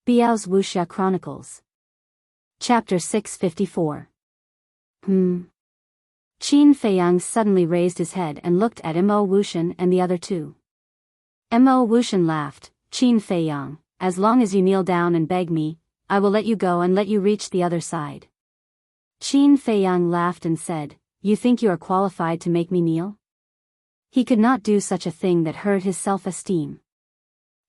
Biyao's Wuxia Chronicles. Chapter 654. Qin Feiyang suddenly raised his head and looked at Mo Wuxian and the other two. Mo Wuxian laughed. Qin Feiyang, as long as you kneel down and beg me, I will let you go and let you reach the other side. Qin Feiyang laughed and said, You think you are qualified to make me kneel? He could not do such a thing that hurt his self-esteem.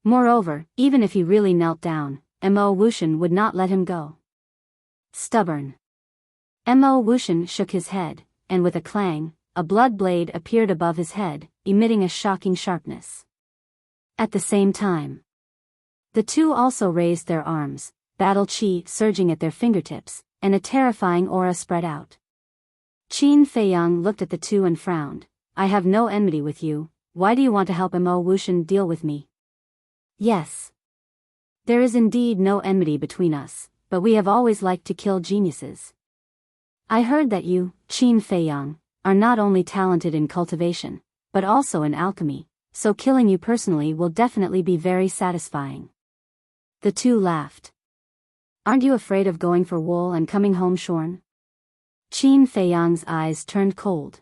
Moreover, even if he really knelt down, Mo Wuxian would not let him go. Stubborn. Mo Wuxian shook his head, and with a clang, a blood blade appeared above his head, emitting a shocking sharpness. At the same time, the two also raised their arms, battle chi surging at their fingertips, and a terrifying aura spread out. Qin Feiyang looked at the two and frowned. I have no enmity with you, why do you want to help Mo Wuxian deal with me? Yes. There is indeed no enmity between us, but we have always liked to kill geniuses. I heard that you, Qin Feiyang, are not only talented in cultivation, but also in alchemy, so killing you personally will definitely be very satisfying. The two laughed. Aren't you afraid of going for wool and coming home shorn? Qin Feiyang's eyes turned cold.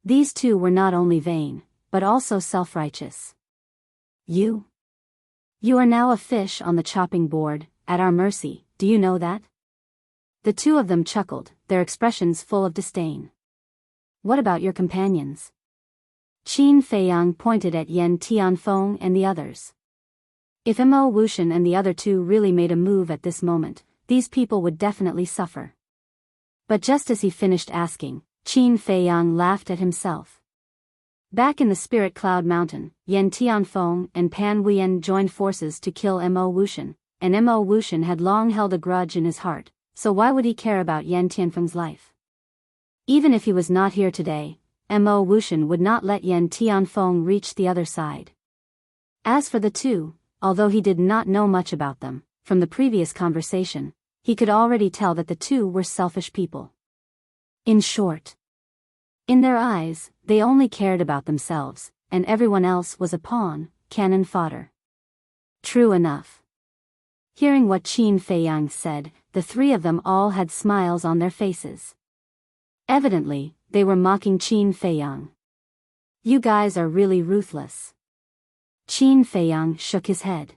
These two were not only vain, but also self-righteous. You are now a fish on the chopping board, at our mercy, do you know that? The two of them chuckled, their expressions full of disdain. What about your companions? Qin Feiyang pointed at Yan Tianfeng and the others. If Mo Wuxian and the other two really made a move at this moment, these people would definitely suffer. But just as he finished asking, Qin Feiyang laughed at himself. Back in the Spirit Cloud Mountain, Yan Tianfeng and Pan Huiyan joined forces to kill Mo Wuxian, and Mo Wuxian had long held a grudge in his heart, so why would he care about Yan Tianfeng's life? Even if he was not here today, Mo Wuxian would not let Yan Tianfeng reach the other side. As for the two, although he did not know much about them, from the previous conversation, he could already tell that the two were selfish people. In short, in their eyes, they only cared about themselves, and everyone else was a pawn, cannon fodder. True enough. Hearing what Qin Feiyang said, the three of them all had smiles on their faces. Evidently, they were mocking Qin Feiyang. You guys are really ruthless. Qin Feiyang shook his head.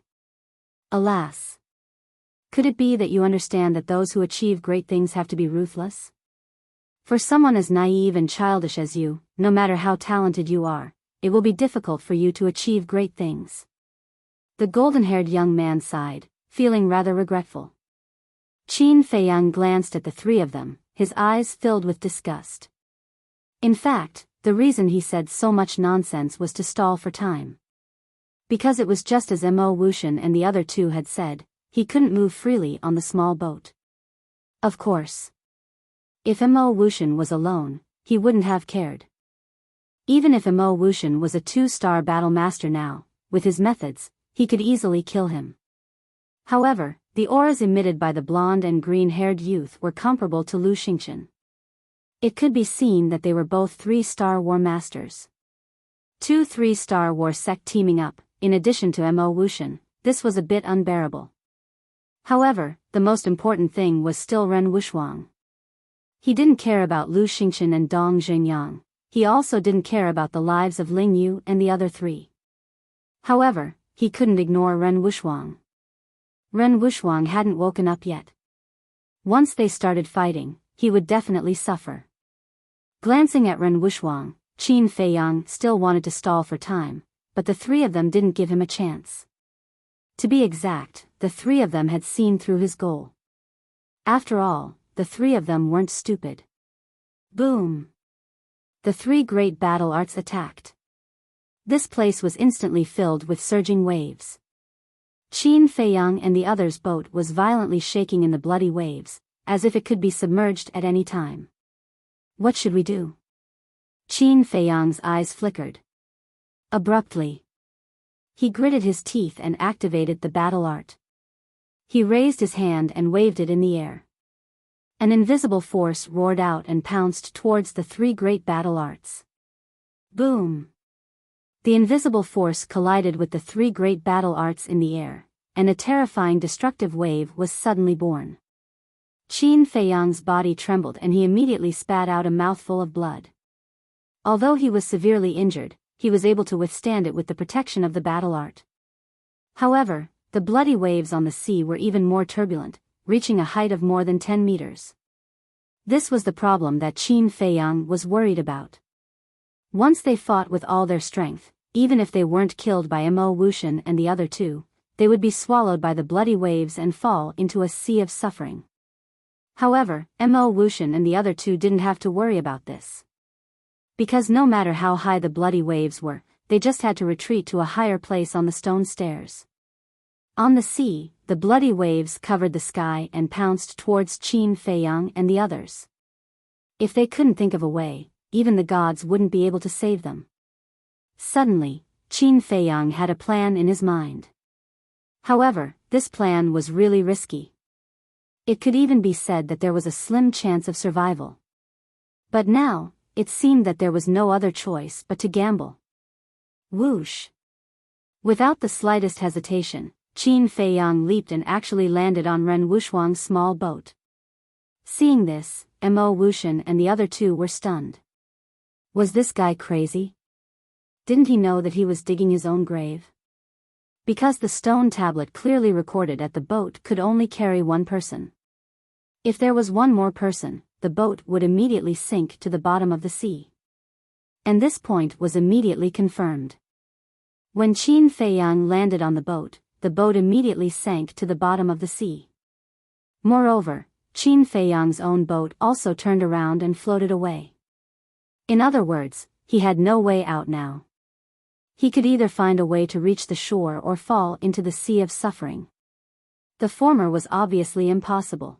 Alas. Could it be that you understand that those who achieve great things have to be ruthless? For someone as naive and childish as you, no matter how talented you are, it will be difficult for you to achieve great things. The golden-haired young man sighed, feeling rather regretful. Qin Feiyang glanced at the three of them, his eyes filled with disgust. In fact, the reason he said so much nonsense was to stall for time. Because it was just as Mo Wuxian and the other two had said, he couldn't move freely on the small boat. Of course. If Mo Wuxian was alone, he wouldn't have cared. Even if Mo Wuxian was a 2-star battle master now, with his methods, he could easily kill him. However, the auras emitted by the blonde and green-haired youth were comparable to Lu Xingqian. It could be seen that they were both 3-star war masters. 2 3-star war sect teaming up, in addition to Mo Wuxian, this was a bit unbearable. However, the most important thing was still Ren Wuxuang. He didn't care about Lu Xingqian and Dong Zhengyang, he also didn't care about the lives of Ling Yu and the other three. However, he couldn't ignore Ren Wuxuang. Ren Wuxuang hadn't woken up yet. Once they started fighting, he would definitely suffer. Glancing at Ren Wuxuang, Qin Feiyang still wanted to stall for time, but the three of them didn't give him a chance. To be exact, the three of them had seen through his goal. After all, the three of them weren't stupid. Boom! The three great battle arts attacked. This place was instantly filled with surging waves. Qin Feiyang and the others' boat was violently shaking in the bloody waves, as if it could be submerged at any time. What should we do? Qin Feiyang's eyes flickered. Abruptly, he gritted his teeth and activated the battle art. He raised his hand and waved it in the air. An invisible force roared out and pounced towards the three great battle arts. Boom! The invisible force collided with the three great battle arts in the air, and a terrifying destructive wave was suddenly born. Qin Feiyang's body trembled and he immediately spat out a mouthful of blood. Although he was severely injured, he was able to withstand it with the protection of the battle art. However, the bloody waves on the sea were even more turbulent, reaching a height of more than 10 meters. This was the problem that Qin Feiyang was worried about. Once they fought with all their strength, even if they weren't killed by Mo Wuxian and the other two, they would be swallowed by the bloody waves and fall into a sea of suffering. However, Mo Wuxian and the other two didn't have to worry about this. Because no matter how high the bloody waves were, they just had to retreat to a higher place on the stone stairs. On the sea, the bloody waves covered the sky and pounced towards Qin Feiyang and the others. If they couldn't think of a way, even the gods wouldn't be able to save them. Suddenly, Qin Feiyang had a plan in his mind. However, this plan was really risky. It could even be said that there was a slim chance of survival. But now, it seemed that there was no other choice but to gamble. Whoosh! Without the slightest hesitation, Qin Feiyang leaped and actually landed on Ren Wuxuang's small boat. Seeing this, Mo Wuxian and the other two were stunned. Was this guy crazy? Didn't he know that he was digging his own grave? Because the stone tablet clearly recorded that the boat could only carry one person. If there was one more person, the boat would immediately sink to the bottom of the sea. And this point was immediately confirmed. When Qin Feiyang landed on the boat immediately sank to the bottom of the sea. Moreover, Qin Feiyang's own boat also turned around and floated away. In other words, he had no way out now. He could either find a way to reach the shore or fall into the sea of suffering. The former was obviously impossible.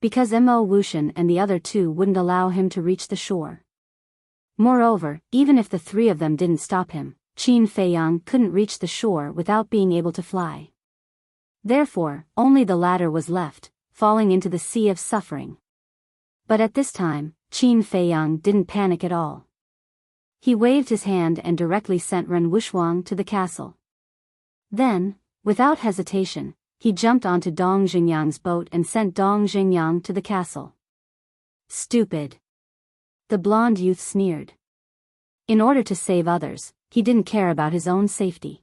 Because Mo Wuxian and the other two wouldn't allow him to reach the shore. Moreover, even if the three of them didn't stop him, Qin Feiyang couldn't reach the shore without being able to fly. Therefore, only the latter was left, falling into the sea of suffering. But at this time, Qin Feiyang didn't panic at all. He waved his hand and directly sent Ren Wuxuang to the castle. Then, without hesitation, he jumped onto Dong Xingyang's boat and sent Dong Xingyang to the castle. Stupid! The blonde youth sneered. In order to save others, he didn't care about his own safety.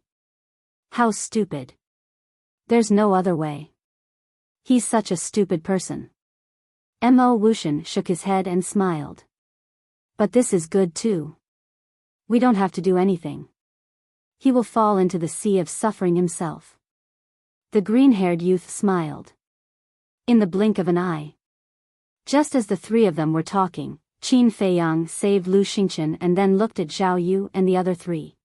How stupid! There's no other way. He's such a stupid person. Mo Wuxian shook his head and smiled. But this is good too. We don't have to do anything. He will fall into the sea of suffering himself. The green-haired youth smiled. In the blink of an eye. Just as the three of them were talking, Qin Feiyang saved Lu Xingchen and then looked at Zhao Yu and the other three.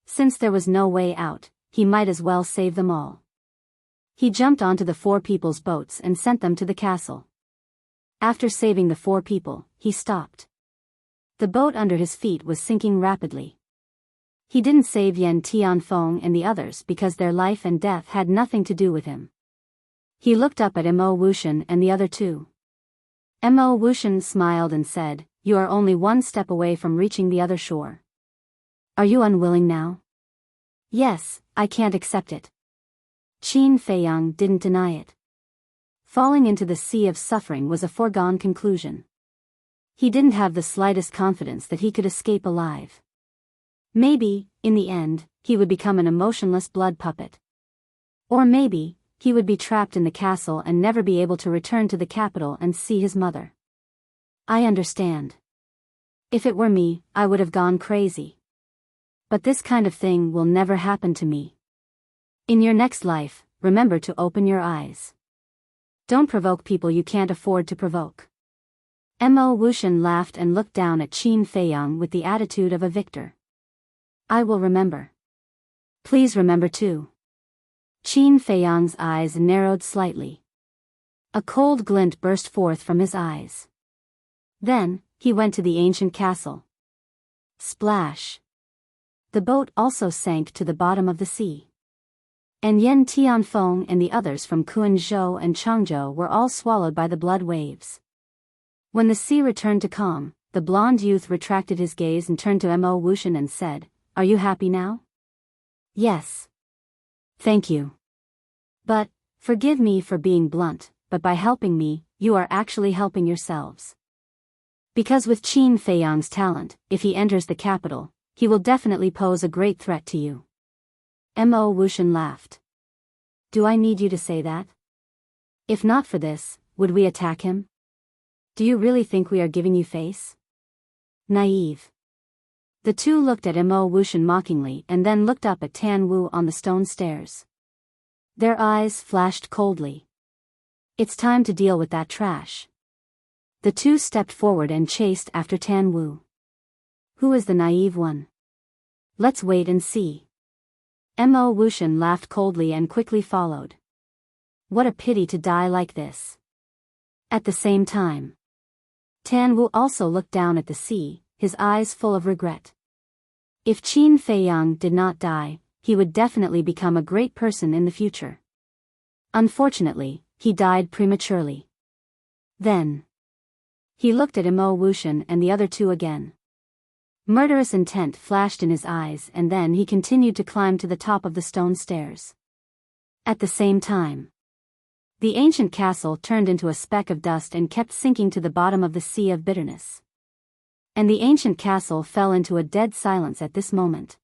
Since there was no way out, he might as well save them all. He jumped onto the four people's boats and sent them to the castle. After saving the four people, he stopped. The boat under his feet was sinking rapidly. He didn't save Yan Tianfeng and the others because their life and death had nothing to do with him. He looked up at Mo Wuxian and the other two. Mo Wuxian smiled and said, "You are only one step away from reaching the other shore. Are you unwilling now?" "Yes, I can't accept it." Qin Feiyang didn't deny it. Falling into the sea of suffering was a foregone conclusion. He didn't have the slightest confidence that he could escape alive. Maybe, in the end, he would become an emotionless blood puppet. Or maybe, he would be trapped in the castle and never be able to return to the capital and see his mother. I understand. If it were me, I would have gone crazy. But this kind of thing will never happen to me. In your next life, remember to open your eyes. Don't provoke people you can't afford to provoke. Mo Wuxian laughed and looked down at Qin Feiyang with the attitude of a victor. I will remember. Please remember too. Qin Feiyang's eyes narrowed slightly. A cold glint burst forth from his eyes. Then, he went to the ancient castle. Splash! The boat also sank to the bottom of the sea. And Yan Tianfeng and the others from Quanzhou and Changzhou were all swallowed by the blood waves. When the sea returned to calm, the blonde youth retracted his gaze and turned to Mo Wuxian and said, "Are you happy now?" "Yes. Thank you." But, forgive me for being blunt, but by helping me, you are actually helping yourselves. Because with Qin Feiyang's talent, if he enters the capital, he will definitely pose a great threat to you. Mo Wuxian laughed. Do I need you to say that? If not for this, would we attack him? Do you really think we are giving you face? Naive. The two looked at Mo Wuxian mockingly and then looked up at Tan Wu on the stone stairs. Their eyes flashed coldly. It's time to deal with that trash. The two stepped forward and chased after Tan Wu. Who is the naive one? Let's wait and see. Mo Wuxian laughed coldly and quickly followed. What a pity to die like this. At the same time, Tan Wu also looked down at the sea, his eyes full of regret. If Qin Feiyang did not die, he would definitely become a great person in the future. Unfortunately, he died prematurely. Then, he looked at Mo Wuxian and the other two again. Murderous intent flashed in his eyes and then he continued to climb to the top of the stone stairs. At the same time, the ancient castle turned into a speck of dust and kept sinking to the bottom of the sea of bitterness. And the ancient castle fell into a dead silence at this moment.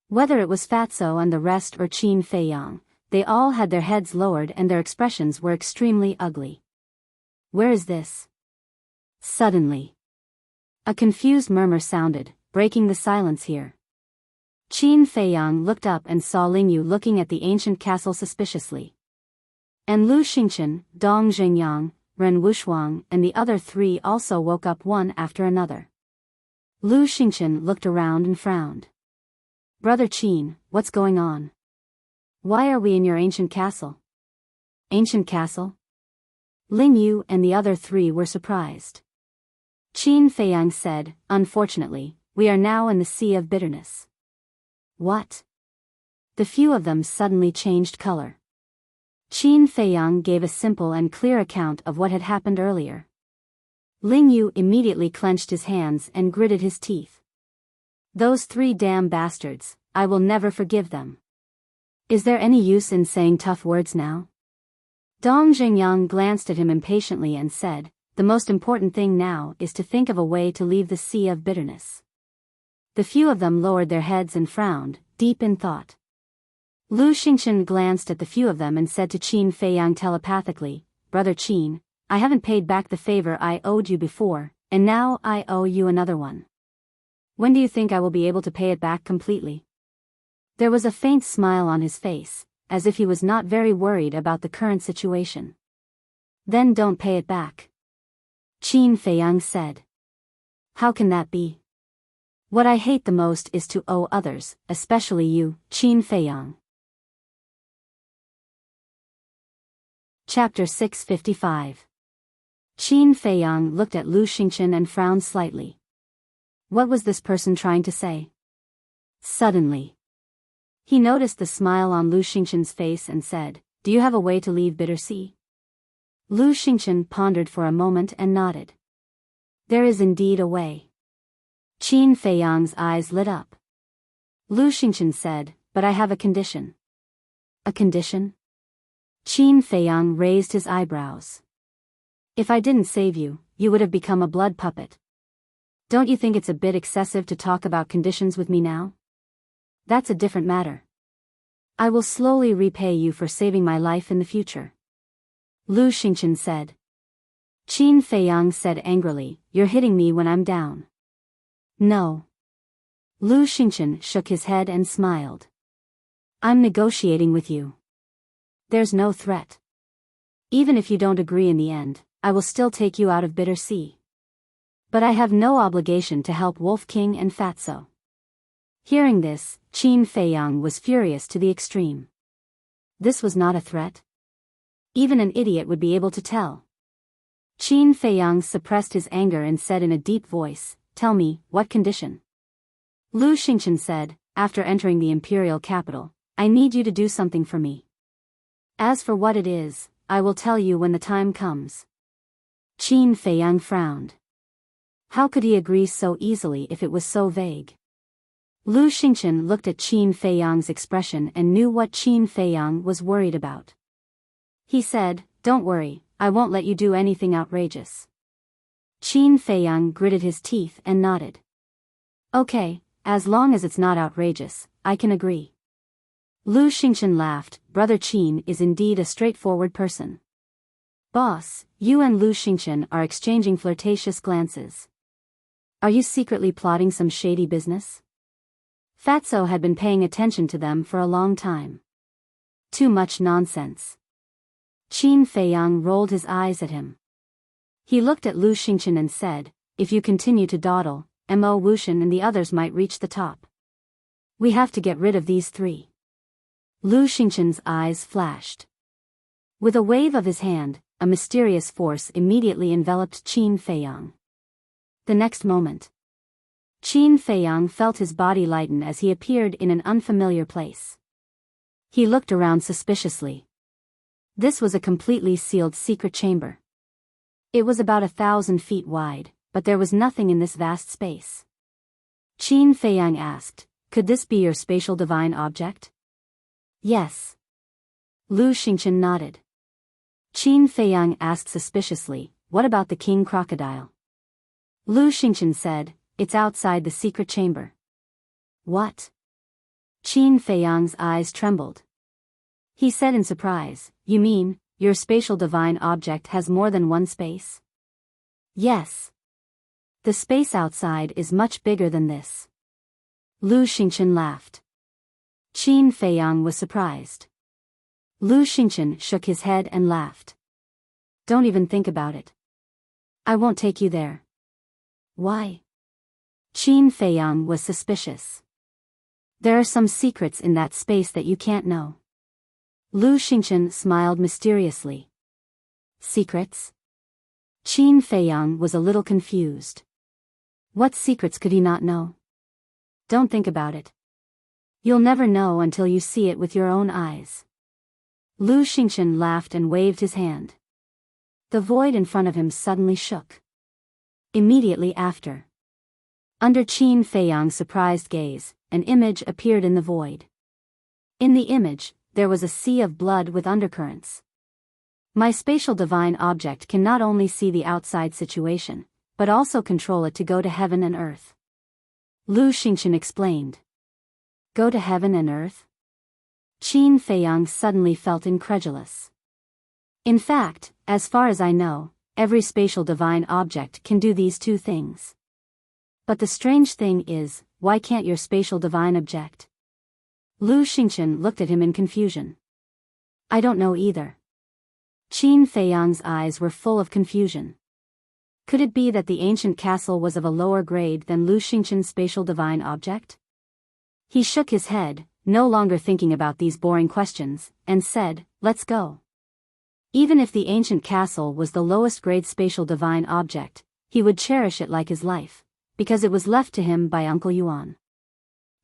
Whether it was Fatso and the rest or Qin Feiyang, they all had their heads lowered and their expressions were extremely ugly. Where is this? Suddenly, a confused murmur sounded, breaking the silence here. Qin Feiyang looked up and saw Lingyu looking at the ancient castle suspiciously. And Lu Xingchen, Dong Zhengyang, Ren Wushuang and the other three also woke up one after another. Lu Xingchen looked around and frowned. Brother Qin, what's going on? Why are we in your ancient castle? Ancient castle? Lingyu and the other three were surprised. Qin Feiyang said, unfortunately, we are now in the sea of bitterness. What? The few of them suddenly changed color. Qin Feiyang gave a simple and clear account of what had happened earlier. Lingyu immediately clenched his hands and gritted his teeth. Those three damn bastards, I will never forgive them. Is there any use in saying tough words now? Dong Zhengyang glanced at him impatiently and said, the most important thing now is to think of a way to leave the sea of bitterness. The few of them lowered their heads and frowned, deep in thought. Lu Xingchen glanced at the few of them and said to Qin Feiyang telepathically, Brother Qin, I haven't paid back the favor I owed you before, and now I owe you another one. When do you think I will be able to pay it back completely? There was a faint smile on his face, as if he was not very worried about the current situation. Then don't pay it back. Qin Feiyang said. How can that be? What I hate the most is to owe others, especially you, Qin Feiyang. Chapter 655. Qin Feiyang looked at Lu Xingchen and frowned slightly. What was this person trying to say? Suddenly, he noticed the smile on Lu Xingchen's face and said, Do you have a way to leave Bitter Sea? Lu Xingchen pondered for a moment and nodded. There is indeed a way. Qin Feiyang's eyes lit up. Lu Xingchen said, But I have a condition. A condition? Qin Feiyang raised his eyebrows. If I didn't save you, you would have become a blood puppet. Don't you think it's a bit excessive to talk about conditions with me now? That's a different matter. I will slowly repay you for saving my life in the future. Lu Xingchen said. Qin Feiyang said angrily, You're hitting me when I'm down. No. Lu Xingchen shook his head and smiled. I'm negotiating with you. There's no threat. Even if you don't agree in the end, I will still take you out of Bitter Sea. But I have no obligation to help Wolf King and Fatso. Hearing this, Qin Feiyang was furious to the extreme. This was not a threat. Even an idiot would be able to tell. Qin Feiyang suppressed his anger and said in a deep voice, Tell me, what condition? Lu Xingchen said, After entering the imperial capital, I need you to do something for me. As for what it is, I will tell you when the time comes. Qin Feiyang frowned. How could he agree so easily if it was so vague? Lu Xingchen looked at Qin Feiyang's expression and knew what Qin Feiyang was worried about. He said, "Don't worry, I won't let you do anything outrageous." Qin Feiyang gritted his teeth and nodded. "Okay, as long as it's not outrageous, I can agree." Lu Xingchen laughed. Brother Qin is indeed a straightforward person. "Boss, you and Lu Xingchen are exchanging flirtatious glances. Are you secretly plotting some shady business?" Fatso had been paying attention to them for a long time. "Too much nonsense." Qin Feiyang rolled his eyes at him. He looked at Lu Xingchen and said, "If you continue to dawdle, Mo Wuxian and the others might reach the top. We have to get rid of these three." Lu Xingchen's eyes flashed. With a wave of his hand, a mysterious force immediately enveloped Qin Feiyang. The next moment, Qin Feiyang felt his body lighten as he appeared in an unfamiliar place. He looked around suspiciously. This was a completely sealed secret chamber. It was about 1,000 feet wide, but there was nothing in this vast space. Qin Feiyang asked, "Could this be your spatial divine object?" "Yes." Lu Xingchen nodded. Qin Feiyang asked suspiciously, "What about the king crocodile?" Lu Xingchen said, "It's outside the secret chamber." "What?" Qin Feiyang's eyes trembled. He said in surprise, "You mean, your spatial divine object has more than one space?" "Yes. The space outside is much bigger than this." Lu Xingchen laughed. Qin Feiyang was surprised. Lu Xingchen shook his head and laughed. "Don't even think about it. I won't take you there." "Why?" Qin Feiyang was suspicious. "There are some secrets in that space that you can't know." Lu Xingchen smiled mysteriously. "Secrets?" Qin Feiyang was a little confused. What secrets could he not know? "Don't think about it. You'll never know until you see it with your own eyes." Lu Xingchen laughed and waved his hand. The void in front of him suddenly shook. Immediately after, under Qin Feiyang's surprised gaze, an image appeared in the void. In the image, there was a sea of blood with undercurrents. "My spatial divine object can not only see the outside situation, but also control it to go to heaven and earth." Lu Xingchen explained. "Go to heaven and earth?" Qin Feiyang suddenly felt incredulous. "In fact, as far as I know, every spatial divine object can do these two things. But the strange thing is, why can't your spatial divine object?" Lu Xingchen looked at him in confusion. "I don't know either." Qin Feiyang's eyes were full of confusion. Could it be that the ancient castle was of a lower grade than Lu Xingchen's spatial divine object? He shook his head, no longer thinking about these boring questions, and said, "Let's go." Even if the ancient castle was the lowest grade spatial divine object, he would cherish it like his life, because it was left to him by Uncle Yuan.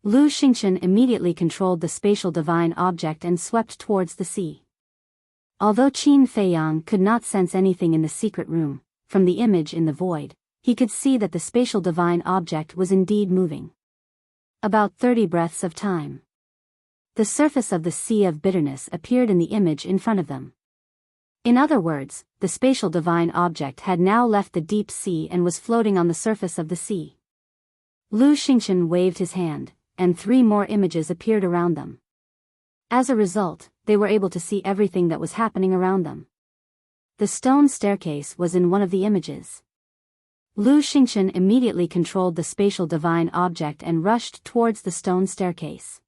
Lu Xingchen immediately controlled the spatial divine object and swept towards the sea. Although Qin Feiyang could not sense anything in the secret room, from the image in the void, he could see that the spatial divine object was indeed moving. About 30 breaths of time. The surface of the sea of bitterness appeared in the image in front of them. In other words, the spatial divine object had now left the deep sea and was floating on the surface of the sea. Lu Xingchen waved his hand, and 3 more images appeared around them. As a result, they were able to see everything that was happening around them. The stone staircase was in one of the images. Lu Xingchen immediately controlled the spatial divine object and rushed towards the stone staircase.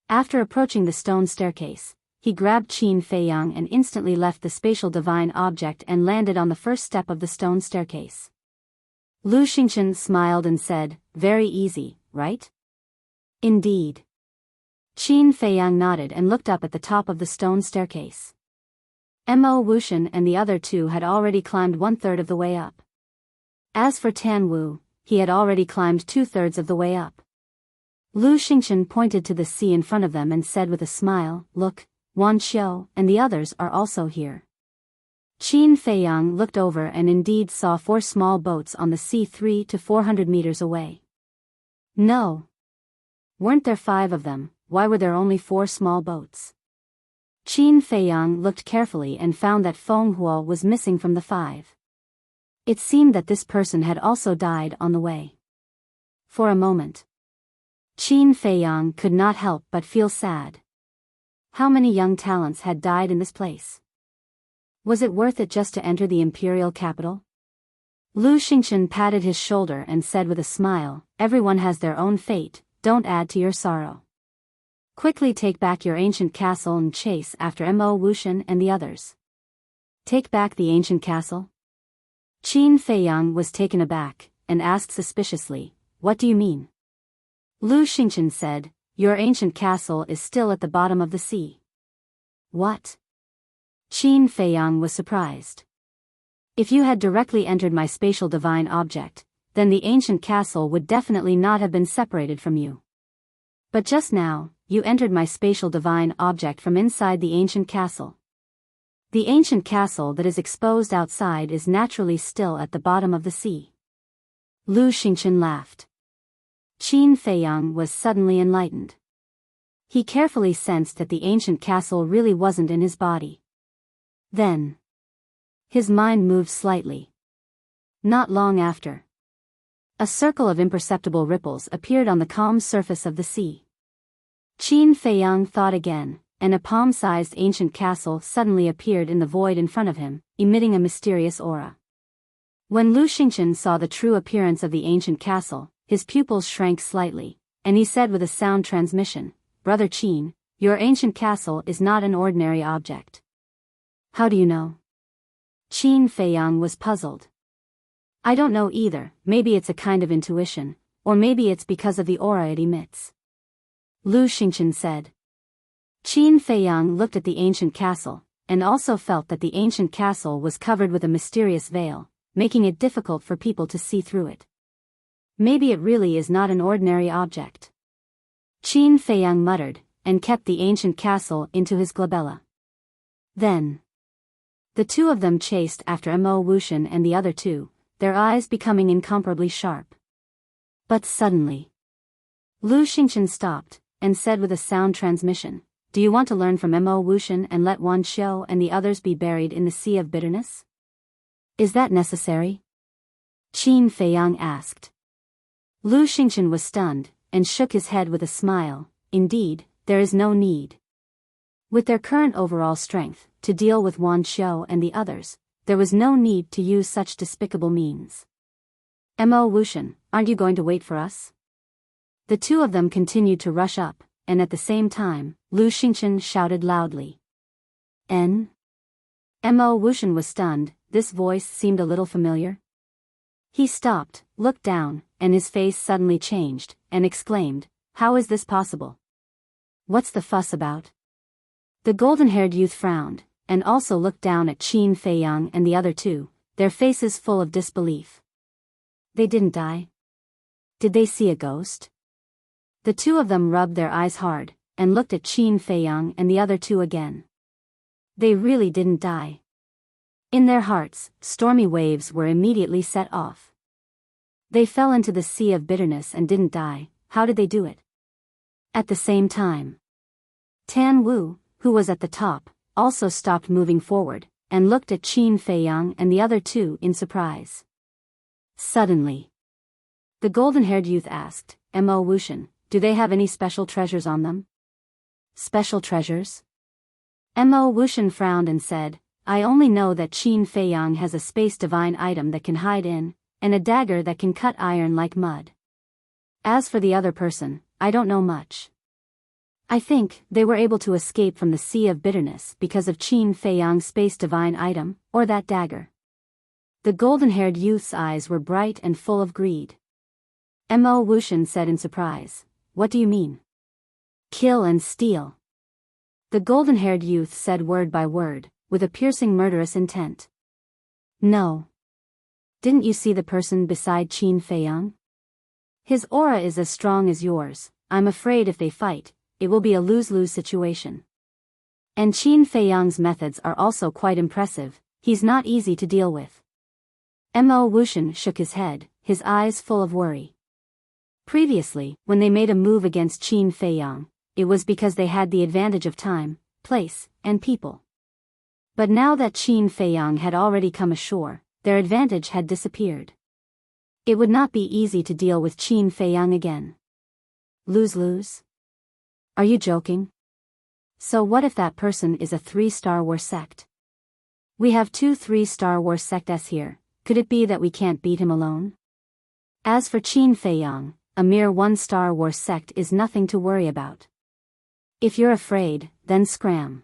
After approaching the stone staircase, he grabbed Qin Feiyang and instantly left the spatial divine object and landed on the first step of the stone staircase. Lu Xingchen smiled and said, "Very easy, right?" "Indeed." Qin Feiyang nodded and looked up at the top of the stone staircase. Mo Wuxian and the other 2 had already climbed 1/3 of the way up. As for Tan Wu, he had already climbed 2/3 of the way up. Lu Xingchen pointed to the sea in front of them and said with a smile, "Look, Wan Xiao and the others are also here." Qin Feiyang looked over and indeed saw 4 small boats on the sea 300 to 400 meters away. No. Weren't there 5 of them? Why were there only 4 small boats? Qin Feiyang looked carefully and found that Feng Huo was missing from the 5. It seemed that this person had also died on the way. For a moment, Qin Feiyang could not help but feel sad. How many young talents had died in this place? Was it worth it just to enter the imperial capital? Lu Xingchen patted his shoulder and said with a smile, "Everyone has their own fate, don't add to your sorrow. Quickly take back your ancient castle and chase after Mo Wuxian and the others." Take back the ancient castle? Qin Feiyang was taken aback, and asked suspiciously, "What do you mean?" Lu Xingchen said, "Your ancient castle is still at the bottom of the sea." What? Qin Feiyang was surprised. If you had directly entered my spatial divine object, then the ancient castle would definitely not have been separated from you. But just now, you entered my spatial divine object from inside the ancient castle. The ancient castle that is exposed outside is naturally still at the bottom of the sea. Lu Xingchen laughed. Qin Feiyang was suddenly enlightened. He carefully sensed that the ancient castle really wasn't in his body. Then, his mind moved slightly. Not long after, a circle of imperceptible ripples appeared on the calm surface of the sea. Qin Feiyang thought again, and a palm-sized ancient castle suddenly appeared in the void in front of him, emitting a mysterious aura. When Lu Xingchen saw the true appearance of the ancient castle, his pupils shrank slightly, and he said with a sound transmission, "Brother Qin, your ancient castle is not an ordinary object." "How do you know?" Qin Feiyang was puzzled. "I don't know either, maybe it's a kind of intuition, or maybe it's because of the aura it emits," Lu Xingchen said. Qin Feiyang looked at the ancient castle, and also felt that the ancient castle was covered with a mysterious veil, making it difficult for people to see through it. Maybe it really is not an ordinary object. Qin Feiyang muttered, and kept the ancient castle into his glabella. Then, the two of them chased after Mo Wuxian and the other two, their eyes becoming incomparably sharp. But suddenly, Lu Xingchen stopped, and said with a sound transmission, "Do you want to learn from Mo Wuxian and let Wan Qiu and the others be buried in the sea of bitterness? Is that necessary?" Qin Feiyang asked. Lu Xingchen was stunned, and shook his head with a smile. "Indeed, there is no need. With their current overall strength, to deal with Wan Qiu and the others, there was no need to use such despicable means. Mo Wuxian, aren't you going to wait for us?" The two of them continued to rush up, and at the same time, Lu Xingchen shouted loudly. "Mo Wuxian was stunned. This voice seemed a little familiar. He stopped, looked down, and his face suddenly changed, and exclaimed, "How is this possible? What's the fuss about?" The golden-haired youth frowned, and also looked down at Qin Feiyang and the other two, their faces full of disbelief. They didn't die? Did they see a ghost? The two of them rubbed their eyes hard, and looked at Qin Feiyang and the other two again. They really didn't die. In their hearts, stormy waves were immediately set off. They fell into the sea of bitterness and didn't die. How did they do it? At the same time, Tan Wu, who was at the top, also stopped moving forward, and looked at Qin Feiyang and the other two in surprise. Suddenly, the golden-haired youth asked, "Mo Wuxian, do they have any special treasures on them?" "Special treasures?" Mo Wuxian frowned and said, "I only know that Qin Feiyang has a space divine item that can hide in, and a dagger that can cut iron like mud. As for the other person, I don't know much. I think they were able to escape from the sea of bitterness because of Qin Feiyang's space divine item, or that dagger." The golden-haired youth's eyes were bright and full of greed. Mo Wuxian said in surprise, "What do you mean? Kill and steal?" The golden-haired youth said word by word, with a piercing murderous intent. "No. Didn't you see the person beside Qin Feiyang? His aura is as strong as yours. I'm afraid if they fight, it will be a lose-lose situation. And Qin Feiyang's methods are also quite impressive. He's not easy to deal with." Mo Wuxian shook his head, his eyes full of worry. Previously, when they made a move against Qin Feiyang, it was because they had the advantage of time, place, and people. But now that Qin Feiyang had already come ashore, their advantage had disappeared. It would not be easy to deal with Qin Feiyang again. Lose-lose? Are you joking? So what if that person is a 3-Star Wars sect? We have 2 3-Star Wars sects here, could it be that we can't beat him alone? As for Qin Feiyang, a mere 1-Star Wars sect is nothing to worry about. If you're afraid, then scram.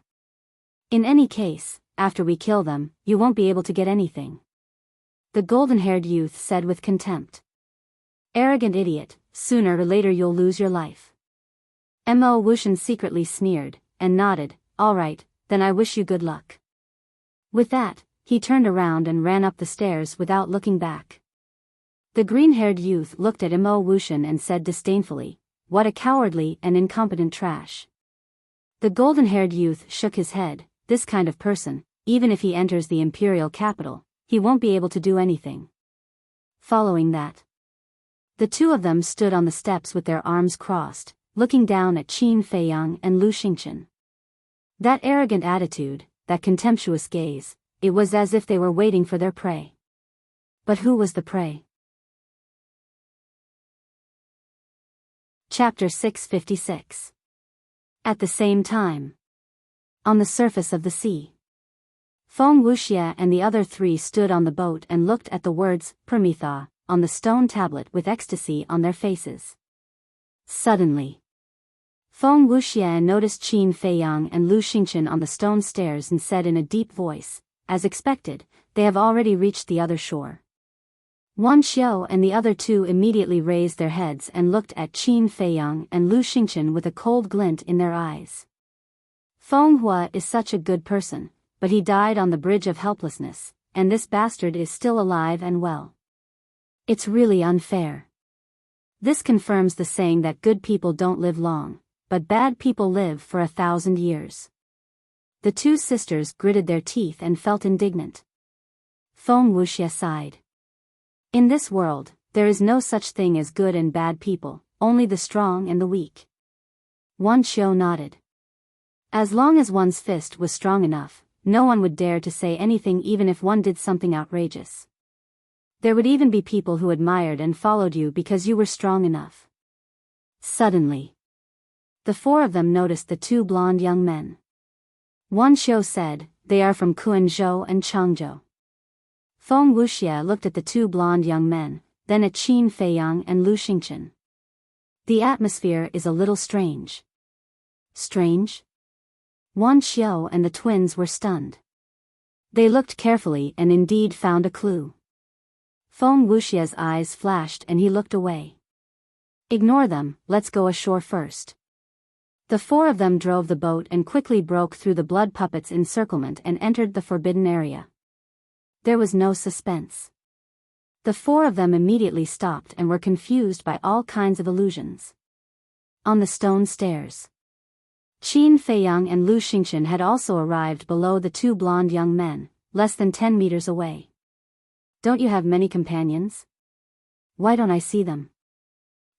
In any case, after we kill them, you won't be able to get anything. The golden-haired youth said with contempt. Arrogant idiot, sooner or later you'll lose your life. Mo Wuxian secretly sneered, and nodded, all right, then I wish you good luck. With that, he turned around and ran up the stairs without looking back. The green-haired youth looked at Mo Wuxian and said disdainfully, what a cowardly and incompetent trash. The golden-haired youth shook his head, this kind of person, even if he enters the imperial capital, he won't be able to do anything. Following that, the two of them stood on the steps with their arms crossed, looking down at Qin Feiyang and Lu Xingchen. That arrogant attitude, that contemptuous gaze, it was as if they were waiting for their prey. But who was the prey? Chapter 656. At the same time. On the surface of the sea. Feng Wuxia and the other 3 stood on the boat and looked at the words, Permitha, on the stone tablet with ecstasy on their faces. Suddenly, Feng Wuxia noticed Qin Feiyang and Lu Xingchen on the stone stairs and said in a deep voice, as expected, they have already reached the other shore. Wan Xiao and the other 2 immediately raised their heads and looked at Qin Feiyang and Lu Xingchen with a cold glint in their eyes. Feng Hua is such a good person, but he died on the bridge of helplessness, and this bastard is still alive and well. It's really unfair. This confirms the saying that good people don't live long, but bad people live for 1,000 years. The 2 sisters gritted their teeth and felt indignant. Feng Wuxia sighed. In this world, there is no such thing as good and bad people, only the strong and the weak. Wan Xiao nodded. As long as one's fist was strong enough, no one would dare to say anything even if one did something outrageous. There would even be people who admired and followed you because you were strong enough. Suddenly, the 4 of them noticed the 2 blonde young men. Wan Xiao said, they are from Quanzhou and Changzhou. Feng Wuxia looked at the 2 blonde young men, then at Qin Feiyang and Lu Xingchen. The atmosphere is a little strange. Strange? Wan Xiao and the twins were stunned. They looked carefully and indeed found a clue. Feng Wuxia's eyes flashed and he looked away. Ignore them, let's go ashore first. The 4 of them drove the boat and quickly broke through the blood puppet's encirclement and entered the forbidden area. There was no suspense. The 4 of them immediately stopped and were confused by all kinds of illusions. On the stone stairs, Qin Feiyang and Lu Xingchen had also arrived below the 2 blonde young men, less than 10 meters away. Don't you have many companions? Why don't I see them?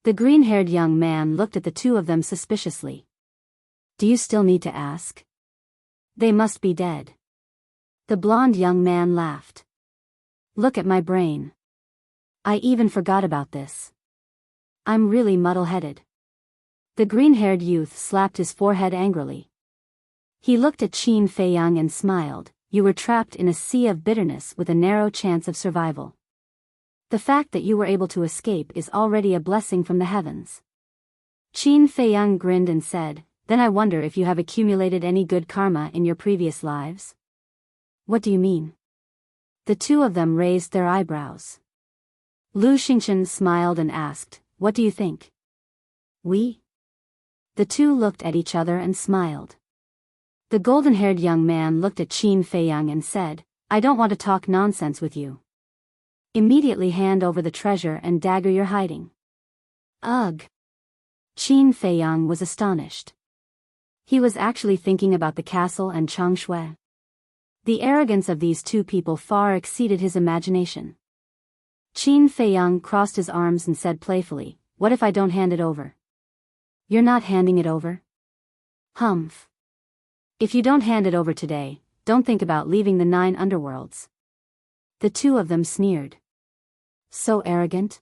The green-haired young man looked at the 2 of them suspiciously. Do you still need to ask? They must be dead. The blonde young man laughed. Look at my brain. I even forgot about this. I'm really muddle-headed. The green-haired youth slapped his forehead angrily. He looked at Qin Feiyang and smiled. You were trapped in a sea of bitterness with a narrow chance of survival. The fact that you were able to escape is already a blessing from the heavens. Qin Feiyang grinned and said, then I wonder if you have accumulated any good karma in your previous lives? What do you mean? The 2 of them raised their eyebrows. Lu Xingchen smiled and asked, what do you think? We? The 2 looked at each other and smiled. The golden-haired young man looked at Qin Feiyang and said, I don't want to talk nonsense with you. Immediately hand over the treasure and dagger you're hiding. Ugh. Qin Feiyang was astonished. He was actually thinking about the castle and Changshui. The arrogance of these 2 people far exceeded his imagination. Qin Feiyang crossed his arms and said playfully, what if I don't hand it over? You're not handing it over? Humph. If you don't hand it over today, don't think about leaving the 9 underworlds. The two of them sneered. So arrogant?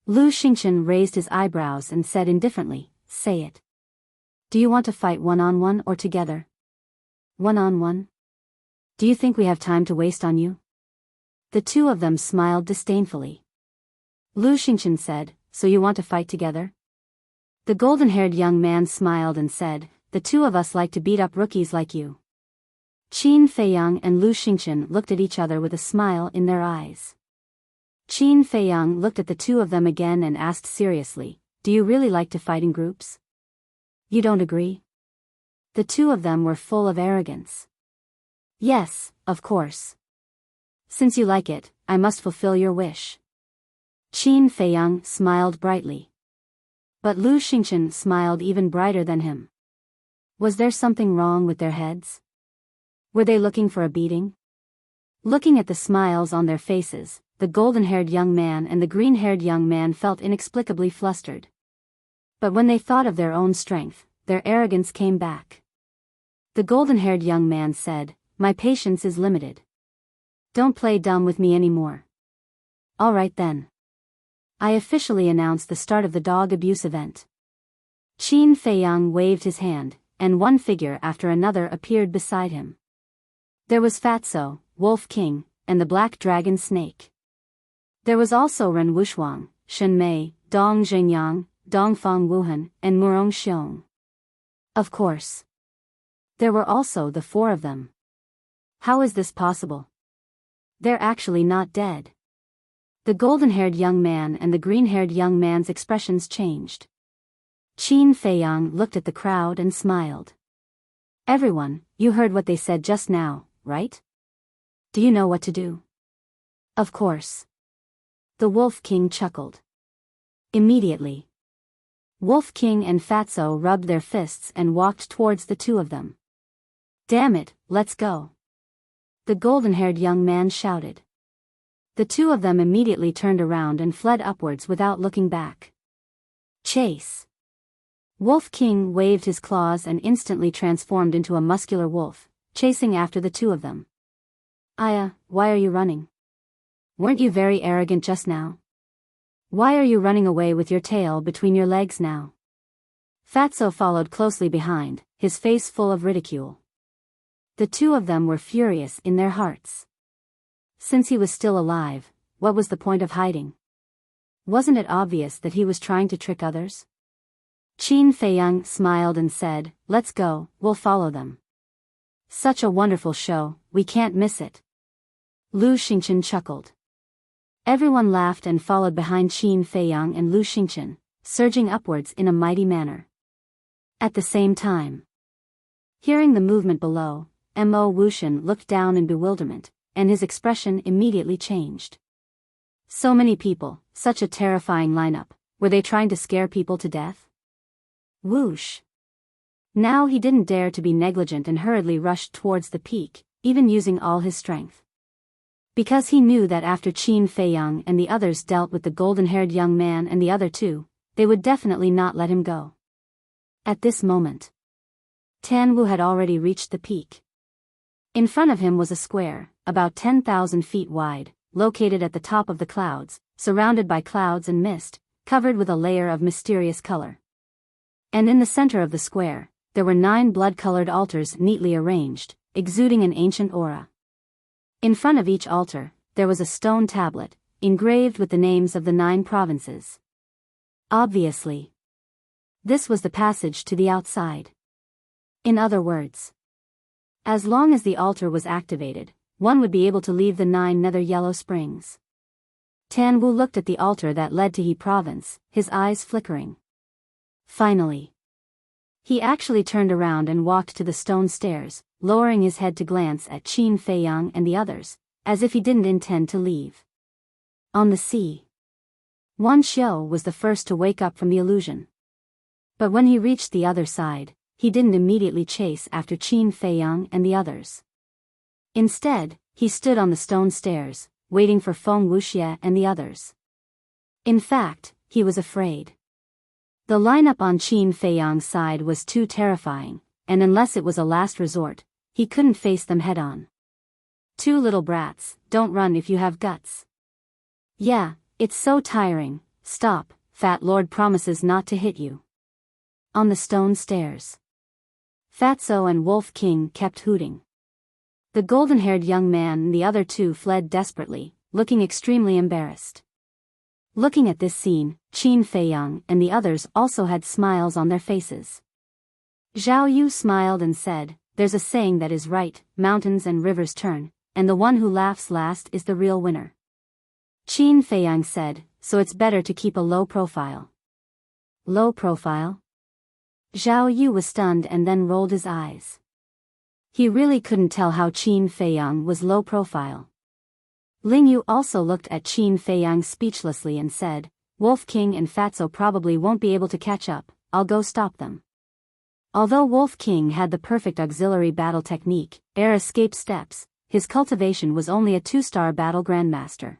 Lu Xingchen raised his eyebrows and said indifferently, say it. Do you want to fight one-on-one or together? One-on-one? Do you think we have time to waste on you? The two of them smiled disdainfully. Lu Xingchen said, so you want to fight together? The golden-haired young man smiled and said, the two of us like to beat up rookies like you. Qin Feiyang and Lu Xingchen looked at each other with a smile in their eyes. Qin Feiyang looked at the two of them again and asked seriously, do you really like to fight in groups? You don't agree? The two of them were full of arrogance. Yes, of course. Since you like it, I must fulfill your wish. Qin Feiyang smiled brightly. But Lu Xingchen smiled even brighter than him. Was there something wrong with their heads? Were they looking for a beating? Looking at the smiles on their faces, the golden-haired young man and the green-haired young man felt inexplicably flustered. But when they thought of their own strength, their arrogance came back. The golden-haired young man said, my patience is limited. Don't play dumb with me anymore. All right then. I officially announce the start of the dog abuse event. Qin Feiyang waved his hand, and one figure after another appeared beside him. There was Fatso, Wolf King, and the Black Dragon Snake. There was also Ren Wushuang, Shen Mei, Dong Zhengyang, Dongfang Wuhan, and Murong Xiong. Of course. There were also the 4 of them. How is this possible? They're actually not dead. The golden-haired young man and the green-haired young man's expressions changed. Qin Feiyang looked at the crowd and smiled. Everyone, you heard what they said just now, right? Do you know what to do? Of course. The Wolf King chuckled. Immediately, Wolf King and Fatso rubbed their fists and walked towards the two of them. Damn it, let's go. The golden-haired young man shouted. The two of them immediately turned around and fled upwards without looking back. Chase. Wolf King waved his claws and instantly transformed into a muscular wolf, chasing after the two of them. Aya, why are you running? Weren't you very arrogant just now? Why are you running away with your tail between your legs now? Fatso followed closely behind, his face full of ridicule. The two of them were furious in their hearts. Since he was still alive, what was the point of hiding? Wasn't it obvious that he was trying to trick others? Qin Feiyang smiled and said, let's go, we'll follow them. Such a wonderful show, we can't miss it. Lu Xingchen chuckled. Everyone laughed and followed behind Qin Feiyang and Lu Xingchen, surging upwards in a mighty manner. At the same time, hearing the movement below, Mo Wuxian looked down in bewilderment, and his expression immediately changed. So many people, such a terrifying lineup, were they trying to scare people to death? Whoosh! Now he didn't dare to be negligent and hurriedly rushed towards the peak, even using all his strength. Because he knew that after Qin Feiyang and the others dealt with the golden-haired young man and the other two, they would definitely not let him go. At this moment, Tan Wu had already reached the peak. In front of him was a square, about 10,000 feet wide, located at the top of the clouds, surrounded by clouds and mist, covered with a layer of mysterious color. And in the center of the square, there were 9 blood-colored altars neatly arranged, exuding an ancient aura. In front of each altar, there was a stone tablet, engraved with the names of the 9 provinces. Obviously, this was the passage to the outside. In other words, as long as the altar was activated, one would be able to leave the 9 nether yellow springs. Tan Wu looked at the altar that led to He province, his eyes flickering. Finally, he actually turned around and walked to the stone stairs, lowering his head to glance at Qin Feiyang and the others, as if he didn't intend to leave. On the sea, Wan Xiu was the first to wake up from the illusion. But when he reached the other side, he didn't immediately chase after Qin Feiyang and the others. Instead, he stood on the stone stairs, waiting for Feng Wuxia and the others. In fact, he was afraid. The lineup on Qin Feiyang's side was too terrifying, and unless it was a last resort, he couldn't face them head-on. "Two little brats, don't run if you have guts." "Yeah, it's so tiring, stop, Fat Lord promises not to hit you." On the stone stairs, Fatso and Wolf King kept hooting. The golden-haired young man and the other two fled desperately, looking extremely embarrassed. Looking at this scene, Qin Feiyang and the others also had smiles on their faces. Zhao Yu smiled and said, "There's a saying that is right, mountains and rivers turn, and the one who laughs last is the real winner." Qin Feiyang said, "So it's better to keep a low profile." "Low profile?" Zhao Yu was stunned and then rolled his eyes. He really couldn't tell how Qin Feiyang was low profile. Ling Yu also looked at Qin Feiyang speechlessly and said, "Wolf King and Fatso probably won't be able to catch up, I'll go stop them." Although Wolf King had the perfect auxiliary battle technique, air escape steps, his cultivation was only a 2-star battle grandmaster.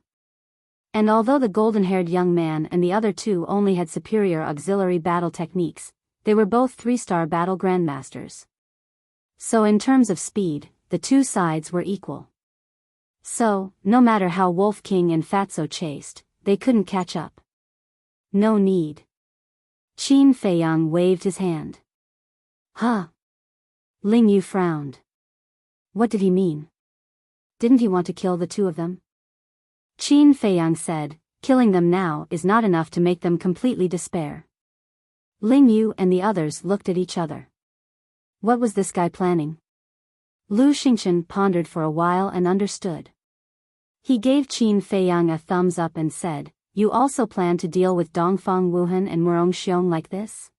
And although the golden-haired young man and the other two only had superior auxiliary battle techniques, they were both 3-star battle grandmasters. So in terms of speed, the two sides were equal. So, no matter how Wolf King and Fatso chased, they couldn't catch up. "No need." Qin Feiyang waved his hand. "Huh?" Ling Yu frowned. What did he mean? Didn't he want to kill the two of them? Qin Feiyang said, "Killing them now is not enough to make them completely despair." Ling Yu and the others looked at each other. What was this guy planning? Lu Xingchen pondered for a while and understood. He gave Qin Feiyang a thumbs up and said, "You also plan to deal with Dongfang Wuhan and Murong Xiong like this?"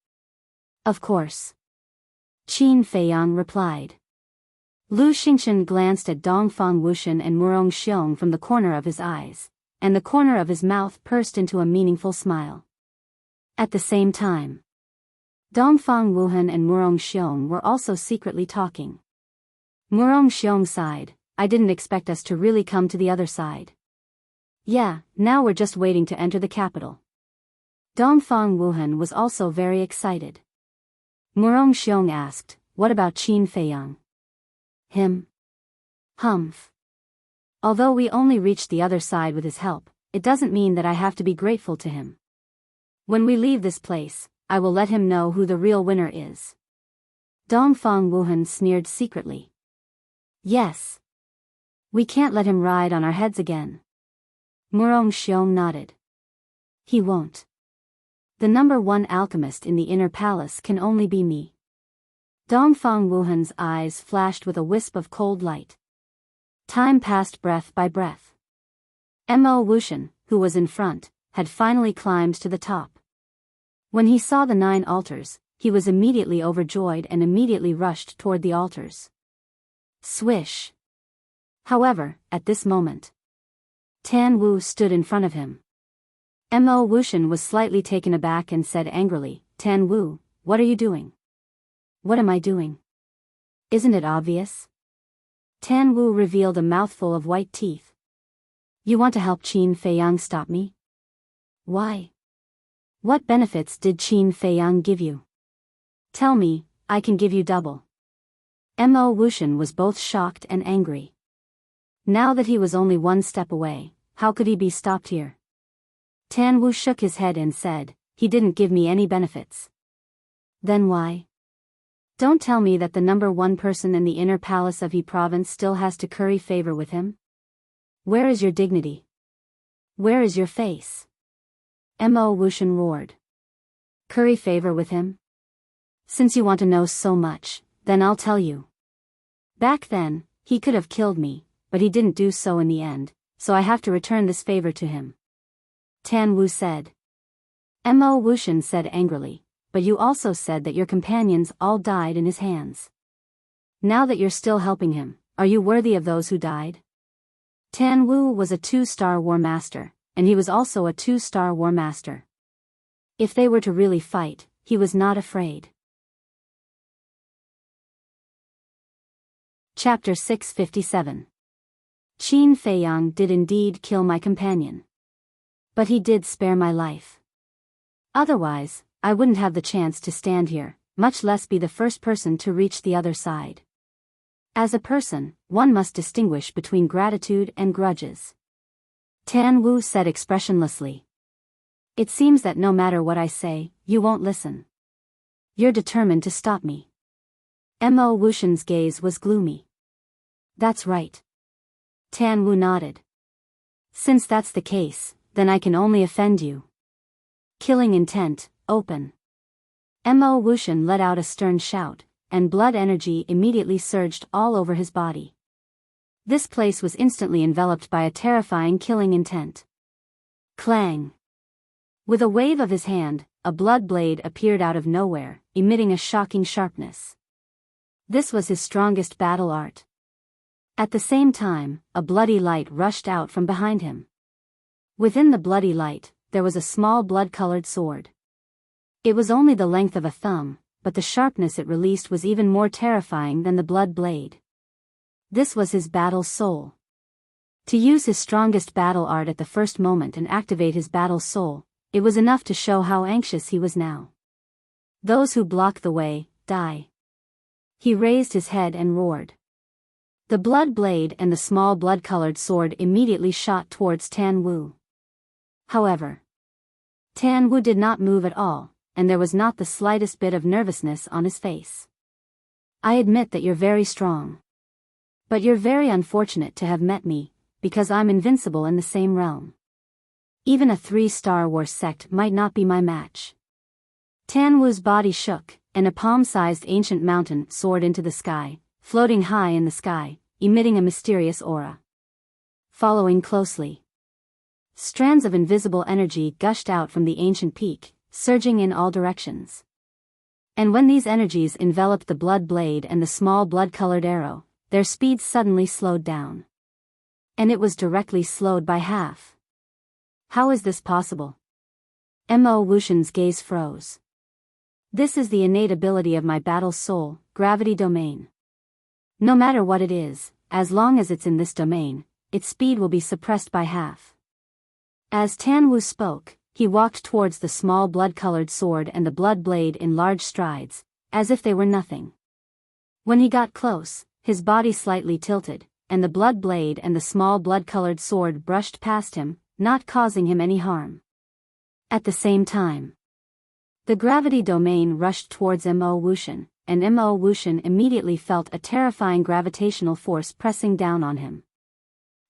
"Of course." Qin Feiyang replied. Lu Xingchen glanced at Dongfang Wuhan and Murong Xiong from the corner of his eyes, and the corner of his mouth pursed into a meaningful smile. At the same time, Dongfang Wuhan and Murong Xiong were also secretly talking. Murong Xiong sighed, "I didn't expect us to really come to the other side." "Yeah, now we're just waiting to enter the capital." Dongfang Wuhan was also very excited. Murong Xiong asked, "What about Qin Feiyang?" "Him? Humph. Although we only reached the other side with his help, it doesn't mean that I have to be grateful to him. When we leave this place, I will let him know who the real winner is." Dongfang Wuhan sneered secretly. "Yes. We can't let him ride on our heads again." Murong Xiong nodded. "He won't. The number 1 alchemist in the inner palace can only be me." Dongfang Wuhan's eyes flashed with a wisp of cold light. Time passed breath by breath. Mo Wuxian, who was in front, had finally climbed to the top. When he saw the 9 altars, he was immediately overjoyed and immediately rushed toward the altars. Swish! However, at this moment, Tan Wu stood in front of him. Mo Wuxian was slightly taken aback and said angrily, "Tan Wu, what are you doing?" "What am I doing? Isn't it obvious?" Tan Wu revealed a mouthful of white teeth. "You want to help Qin Feiyang stop me? Why? What benefits did Qin Feiyang give you? Tell me, I can give you double." Mo Wuxian was both shocked and angry. Now that he was only 1 step away, how could he be stopped here? Tan Wu shook his head and said, "He didn't give me any benefits." "Then why? Don't tell me that the number 1 person in the inner palace of He province still has to curry favor with him. Where is your dignity? Where is your face?" Mo Wuxian roared. "Curry favor with him? Since you want to know so much, then I'll tell you. Back then, he could have killed me, but he didn't do so in the end, so I have to return this favor to him." Tan Wu said. Mo Wuxian said angrily, "But you also said that your companions all died in his hands. Now that you're still helping him, are you worthy of those who died?" Tan Wu was a 2-star war master, and he was also a 2-star war master. If they were to really fight, he was not afraid. Chapter 657. Qin Feiyang did indeed kill my companion. But he did spare my life. Otherwise, I wouldn't have the chance to stand here, much less be the first person to reach the other side. As a person, one must distinguish between gratitude and grudges. Tan Wu said expressionlessly. It seems that no matter what I say, you won't listen. You're determined to stop me. Mo Wuxian's gaze was gloomy. That's right. Tan Wu nodded. Since that's the case, then I can only offend you. Killing intent, open. Mo Wuxian let out a stern shout, and blood energy immediately surged all over his body. This place was instantly enveloped by a terrifying killing intent. Clang! With a wave of his hand, a blood blade appeared out of nowhere, emitting a shocking sharpness. This was his strongest battle art. At the same time, a bloody light rushed out from behind him. Within the bloody light, there was a small blood-colored sword. It was only the length of a thumb, but the sharpness it released was even more terrifying than the blood blade. This was his battle soul. To use his strongest battle art at the first moment and activate his battle soul, it was enough to show how anxious he was now. Those who block the way, die. He raised his head and roared. The blood blade and the small blood-colored sword immediately shot towards Tan Wu. However, Tan Wu did not move at all, and there was not the slightest bit of nervousness on his face. I admit that you're very strong. But you're very unfortunate to have met me, because I'm invincible in the same realm. Even a 3-star war sect might not be my match. Tan Wu's body shook, and a palm-sized ancient mountain soared into the sky, floating high in the sky, emitting a mysterious aura. Following closely, strands of invisible energy gushed out from the ancient peak, surging in all directions. And when these energies enveloped the blood blade and the small blood-colored arrow, their speed suddenly slowed down. And it was directly slowed by half. How is this possible? Mo Wuxian's gaze froze. This is the innate ability of my battle soul, gravity domain. No matter what it is, as long as it's in this domain, its speed will be suppressed by half. As Tan Wu spoke, he walked towards the small blood-colored sword and the blood blade in large strides, as if they were nothing. When he got close, his body slightly tilted, and the blood blade and the small blood-colored sword brushed past him, not causing him any harm. At the same time, the gravity domain rushed towards Mo Wuxian, and Mo Wuxian immediately felt a terrifying gravitational force pressing down on him.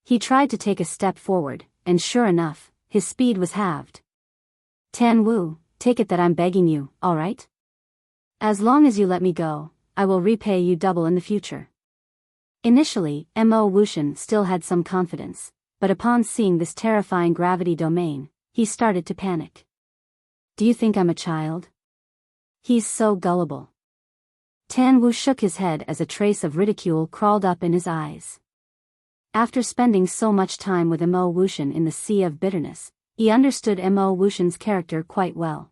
He tried to take a step forward, and sure enough, his speed was halved. Tan Wu, take it that I'm begging you, all right? As long as you let me go, I will repay you double in the future. Initially, Mo Wuxian still had some confidence, but upon seeing this terrifying gravity domain, he started to panic. Do you think I'm a child? He's so gullible. Tan Wu shook his head as a trace of ridicule crawled up in his eyes. After spending so much time with Mo Wuxian in the Sea of Bitterness, he understood Mo Wuxian's character quite well.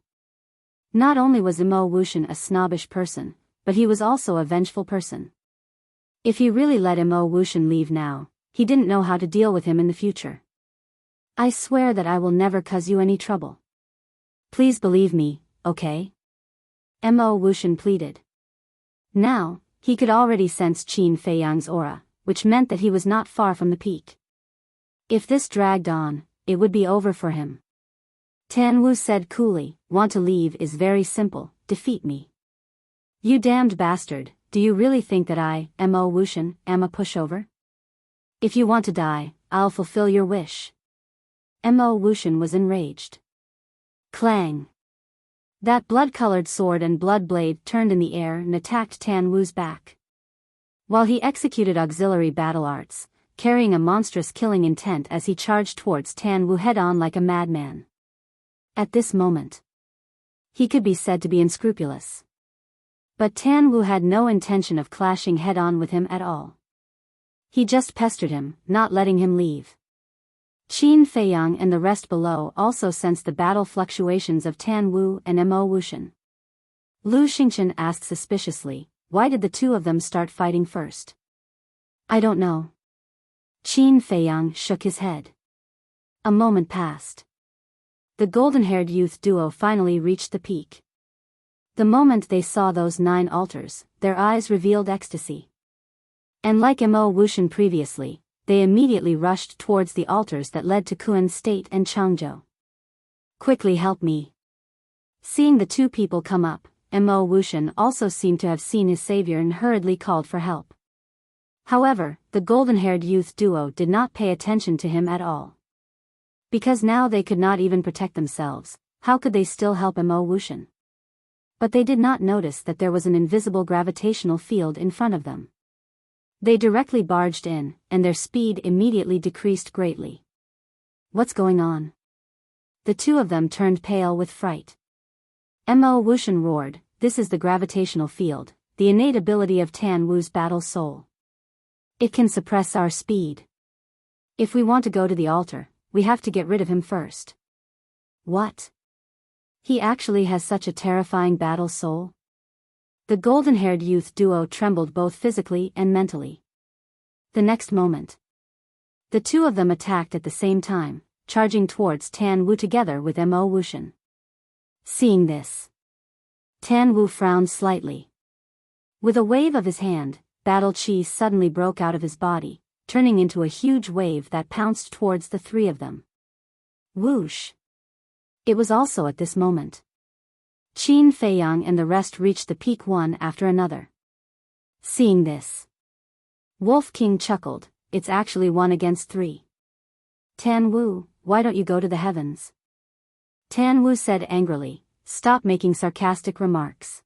Not only was Mo Wuxian a snobbish person, but he was also a vengeful person. If he really let Mo Wuxian leave now, he didn't know how to deal with him in the future. I swear that I will never cause you any trouble. Please believe me, okay? Mo Wuxian pleaded. Now, he could already sense Qin Feiyang's aura, which meant that he was not far from the peak. If this dragged on, it would be over for him. Tan Wu said coolly, want to leave is very simple, defeat me. You damned bastard, do you really think that I, Mo Wuxian, am a pushover? If you want to die, I'll fulfill your wish. Mo Wuxian was enraged. Clang! That blood-colored sword and blood blade turned in the air and attacked Tan Wu's back. While he executed auxiliary battle arts, carrying a monstrous killing intent as he charged towards Tan Wu head-on like a madman. At this moment, he could be said to be unscrupulous. But Tan Wu had no intention of clashing head-on with him at all. He just pestered him, not letting him leave. Qin Feiyang and the rest below also sensed the battle fluctuations of Tan Wu and Mo Wuxian. Lu Xingchen asked suspiciously, why did the two of them start fighting first? I don't know. Qin Feiyang shook his head. A moment passed. The golden-haired youth duo finally reached the peak. The moment they saw those 9 altars, their eyes revealed ecstasy. And like Mo Wuxian previously, they immediately rushed towards the altars that led to Kuan State and Changzhou. Quickly help me. Seeing the 2 people come up, Mo Wuxian also seemed to have seen his savior and hurriedly called for help. However, the golden-haired youth duo did not pay attention to him at all. Because now they could not even protect themselves, how could they still help Mo Wuxian? But they did not notice that there was an invisible gravitational field in front of them. They directly barged in, and their speed immediately decreased greatly. What's going on? The 2 of them turned pale with fright. Mo Wuxian roared, "This is the gravitational field, the innate ability of Tan Wu's battle soul. It can suppress our speed. If we want to go to the altar, we have to get rid of him first." What? He actually has such a terrifying battle soul? The golden-haired youth duo trembled both physically and mentally. The next moment, the 2 of them attacked at the same time, charging towards Tan Wu together with Mo Wuxian. Seeing this, Tan Wu frowned slightly. With a wave of his hand, battle chi suddenly broke out of his body, turning into a huge wave that pounced towards the 3 of them. Whoosh! It was also at this moment Qin Feiyang and the rest reached the peak one after another. Seeing this, Wolf King chuckled, "It's actually 1 against 3. Tan Wu, why don't you go to the heavens?" Tan Wu said angrily, "Stop making sarcastic remarks.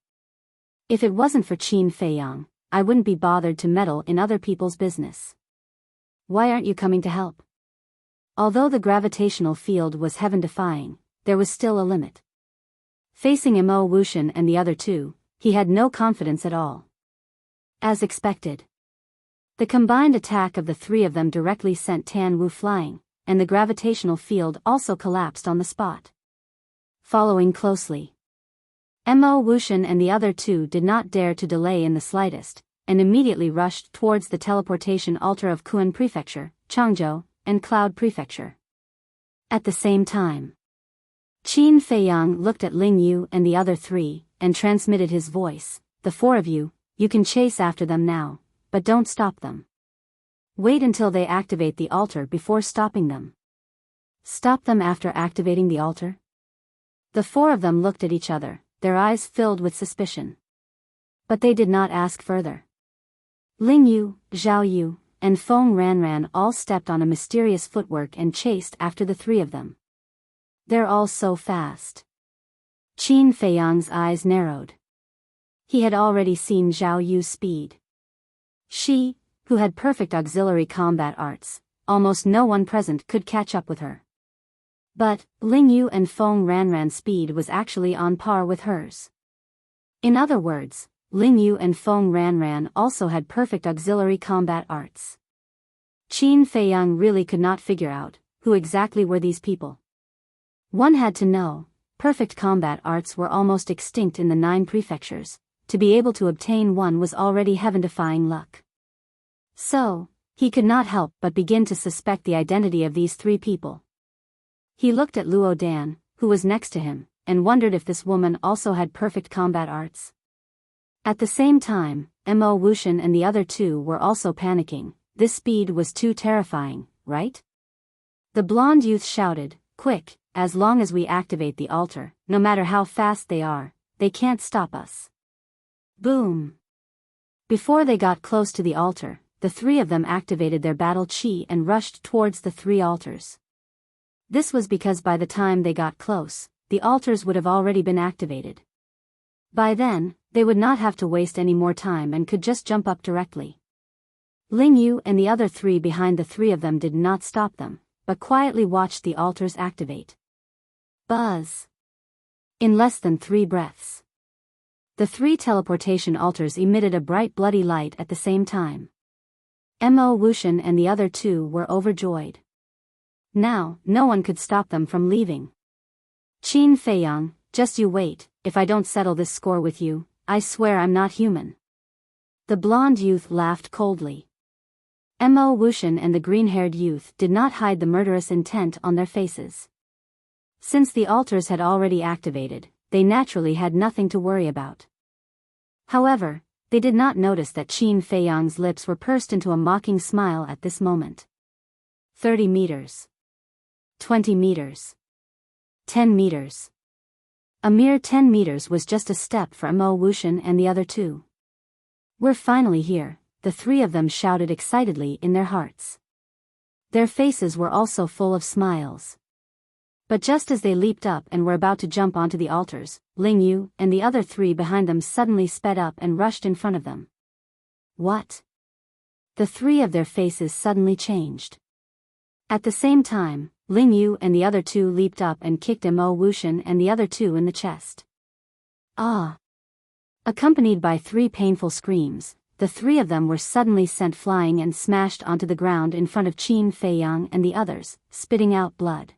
If it wasn't for Qin Feiyang, I wouldn't be bothered to meddle in other people's business. Why aren't you coming to help?" Although the gravitational field was heaven-defying, there was still a limit. Facing Mo Wuxian and the other 2, he had no confidence at all. As expected, the combined attack of the 3 of them directly sent Tan Wu flying, and the gravitational field also collapsed on the spot. Following closely, Mo Wuxian and the other 2 did not dare to delay in the slightest, and immediately rushed towards the teleportation altar of Kuan Prefecture, Changzhou, and Cloud Prefecture. At the same time, Qin Feiyang looked at Ling Yu and the other 3, and transmitted his voice, "The 4 of you, you can chase after them now, but don't stop them. Wait until they activate the altar before stopping them." Stop them after activating the altar? The 4 of them looked at each other, their eyes filled with suspicion. But they did not ask further. Ling Yu, Zhao Yu, and Feng Ranran all stepped on a mysterious footwork and chased after the 3 of them. They're all so fast. Qin Feiyang's eyes narrowed. He had already seen Zhao Yu's speed. She, who had perfect auxiliary combat arts, almost no one present could catch up with her. But Ling Yu and Feng Ranran's speed was actually on par with hers. In other words, Ling Yu and Feng Ranran also had perfect auxiliary combat arts. Qin Feiyang really could not figure out who exactly were these people. One had to know, perfect combat arts were almost extinct in the 9 prefectures. To be able to obtain one was already heaven-defying luck. So, he could not help but begin to suspect the identity of these 3 people. He looked at Luo Dan, who was next to him, and wondered if this woman also had perfect combat arts. At the same time, Mo Wuxian and the other 2 were also panicking. This speed was too terrifying, right? The blonde youth shouted, "Quick, as long as we activate the altar, no matter how fast they are, they can't stop us." Boom! Before they got close to the altar, the 3 of them activated their battle chi and rushed towards the 3 altars. This was because by the time they got close, the altars would have already been activated. By then, they would not have to waste any more time and could just jump up directly. Ling Yu and the other 3 behind the 3 of them did not stop them, but quietly watched the altars activate. Buzz! In less than 3 breaths, the 3 teleportation altars emitted a bright bloody light at the same time. Mo Wuxian and the other 2 were overjoyed. Now, no one could stop them from leaving. Qin Feiyang, just you wait, if I don't settle this score with you, I swear I'm not human. The blonde youth laughed coldly. Mo Wuxian and the green-haired youth did not hide the murderous intent on their faces. Since the altars had already activated, they naturally had nothing to worry about. However, they did not notice that Qin Feiyang's lips were pursed into a mocking smile at this moment. 30 meters. 20 meters. 10 meters. A mere 10 meters was just a step for Mo Wuxian and the other two. We're finally here, the three of them shouted excitedly in their hearts. Their faces were also full of smiles. But just as they leaped up and were about to jump onto the altars, Ling Yu and the other three behind them suddenly sped up and rushed in front of them. What? The three of their faces suddenly changed. At the same time, Ling Yu and the other two leaped up and kicked Mo Wuxian and the other two in the chest. Ah! Accompanied by three painful screams, the three of them were suddenly sent flying and smashed onto the ground in front of Qin Feiyang and the others, spitting out blood.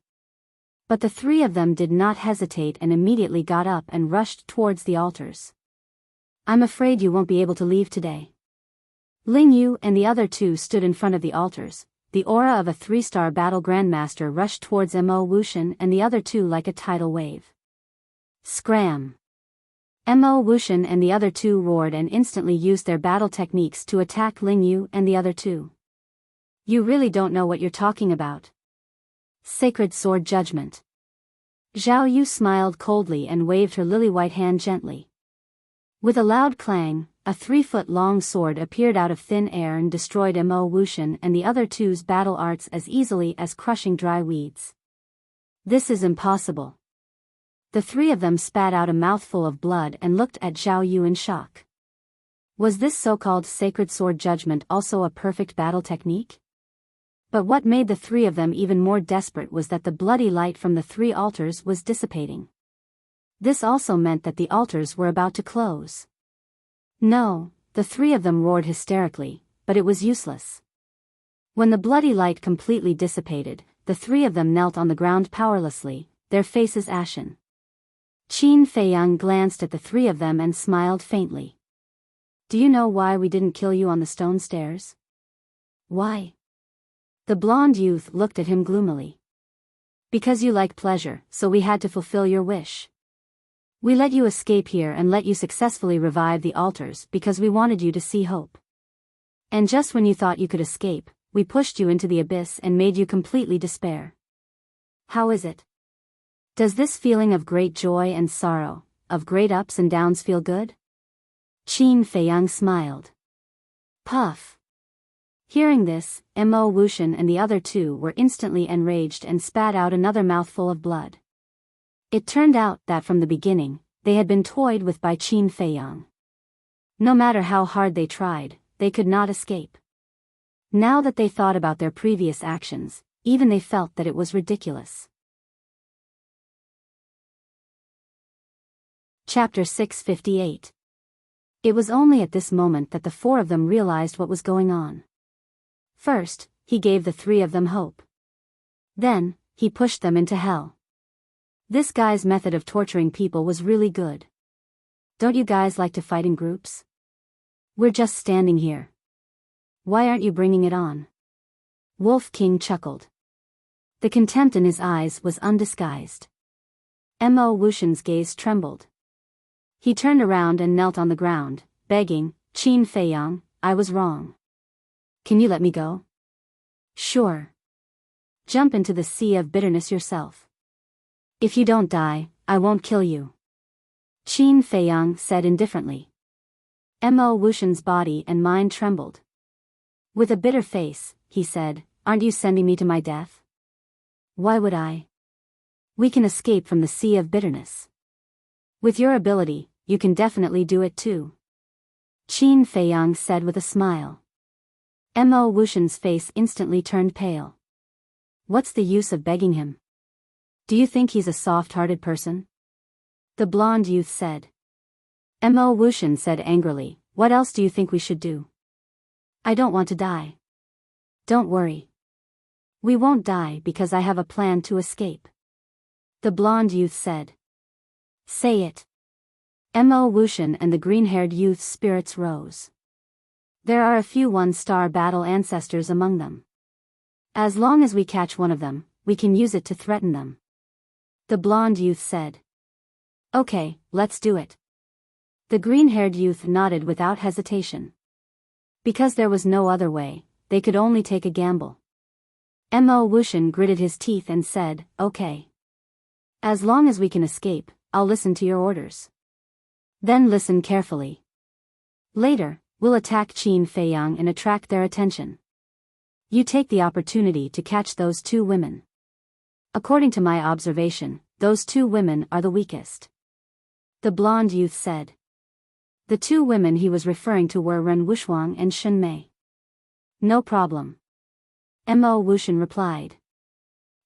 But the three of them did not hesitate and immediately got up and rushed towards the altars. I'm afraid you won't be able to leave today. Ling Yu and the other two stood in front of the altars. The aura of a 3-star battle grandmaster rushed towards Mo Wuxian and the other two like a tidal wave. Scram! Mo Wuxian and the other two roared and instantly used their battle techniques to attack Ling Yu and the other two. You really don't know what you're talking about. Sacred Sword Judgment. Zhao Yu smiled coldly and waved her lily-white hand gently. With a loud clang, a 3-foot-long sword appeared out of thin air and destroyed Mo Wuxian and the other two's battle arts as easily as crushing dry weeds. This is impossible. The three of them spat out a mouthful of blood and looked at Zhao Yu in shock. Was this so-called Sacred Sword Judgment also a perfect battle technique? But what made the three of them even more desperate was that the bloody light from the three altars was dissipating. This also meant that the altars were about to close. No, the three of them roared hysterically, but it was useless. When the bloody light completely dissipated, the three of them knelt on the ground powerlessly, their faces ashen. Qin Feiyang glanced at the three of them and smiled faintly. Do you know why we didn't kill you on the stone stairs? Why? The blonde youth looked at him gloomily. Because you like pleasure, so we had to fulfill your wish. We let you escape here and let you successfully revive the altars because we wanted you to see hope. And just when you thought you could escape, we pushed you into the abyss and made you completely despair. How is it? Does this feeling of great joy and sorrow, of great ups and downs feel good? Qin Feiyang smiled. Puff. Hearing this, Mo Wuxian and the other two were instantly enraged and spat out another mouthful of blood. It turned out that from the beginning, they had been toyed with by Qin Feiyang. No matter how hard they tried, they could not escape. Now that they thought about their previous actions, even they felt that it was ridiculous. Chapter 658. It was only at this moment that the four of them realized what was going on. First, he gave the three of them hope. Then, he pushed them into hell. This guy's method of torturing people was really good. Don't you guys like to fight in groups? We're just standing here. Why aren't you bringing it on? Wolf King chuckled. The contempt in his eyes was undisguised. Mo Wuxian's gaze trembled. He turned around and knelt on the ground, begging, Qin Feiyang, I was wrong. Can you let me go? Sure. Jump into the sea of bitterness yourself. If you don't die, I won't kill you. Qin Feiyang said indifferently. Mo Wuxian's body and mind trembled. With a bitter face, he said, aren't you sending me to my death? Why would I? We can escape from the sea of bitterness. With your ability, you can definitely do it too. Qin Feiyang said with a smile. Mo Wuxian's face instantly turned pale. What's the use of begging him? Do you think he's a soft-hearted person? The blonde youth said. Mo Wuxian said angrily, what else do you think we should do? I don't want to die. Don't worry. We won't die because I have a plan to escape. The blonde youth said. Say it. Mo Wuxian and the green-haired youth's spirits rose. There are a few one-star battle ancestors among them. As long as we catch one of them, we can use it to threaten them. The blonde youth said. Okay, let's do it. The green-haired youth nodded without hesitation. Because there was no other way, they could only take a gamble. Mo Wuxian gritted his teeth and said, okay. As long as we can escape, I'll listen to your orders. Then listen carefully. Later, we'll attack Qin Feiyang and attract their attention. You take the opportunity to catch those two women. According to my observation, those two women are the weakest. The blonde youth said. The two women he was referring to were Ren Wuxuang and Shen Mei. No problem. Mo Wuxian replied.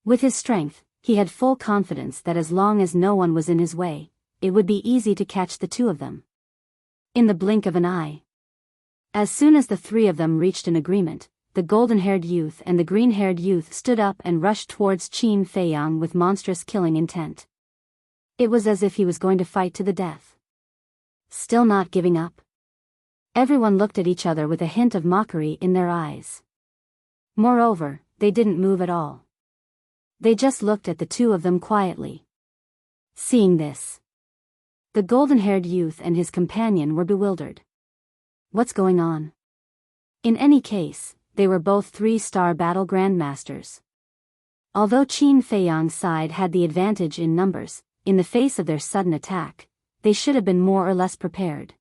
With his strength, he had full confidence that as long as no one was in his way, it would be easy to catch the two of them. In the blink of an eye. As soon as the three of them reached an agreement, the golden-haired youth and the green-haired youth stood up and rushed towards Qin Feiyang with monstrous killing intent. It was as if he was going to fight to the death. Still not giving up? Everyone looked at each other with a hint of mockery in their eyes. Moreover, they didn't move at all. They just looked at the two of them quietly. Seeing this, the golden-haired youth and his companion were bewildered. What's going on? In any case, they were both three-star battle grandmasters. Although Qin Feiyang's side had the advantage in numbers, in the face of their sudden attack, they should have been more or less prepared.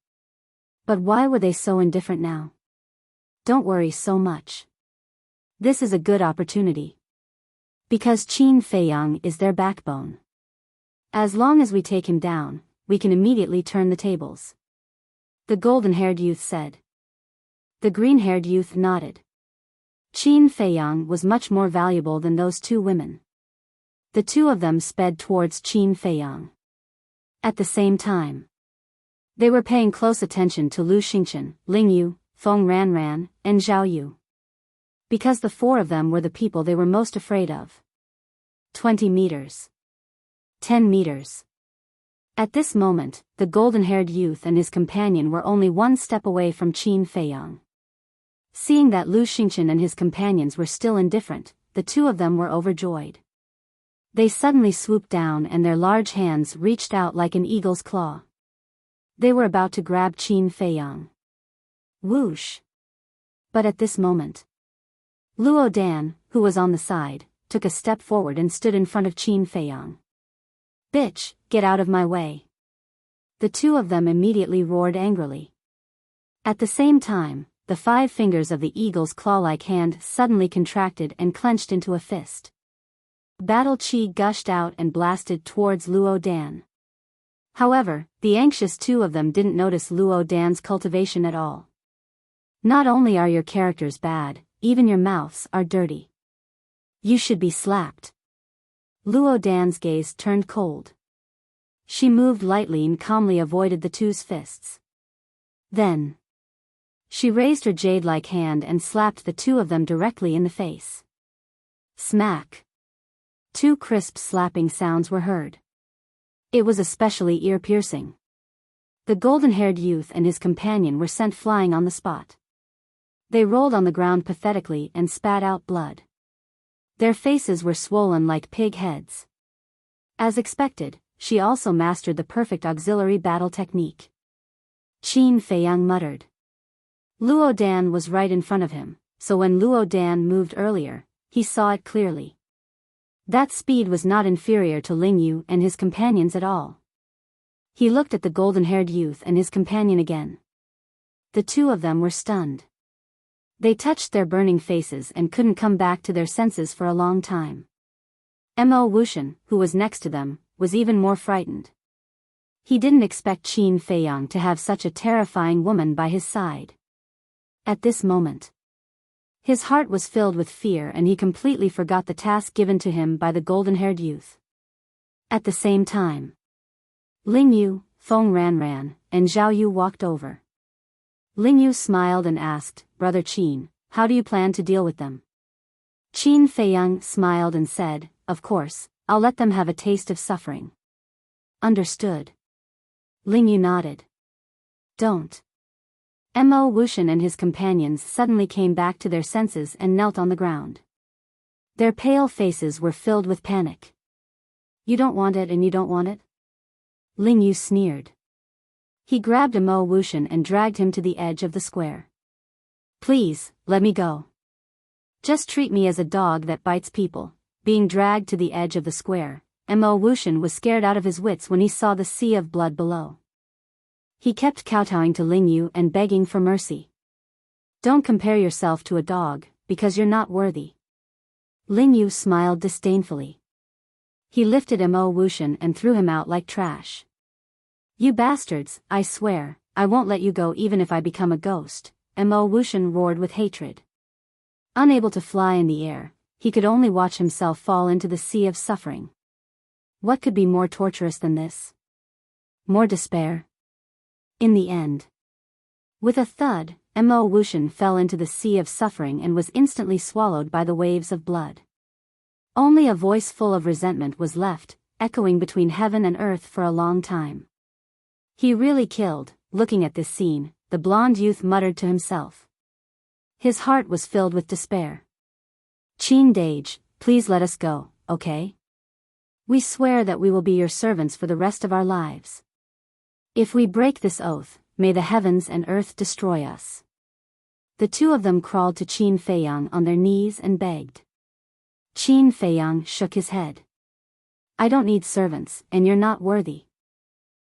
But why were they so indifferent now? Don't worry so much. This is a good opportunity. Because Qin Feiyang is their backbone. As long as we take him down, we can immediately turn the tables. The golden-haired youth said. The green-haired youth nodded. Qin Feiyang was much more valuable than those two women. The two of them sped towards Qin Feiyang. At the same time, they were paying close attention to Lu Xingchen, Ling Yu, Feng Ranran, and Zhao Yu. Because the four of them were the people they were most afraid of. 20 meters. 10 meters. At this moment, the golden-haired youth and his companion were only one step away from Qin Feiyang. Seeing that Lu Xingchen and his companions were still indifferent, the two of them were overjoyed. They suddenly swooped down and their large hands reached out like an eagle's claw. They were about to grab Qin Feiyang. Whoosh! But at this moment, Luo Dan, who was on the side, took a step forward and stood in front of Qin Feiyang. Bitch, get out of my way. The two of them immediately roared angrily. At the same time, the 5 fingers of the eagle's claw-like hand suddenly contracted and clenched into a fist. Battle chi gushed out and blasted towards Luo Dan. However, the anxious two of them didn't notice Luo Dan's cultivation at all. Not only are your characters bad, even your mouths are dirty. You should be slapped. Luo Dan's gaze turned cold. She moved lightly and calmly avoided the two's fists. Then, she raised her jade-like hand and slapped the two of them directly in the face. Smack. 2 crisp slapping sounds were heard. It was especially ear-piercing. The golden-haired youth and his companion were sent flying on the spot. They rolled on the ground pathetically and spat out blood. Their faces were swollen like pig heads. As expected, she also mastered the perfect auxiliary battle technique. Qin Feiyang muttered. Luo Dan was right in front of him, so when Luo Dan moved earlier, he saw it clearly. That speed was not inferior to Ling Yu and his companions at all. He looked at the golden-haired youth and his companion again. The two of them were stunned. They touched their burning faces and couldn't come back to their senses for a long time. Mo Wuxian, who was next to them, was even more frightened. He didn't expect Qin Feiyang to have such a terrifying woman by his side. At this moment, his heart was filled with fear and he completely forgot the task given to him by the golden-haired youth. At the same time, Ling Yu, Feng Ranran, and Zhao Yu walked over. Ling Yu smiled and asked, Brother Qin, how do you plan to deal with them? Qin Feiyang smiled and said, Of course, I'll let them have a taste of suffering. Understood. Ling Yu nodded. Don't. Mo Wuxian and his companions suddenly came back to their senses and knelt on the ground. Their pale faces were filled with panic. You don't want it and you don't want it? Ling Yu sneered. He grabbed Mo Wuxian and dragged him to the edge of the square. Please, let me go. Just treat me as a dog that bites people. Being dragged to the edge of the square, Mo Wuxian was scared out of his wits when he saw the sea of blood below. He kept kowtowing to Ling Yu and begging for mercy. Don't compare yourself to a dog, because you're not worthy. Ling Yu smiled disdainfully. He lifted Mo Wuxian and threw him out like trash. You bastards, I swear, I won't let you go even if I become a ghost, Mo Wuxian roared with hatred. Unable to fly in the air, he could only watch himself fall into the sea of suffering. What could be more torturous than this? More despair? In the end. With a thud, Mo Wuxian fell into the sea of suffering and was instantly swallowed by the waves of blood. Only a voice full of resentment was left, echoing between heaven and earth for a long time. He really killed. Looking at this scene, the blonde youth muttered to himself. His heart was filled with despair. Qin Dage, please let us go, okay? We swear that we will be your servants for the rest of our lives. If we break this oath, may the heavens and earth destroy us. The two of them crawled to Qin Feiyang on their knees and begged. Qin Feiyang shook his head. I don't need servants, and you're not worthy.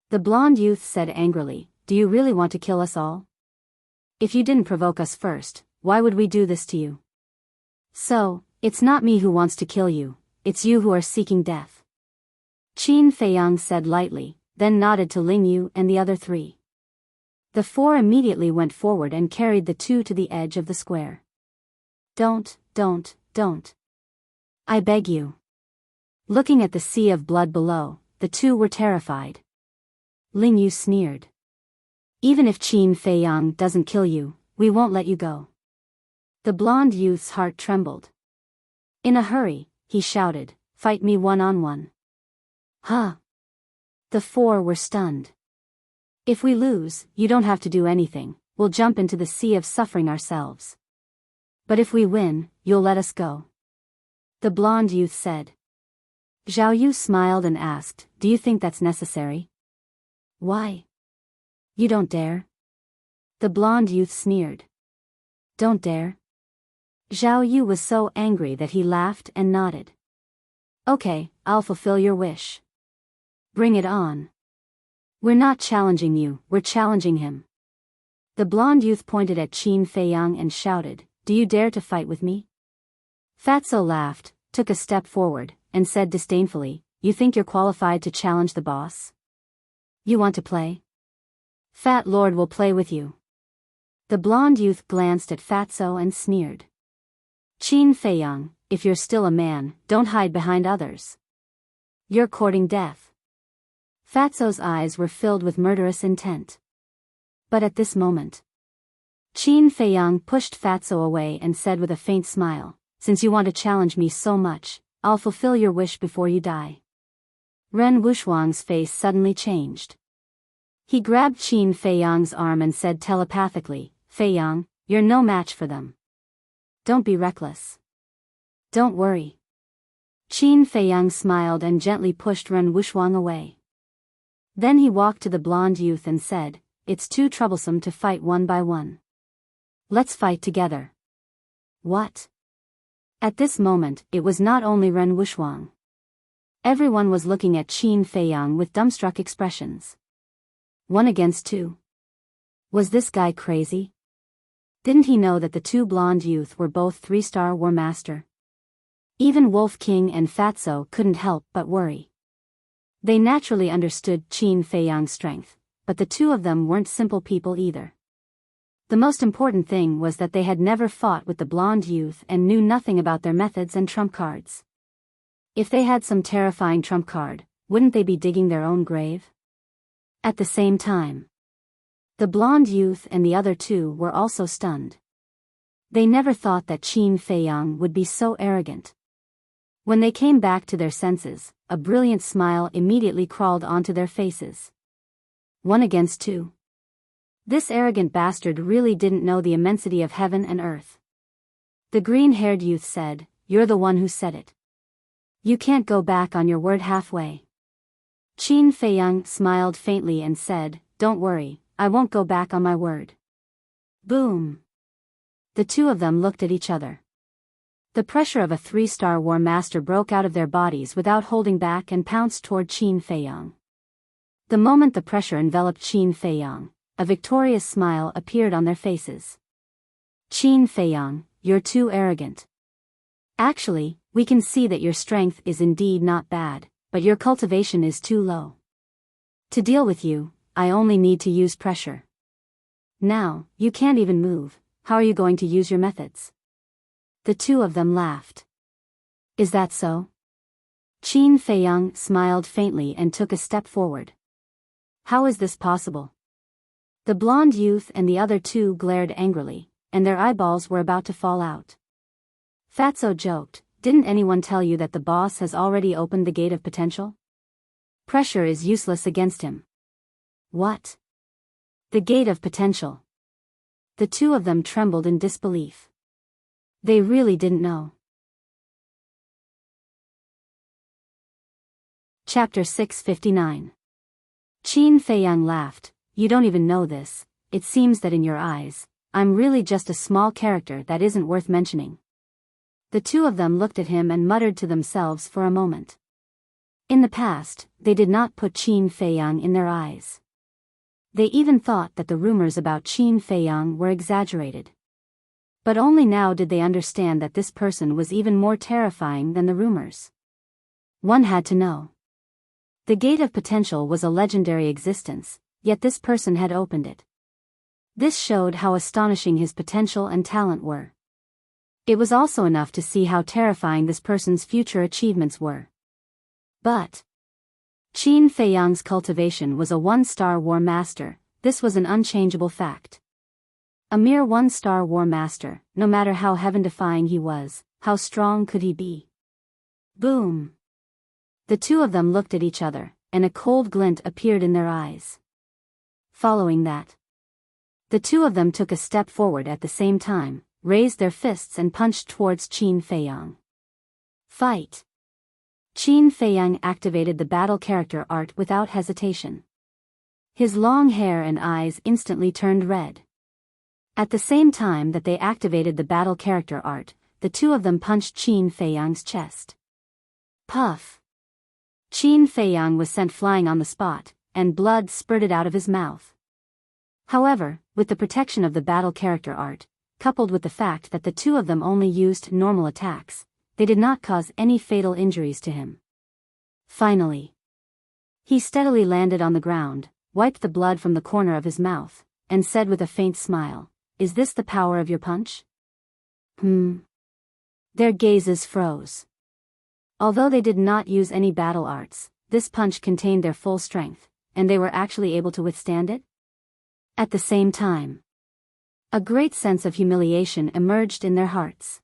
The blonde youth said angrily, do you really want to kill us all? If you didn't provoke us first, why would we do this to you? So, it's not me who wants to kill you, it's you who are seeking death. Qin Feiyang said lightly, then nodded to Ling Yu and the other three. The four immediately went forward and carried the two to the edge of the square. Don't. I beg you. Looking at the sea of blood below, the two were terrified. Ling Yu sneered. Even if Qin Feiyang doesn't kill you, we won't let you go. The blonde youth's heart trembled. In a hurry, he shouted, fight me one-on-one. Huh? The four were stunned. If we lose, you don't have to do anything, we'll jump into the sea of suffering ourselves. But if we win, you'll let us go. The blonde youth said. Zhao Yu smiled and asked, do you think that's necessary? Why? You don't dare? The blonde youth sneered. Don't dare? Zhao Yu was so angry that he laughed and nodded. Okay, I'll fulfill your wish. Bring it on. We're not challenging you, we're challenging him. The blonde youth pointed at Qin Feiyang and shouted, do you dare to fight with me? Fatso laughed, took a step forward, and said disdainfully, you think you're qualified to challenge the boss? You want to play? Fat Lord will play with you. The blonde youth glanced at Fatso and sneered. Qin Feiyang, if you're still a man, don't hide behind others. You're courting death. Fatso's eyes were filled with murderous intent. But at this moment, Qin Feiyang pushed Fatso away and said with a faint smile, since you want to challenge me so much, I'll fulfill your wish before you die. Ren Wuxuang's face suddenly changed. He grabbed Qin Feiyang's arm and said telepathically, Feiyang, you're no match for them. Don't be reckless. Don't worry. Qin Feiyang smiled and gently pushed Ren Wuxuang away. Then he walked to the blonde youth and said, it's too troublesome to fight one by one. Let's fight together. What? At this moment, it was not only Ren Wuxuang. Everyone was looking at Qin Feiyang with dumbstruck expressions. 1 against 2. Was this guy crazy? Didn't he know that the two blonde youth were both 3-star War Master? Even Wolf King and Fatso couldn't help but worry. They naturally understood Qin Feiyang's strength, but the two of them weren't simple people either. The most important thing was that they had never fought with the blonde youth and knew nothing about their methods and trump cards. If they had some terrifying trump card, wouldn't they be digging their own grave? At the same time, the blonde youth and the other two were also stunned. They never thought that Qin Feiyang would be so arrogant. When they came back to their senses, a brilliant smile immediately crawled onto their faces. 1 against 2. This arrogant bastard really didn't know the immensity of heaven and earth. The green-haired youth said, you're the one who said it. You can't go back on your word halfway. Qin Feiyang smiled faintly and said, "Don't worry, I won't go back on my word." Boom! The two of them looked at each other. The pressure of a 3-star war master broke out of their bodies without holding back and pounced toward Qin Feiyang. The moment the pressure enveloped Qin Feiyang, a victorious smile appeared on their faces. "Qin Feiyang, you're too arrogant. Actually, we can see that your strength is indeed not bad, but your cultivation is too low. To deal with you, I only need to use pressure. Now, you can't even move, how are you going to use your methods?" The two of them laughed. "Is that so?" Qin Feiyang smiled faintly and took a step forward. "How is this possible?" The blonde youth and the other two glared angrily, and their eyeballs were about to fall out. Fatso joked, "Didn't anyone tell you that the boss has already opened the gate of potential? Pressure is useless against him." "What? The gate of potential?" The two of them trembled in disbelief. They really didn't know. Chapter 659. Qin Feiyang laughed, "You don't even know this, it seems that in your eyes, I'm really just a small character that isn't worth mentioning." The two of them looked at him and muttered to themselves for a moment. In the past, they did not put Qin Feiyang in their eyes. They even thought that the rumors about Qin Feiyang were exaggerated. But only now did they understand that this person was even more terrifying than the rumors. One had to know. The gate of potential was a legendary existence, yet this person had opened it. This showed how astonishing his potential and talent were. It was also enough to see how terrifying this person's future achievements were. But Qin Feiyang's cultivation was a 1-star war master, this was an unchangeable fact. A mere 1-star war master, no matter how heaven-defying he was, how strong could he be? Boom! The two of them looked at each other, and a cold glint appeared in their eyes. Following that, the two of them took a step forward at the same time, raised their fists and punched towards Qin Feiyang. Fight! Qin Feiyang activated the battle character art without hesitation. His long hair and eyes instantly turned red. At the same time that they activated the battle character art, the two of them punched Qin Feiyang's chest. Puff! Qin Feiyang was sent flying on the spot, and blood spurted out of his mouth. However, with the protection of the battle character art, coupled with the fact that the two of them only used normal attacks, they did not cause any fatal injuries to him. Finally, he steadily landed on the ground, wiped the blood from the corner of his mouth, and said with a faint smile, "Is this the power of your punch?" Their gazes froze. Although they did not use any battle arts, this punch contained their full strength, and they were actually able to withstand it? At the same time, a great sense of humiliation emerged in their hearts.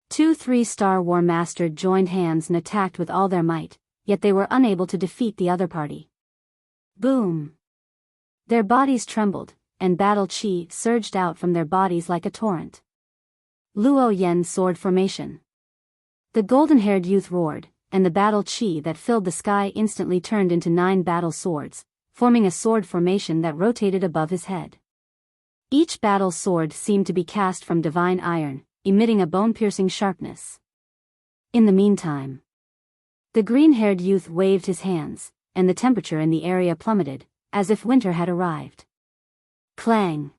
Two 3-star war masters joined hands and attacked with all their might, yet they were unable to defeat the other party. Boom! Their bodies trembled, and battle chi surged out from their bodies like a torrent. Luo Yen sword formation. The golden-haired youth roared, and the battle chi that filled the sky instantly turned into 9 battle swords, forming a sword formation that rotated above his head. Each battle sword seemed to be cast from divine iron, emitting a bone-piercing sharpness. In the meantime, the green-haired youth waved his hands, and the temperature in the area plummeted, as if winter had arrived. Clang!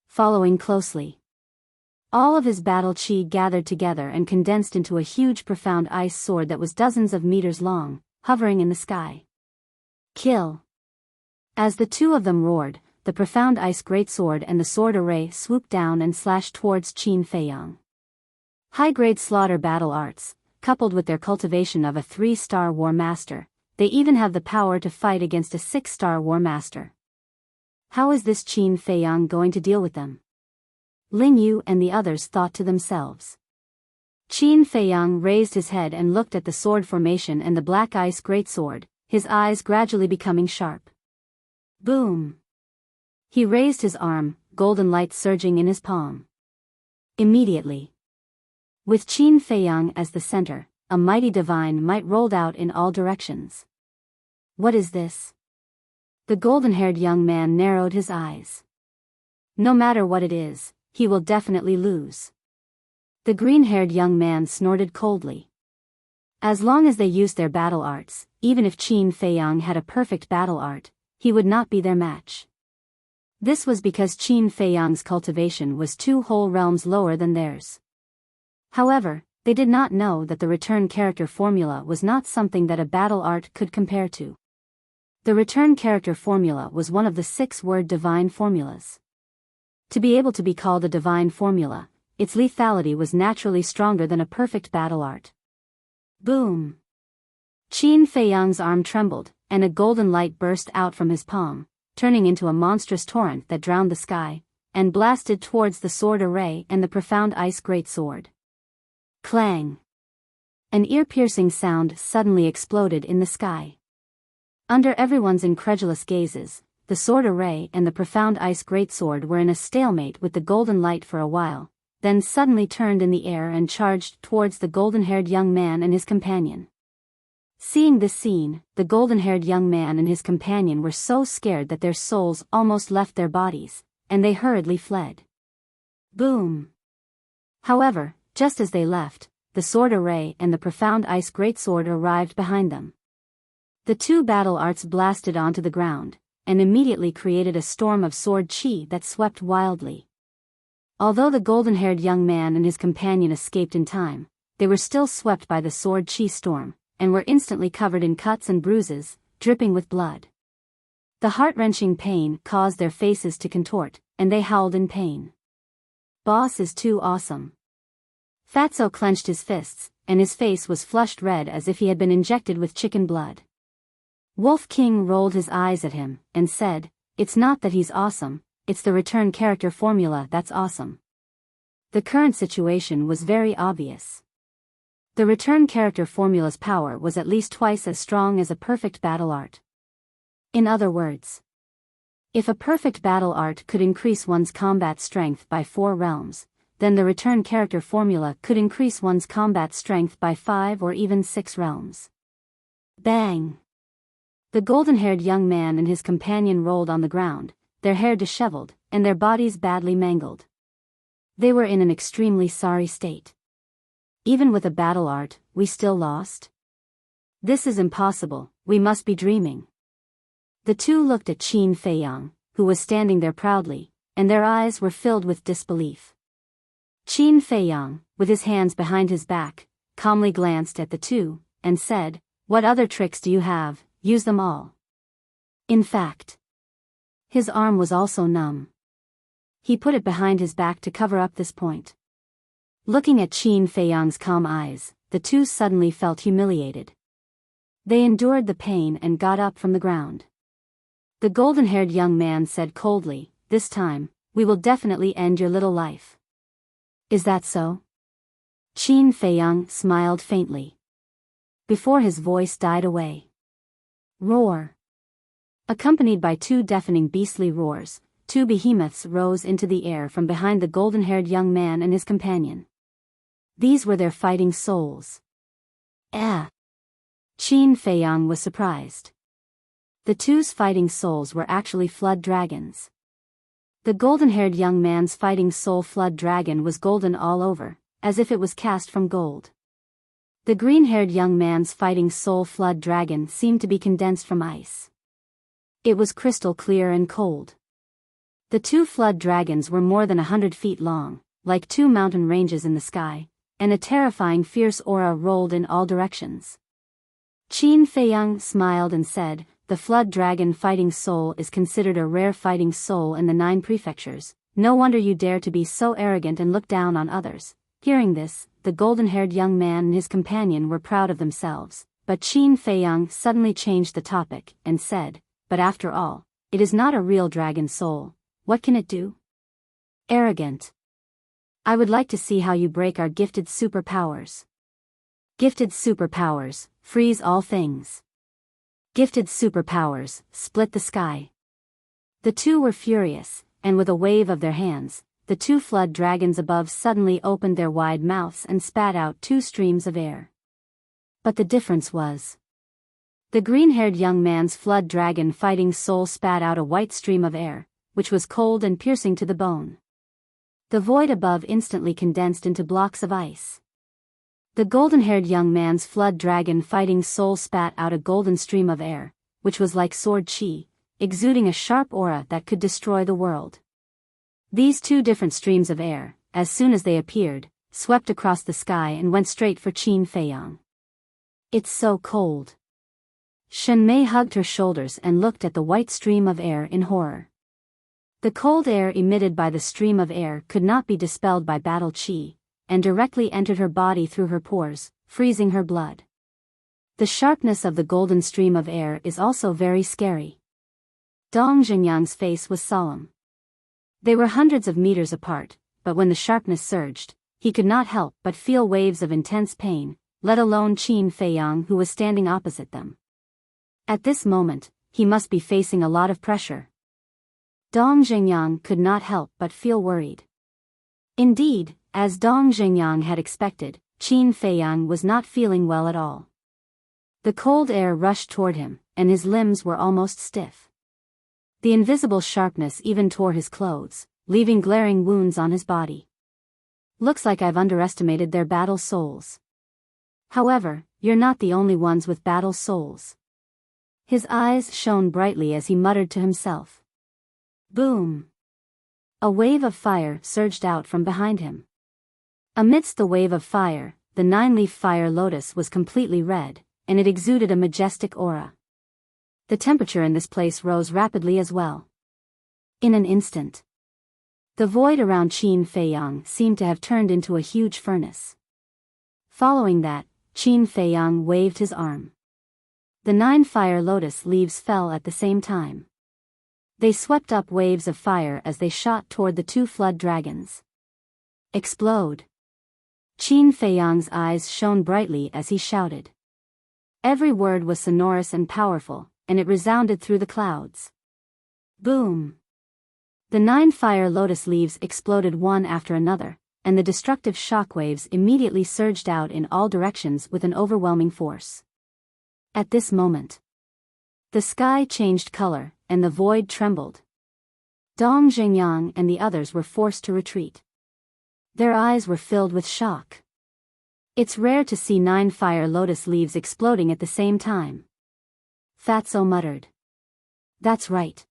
Following closely, all of his battle chi gathered together and condensed into a huge profound ice sword that was dozens of meters long, hovering in the sky. Kill! As the two of them roared, the profound ice greatsword and the sword array swooped down and slashed towards Qin Feiyang. High-grade slaughter battle arts, coupled with their cultivation of a 3-star war master, they even have the power to fight against a 6-star war master. How is this Qin Feiyang going to deal with them? Ling Yu and the others thought to themselves. Qin Feiyang raised his head and looked at the sword formation and the black ice greatsword, his eyes gradually becoming sharp. Boom! He raised his arm, golden light surging in his palm. Immediately, with Qin Feiyang as the center, a mighty divine might rolled out in all directions. What is this? The golden-haired young man narrowed his eyes. No matter what it is, he will definitely lose. The green-haired young man snorted coldly. As long as they used their battle arts, even if Qin Feiyang had a perfect battle art, he would not be their match. This was because Qin Feiyang's cultivation was 2 whole realms lower than theirs. However, they did not know that the return character formula was not something that a battle art could compare to. The return character formula was one of the 6-word divine formulas. To be able to be called a divine formula, its lethality was naturally stronger than a perfect battle art. Boom! Qin Feiyang's arm trembled, and a golden light burst out from his palm, turning into a monstrous torrent that drowned the sky, and blasted towards the sword array and the profound ice greatsword. Clang! An ear-piercing sound suddenly exploded in the sky. Under everyone's incredulous gazes, the sword array and the profound ice greatsword were in a stalemate with the golden light for a while, then suddenly turned in the air and charged towards the golden-haired young man and his companion. Seeing this scene, the golden-haired young man and his companion were so scared that their souls almost left their bodies, and they hurriedly fled. Boom! However, just as they left, the sword array and the profound ice greatsword arrived behind them. The 2 battle arts blasted onto the ground, and immediately created a storm of sword chi that swept wildly. Although the golden-haired young man and his companion escaped in time, they were still swept by the sword chi storm, and were instantly covered in cuts and bruises, dripping with blood. The heart-wrenching pain caused their faces to contort, and they howled in pain. Boss is too awesome. Fatso clenched his fists, and his face was flushed red as if he had been injected with chicken blood. Wolf King rolled his eyes at him, and said, "It's not that he's awesome, it's the return character formula that's awesome." The current situation was very obvious. The return character formula's power was at least twice as strong as a perfect battle art. In other words, if a perfect battle art could increase one's combat strength by 4 realms, then the return character formula could increase one's combat strength by 5 or even 6 realms. Bang! The golden-haired young man and his companion rolled on the ground, their hair disheveled, and their bodies badly mangled. They were in an extremely sorry state. Even with a battle art, we still lost? This is impossible, we must be dreaming. The 2 looked at Qin Feiyang, who was standing there proudly, and their eyes were filled with disbelief. Qin Feiyang, with his hands behind his back, calmly glanced at the 2, and said, "What other tricks do you have? Use them all." In fact, his arm was also numb. He put it behind his back to cover up this point. Looking at Qin Feiyang's calm eyes, the 2 suddenly felt humiliated. They endured the pain and got up from the ground. The golden-haired young man said coldly, "This time, we will definitely end your little life." "Is that so?" Qin Feiyang smiled faintly. Before his voice died away. Roar! Accompanied by 2 deafening beastly roars, 2 behemoths rose into the air from behind the golden-haired young man and his companion. These were their fighting souls. Qin Feiyang was surprised. The 2's fighting souls were actually flood dragons. The golden-haired young man's fighting soul flood dragon was golden all over, as if it was cast from gold. The green-haired young man's fighting soul flood dragon seemed to be condensed from ice. It was crystal clear and cold. The 2 flood dragons were more than 100 feet long, like 2 mountain ranges in the sky, and a terrifying fierce aura rolled in all directions. Qin Feiyang smiled and said, "The flood dragon fighting soul is considered a rare fighting soul in the 9 prefectures. No wonder you dare to be so arrogant and look down on others." Hearing this, the golden-haired young man and his companion were proud of themselves, but Qin Feiyang suddenly changed the topic, and said, "But after all, it is not a real dragon soul. What can it do?" "Arrogant. I would like to see how you break our gifted superpowers." "Gifted superpowers, freeze all things. Gifted superpowers, split the sky." The 2 were furious, and with a wave of their hands, the 2 flood dragons above suddenly opened their wide mouths and spat out 2 streams of air. But the difference was, The green-haired young man's flood dragon fighting soul spat out a white stream of air, which was cold and piercing to the bone. The void above instantly condensed into blocks of ice. The golden-haired young man's flood dragon fighting soul spat out a golden stream of air, which was like sword chi, exuding a sharp aura that could destroy the world. These two different streams of air, as soon as they appeared, swept across the sky and went straight for Qin Feiyang. It's so cold. Shen Mei hugged her shoulders and looked at the white stream of air in horror. The cold air emitted by the stream of air could not be dispelled by battle qi, and directly entered her body through her pores, freezing her blood. The sharpness of the golden stream of air is also very scary. Dong Zhengyang's face was solemn. They were hundreds of meters apart, but when the sharpness surged, he could not help but feel waves of intense pain, let alone Qin Feiyang who was standing opposite them. At this moment, he must be facing a lot of pressure. Dong Zhengyang could not help but feel worried. Indeed, as Dong Zhengyang had expected, Qin Feiyang was not feeling well at all. The cold air rushed toward him, and his limbs were almost stiff. The invisible sharpness even tore his clothes, leaving glaring wounds on his body. Looks like I've underestimated their battle souls. However, you're not the only ones with battle souls. His eyes shone brightly as he muttered to himself. Boom! A wave of fire surged out from behind him. Amidst the wave of fire, the nine-leaf fire lotus was completely red, and it exuded a majestic aura. The temperature in this place rose rapidly as well. In an instant, the void around Qin Feiyang seemed to have turned into a huge furnace. Following that, Qin Feiyang waved his arm. The 9 fire lotus leaves fell at the same time. They swept up waves of fire as they shot toward the 2 flood dragons. Explode! Qin Feiyang's eyes shone brightly as he shouted. Every word was sonorous and powerful, and it resounded through the clouds. Boom! The 9 fire lotus leaves exploded one after another, and the destructive shockwaves immediately surged out in all directions with an overwhelming force. At this moment, the sky changed color, and the void trembled. Dong Zhengyang and the others were forced to retreat. Their eyes were filled with shock. It's rare to see 9 fire lotus leaves exploding at the same time. Fatso muttered. That's right.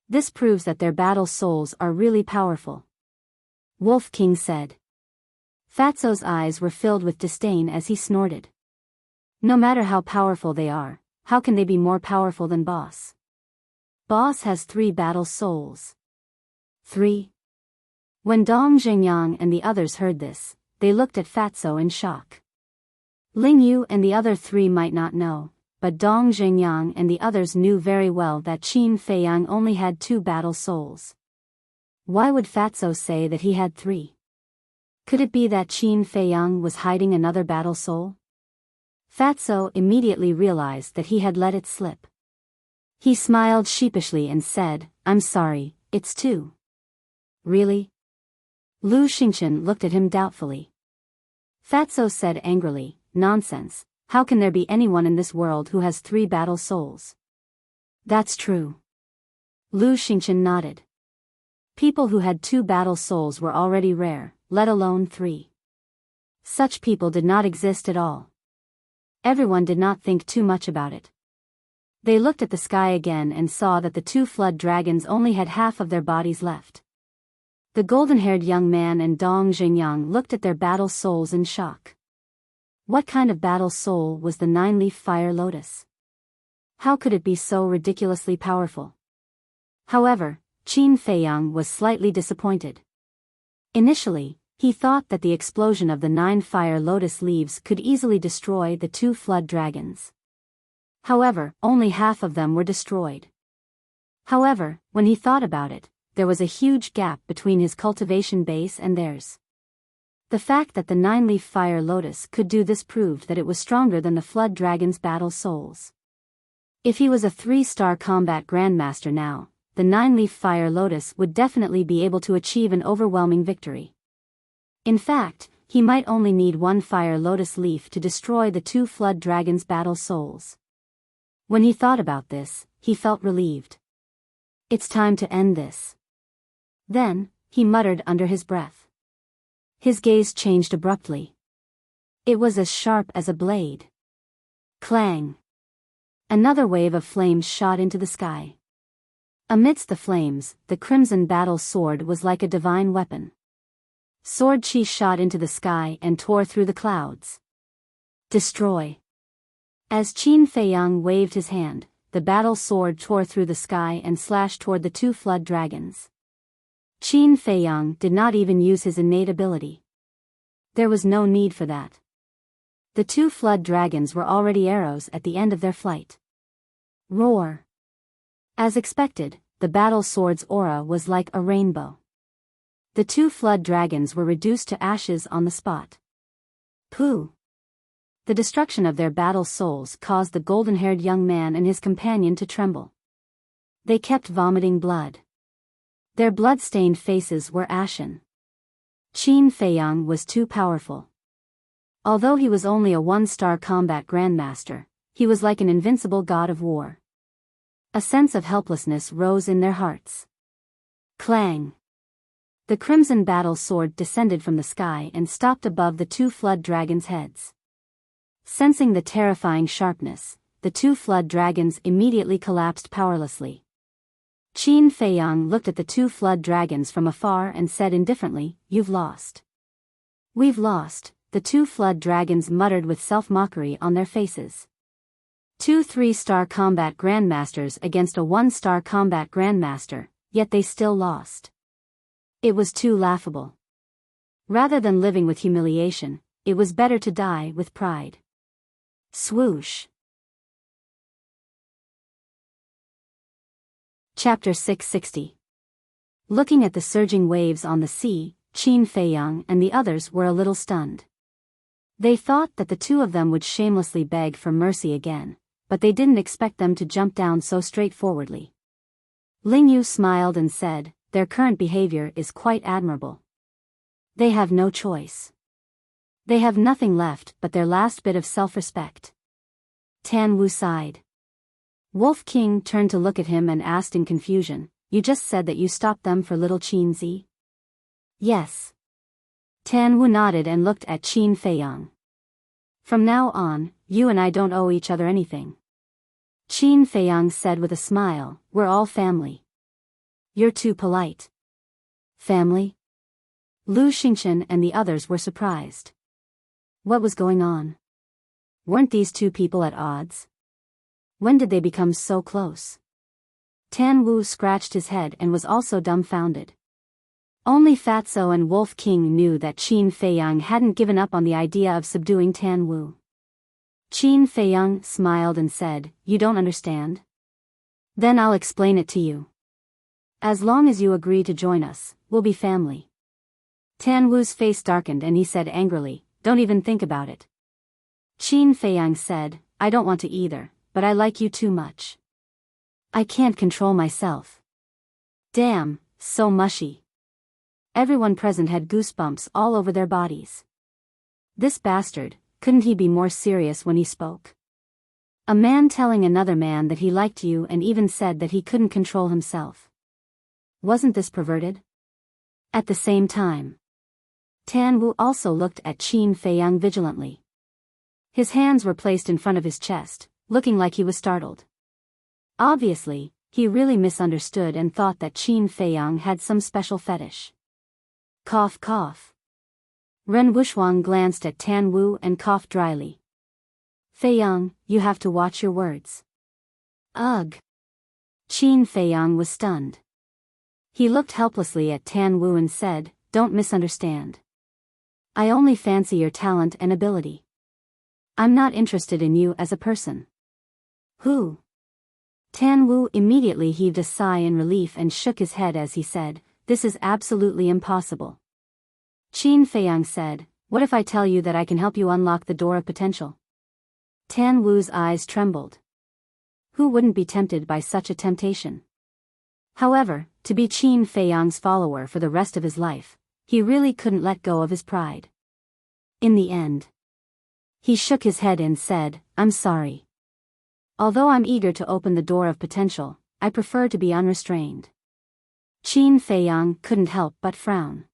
This proves that their battle souls are really powerful. Wolf King said. Fatso's eyes were filled with disdain as he snorted. No matter how powerful they are, how can they be more powerful than Boss? Boss has 3 battle souls. 3. When Dong Zhengyang and the others heard this, they looked at Fatso in shock. Ling Yu and the other 3 might not know, but Dong Zhengyang and the others knew very well that Qin Feiyang only had 2 battle souls. Why would Fatso say that he had 3? Could it be that Qin Feiyang was hiding another battle soul? Fatso immediately realized that he had let it slip. He smiled sheepishly and said, I'm sorry, it's 2. Really? Lu Xingchen looked at him doubtfully. Fatso said angrily, nonsense, how can there be anyone in this world who has 3 battle souls? That's true. Lu Xingchen nodded. People who had 2 battle souls were already rare, let alone 3. Such people did not exist at all. Everyone did not think too much about it. They looked at the sky again and saw that the 2 flood dragons only had half of their bodies left. The golden-haired young man and Dong Zhengyang looked at their battle souls in shock. What kind of battle soul was the 9-leaf fire lotus? How could it be so ridiculously powerful? However, Qin Feiyang was slightly disappointed. Initially, he thought that the explosion of the 9 fire lotus leaves could easily destroy the 2 flood dragons. However, only half of them were destroyed. However, when he thought about it, there was a huge gap between his cultivation base and theirs. The fact that the 9-leaf fire lotus could do this proved that it was stronger than the flood dragon's battle souls. If he was a 3-star combat grandmaster now, the 9-leaf fire lotus would definitely be able to achieve an overwhelming victory. In fact, he might only need 1 fire lotus leaf to destroy the 2 flood dragons' battle souls. When he thought about this, he felt relieved. It's time to end this. Then, he muttered under his breath. His gaze changed abruptly. It was as sharp as a blade. Clang! Another wave of flames shot into the sky. Amidst the flames, the crimson battle sword was like a divine weapon. Sword chi shot into the sky and tore through the clouds. Destroy! As Qin Feiyang waved his hand, the battle sword tore through the sky and slashed toward the two flood dragons. Qin Feiyang did not even use his innate ability. There was no need for that. The two flood dragons were already arrows at the end of their flight. Roar! As expected, the battle sword's aura was like a rainbow. The two flood dragons were reduced to ashes on the spot. Pooh! The destruction of their battle souls caused the golden-haired young man and his companion to tremble. They kept vomiting blood. Their blood-stained faces were ashen. Qin Feiyang was too powerful. Although he was only a one-star combat grandmaster, he was like an invincible god of war. A sense of helplessness rose in their hearts. Clang! The crimson battle sword descended from the sky and stopped above the two flood dragons' heads. Sensing the terrifying sharpness, the two flood dragons immediately collapsed powerlessly. Qin Feiyang looked at the two flood dragons from afar and said indifferently, "You've lost." "We've lost," the two flood dragons muttered with self-mockery on their faces. Two 3-star combat grandmasters against a 1-star combat grandmaster, yet they still lost. It was too laughable. Rather than living with humiliation, it was better to die with pride. Swoosh! Chapter 660. Looking at the surging waves on the sea, Qin Feiyang and the others were a little stunned. They thought that the two of them would shamelessly beg for mercy again, but they didn't expect them to jump down so straightforwardly. Ling Yu smiled and said, "Their current behavior is quite admirable. They have no choice. They have nothing left but their last bit of self-respect." Tan Wu sighed. Wolf King turned to look at him and asked in confusion, "You just said that you stopped them for little Qin Zi?" "Yes." Tan Wu nodded and looked at Qin Feiyang. "From now on, you and I don't owe each other anything." Qin Feiyang said with a smile, "We're all family." "You're too polite." "Family?" Lu Xingchen and the others were surprised. What was going on? Weren't these two people at odds? When did they become so close? Tan Wu scratched his head and was also dumbfounded. Only Fatso and Wolf King knew that Qin Feiyang hadn't given up on the idea of subduing Tan Wu. Qin Feiyang smiled and said, "You don't understand? Then I'll explain it to you. As long as you agree to join us, we'll be family." Tan Wu's face darkened and he said angrily, "Don't even think about it." Qin Feiyang said, "I don't want to either, but I like you too much. I can't control myself." Damn, so mushy. Everyone present had goosebumps all over their bodies. This bastard, couldn't he be more serious when he spoke? A man telling another man that he liked you and even said that he couldn't control himself. Wasn't this perverted? At the same time, Tan Wu also looked at Qin Feiyang vigilantly. His hands were placed in front of his chest, looking like he was startled. Obviously, he really misunderstood and thought that Qin Feiyang had some special fetish. Cough cough. Ren Wuxuang glanced at Tan Wu and coughed dryly. "Feiyang, you have to watch your words." Ugh. Qin Feiyang was stunned. He looked helplessly at Tan Wu and said, "Don't misunderstand. I only fancy your talent and ability. I'm not interested in you as a person." "Who?" Tan Wu immediately heaved a sigh in relief and shook his head as he said, "This is absolutely impossible." Qin Feiyang said, "What if I tell you that I can help you unlock the door of potential?" Tan Wu's eyes trembled. Who wouldn't be tempted by such a temptation? However, to be Qin Feiyang's follower for the rest of his life, he really couldn't let go of his pride. In the end, he shook his head and said, "I'm sorry. Although I'm eager to open the door of potential, I prefer to be unrestrained. Qin Feiyang couldn't help but frown.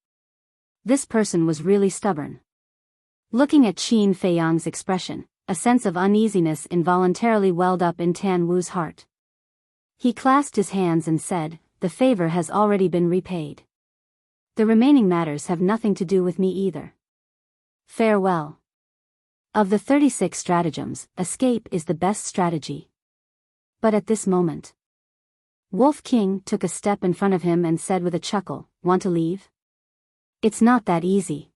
This person was really stubborn. Looking at Qin Feiyang's expression, a sense of uneasiness involuntarily welled up in Tan Wu's heart. He clasped his hands and said, "The favor has already been repaid. The remaining matters have nothing to do with me either. Farewell." Of the 36 stratagems, escape is the best strategy. But at this moment, Wolf King took a step in front of him and said with a chuckle, "Want to leave? It's not that easy."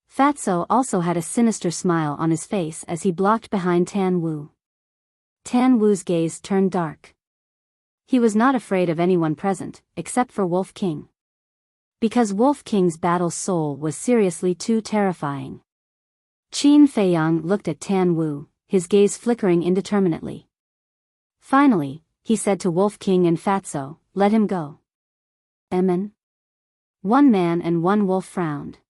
Fatso also had a sinister smile on his face as he blocked behind Tan Wu. Tan Wu's gaze turned dark. He was not afraid of anyone present, except for Wolf King. Because Wolf King's battle soul was seriously too terrifying. Qin Feiyang looked at Tan Wu, his gaze flickering indeterminately. Finally, he said to Wolf King and Fatso, "Let him go." Emin? One man and one wolf frowned.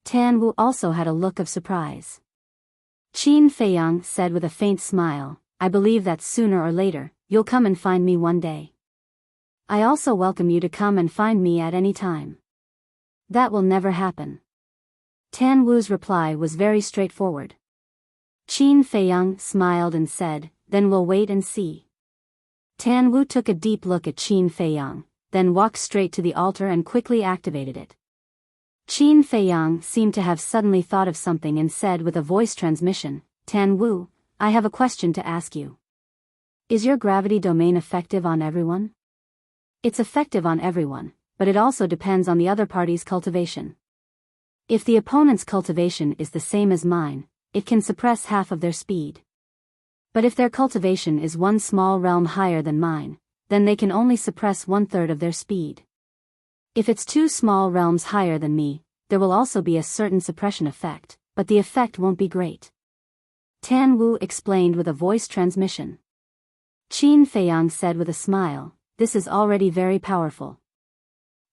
Tan Wu also had a look of surprise. Qin Feiyang said with a faint smile, "I believe that sooner or later, you'll come and find me one day. I also welcome you to come and find me at any time." "That will never happen." Tan Wu's reply was very straightforward. Qin Feiyang smiled and said, "Then we'll wait and see." Tan Wu took a deep look at Qin Feiyang, then walked straight to the altar and quickly activated it. Qin Feiyang seemed to have suddenly thought of something and said with a voice transmission, "Tan Wu, I have a question to ask you. Is your gravity domain effective on everyone?" "It's effective on everyone, but it also depends on the other party's cultivation. If the opponent's cultivation is the same as mine, it can suppress half of their speed. But if their cultivation is one small realm higher than mine, then they can only suppress 1/3 of their speed. If it's 2 small realms higher than me, there will also be a certain suppression effect, but the effect won't be great." Tan Wu explained with a voice transmission. Qin Feiyang said with a smile, "This is already very powerful."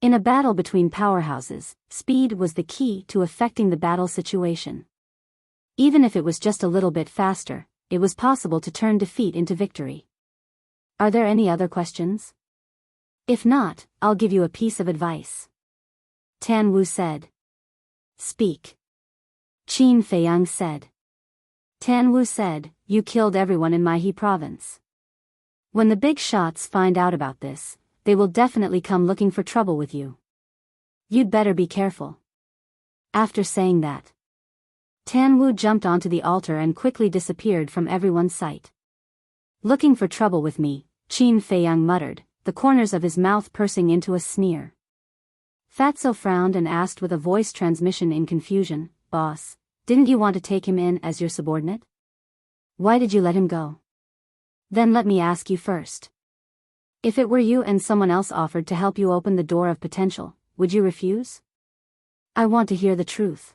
In a battle between powerhouses, speed was the key to affecting the battle situation. Even if it was just a little bit faster, it was possible to turn defeat into victory. "Are there any other questions? If not, I'll give you a piece of advice." Tan Wu said. "Speak." Qin Feiyang said. Tan Wu said, "You killed everyone in Maihe province. When the big shots find out about this, they will definitely come looking for trouble with you. You'd better be careful." After saying that, Tan Wu jumped onto the altar and quickly disappeared from everyone's sight. "Looking for trouble with me," Qin Feiyang muttered, the corners of his mouth pursing into a sneer. Fatso frowned and asked with a voice transmission in confusion, "Boss, didn't you want to take him in as your subordinate? Why did you let him go? Then let me ask you first. If it were you and someone else offered to help you open the door of potential, would you refuse? I want to hear the truth."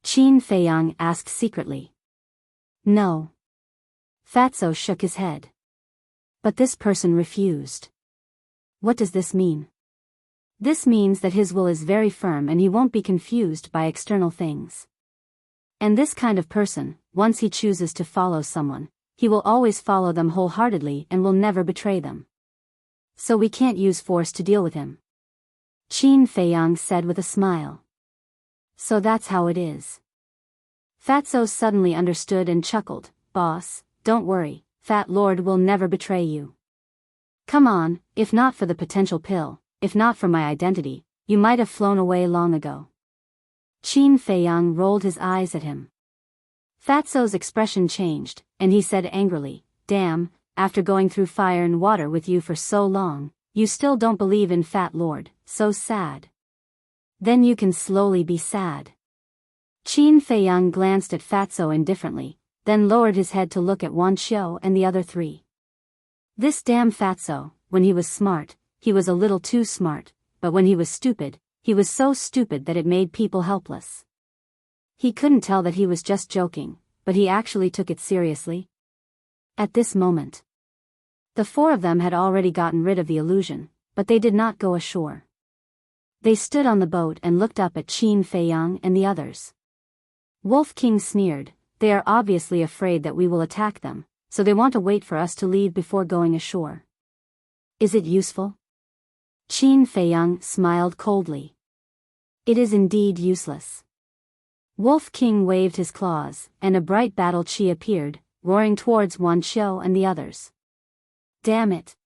Qin Feiyang asked secretly. "No." Fatso shook his head. "But this person refused. What does this mean?" "This means that his will is very firm and he won't be confused by external things. And this kind of person, once he chooses to follow someone, he will always follow them wholeheartedly and will never betray them. So we can't use force to deal with him." Qin Feiyang said with a smile. "So that's how it is." Fatso suddenly understood and chuckled, "Boss, don't worry, Fat Lord will never betray you. Come on, if not for the potential pill, if not for my identity, you might have flown away long ago." Qin Feiyang rolled his eyes at him. Fatso's expression changed, and he said angrily, "Damn, after going through fire and water with you for so long, you still don't believe in Fat Lord, so sad. Then you can slowly be sad." Qin Feiyang glanced at Fatso indifferently, then lowered his head to look at Wan Xiu and the other 3. This damn Fatso, when he was smart, he was a little too smart, but when he was stupid, he was so stupid that it made people helpless. He couldn't tell that he was just joking, but he actually took it seriously. At this moment, the 4 of them had already gotten rid of the illusion, but they did not go ashore. They stood on the boat and looked up at Qin Feiyang and the others. Wolf King sneered, "They are obviously afraid that we will attack them, so they want to wait for us to leave before going ashore. Is it useful? Qin Feiyang smiled coldly. It is indeed useless. Wolf King waved his claws, and a bright battle chi appeared, roaring towards Wan Qiu and the others. Damn it.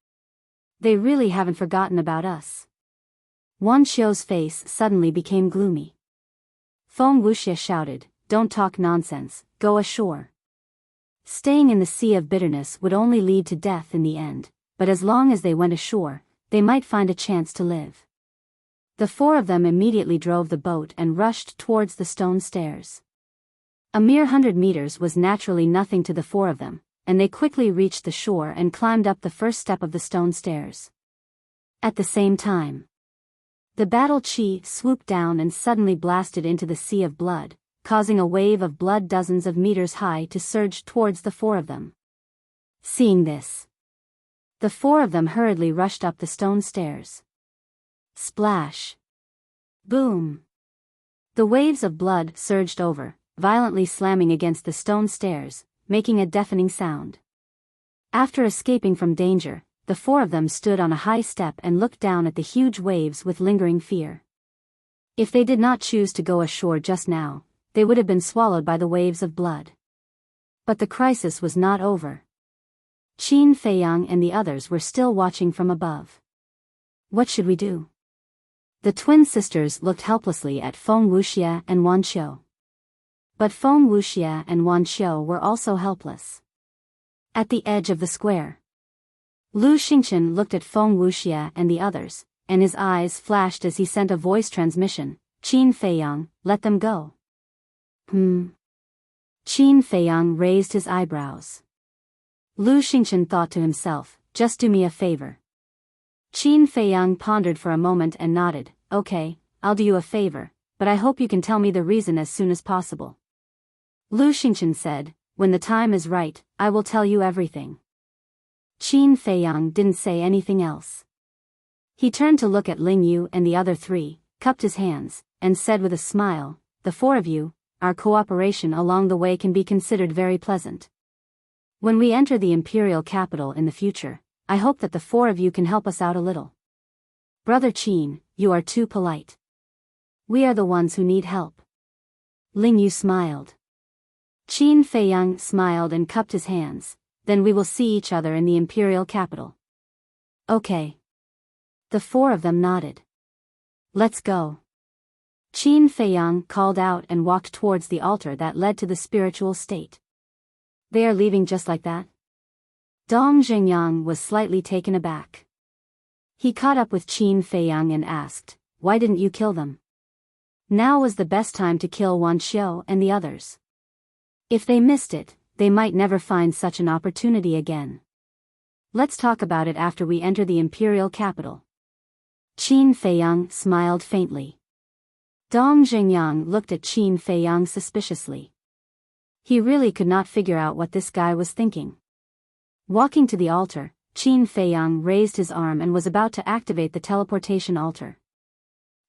They really haven't forgotten about us. Wan Qiu's face suddenly became gloomy. Feng Wuxia shouted, "Don't talk nonsense, go ashore." Staying in the sea of bitterness would only lead to death in the end, but as long as they went ashore, they might find a chance to live. The four of them immediately drove the boat and rushed towards the stone stairs. A mere 100 meters was naturally nothing to the four of them, and they quickly reached the shore and climbed up the first step of the stone stairs. At the same time, the battle chi swooped down and suddenly blasted into the sea of blood, causing a wave of blood dozens of meters high to surge towards the four of them. Seeing this, the four of them hurriedly rushed up the stone stairs. Splash! Boom! The waves of blood surged over, violently slamming against the stone stairs, making a deafening sound. After escaping from danger, the four of them stood on a high step and looked down at the huge waves with lingering fear. If they did not choose to go ashore just now, they would have been swallowed by the waves of blood. But the crisis was not over. Qin Feiyang and the others were still watching from above. What should we do? The twin sisters looked helplessly at Feng Wuxia and Wan Qiu. But Feng Wuxia and Wan Qiu were also helpless. At the edge of the square, Lu Xingchen looked at Feng Wuxia and the others, and his eyes flashed as he sent a voice transmission, "Qin Feiyang, let them go." Qin Feiyang raised his eyebrows. Lu Xingchen thought to himself, "Just do me a favor." Qin Feiyang pondered for a moment and nodded, "Okay, I'll do you a favor, but I hope you can tell me the reason as soon as possible." Lu Xingchen said, "When the time is right, I will tell you everything." Qin Feiyang didn't say anything else. He turned to look at Ling Yu and the other three, cupped his hands, and said with a smile, "The four of you, our cooperation along the way can be considered very pleasant. When we enter the imperial capital in the future, I hope that the four of you can help us out a little. Brother Qin, you are too polite. We are the ones who need help." Ling Yu smiled. Qin Feiyang smiled and cupped his hands. "Then we will see each other in the imperial capital." "Okay." The four of them nodded. "Let's go." Qin Feiyang called out and walked towards the altar that led to the spiritual state. "They are leaving just like that?" Dong Zhengyang was slightly taken aback. He caught up with Qin Feiyang and asked, "Why didn't you kill them?" Now was the best time to kill Wan Qiu and the others. If they missed it, they might never find such an opportunity again. "Let's talk about it after we enter the imperial capital." Qin Feiyang smiled faintly. Dong Zhengyang looked at Qin Feiyang suspiciously. He really could not figure out what this guy was thinking. Walking to the altar, Qin Feiyang raised his arm and was about to activate the teleportation altar.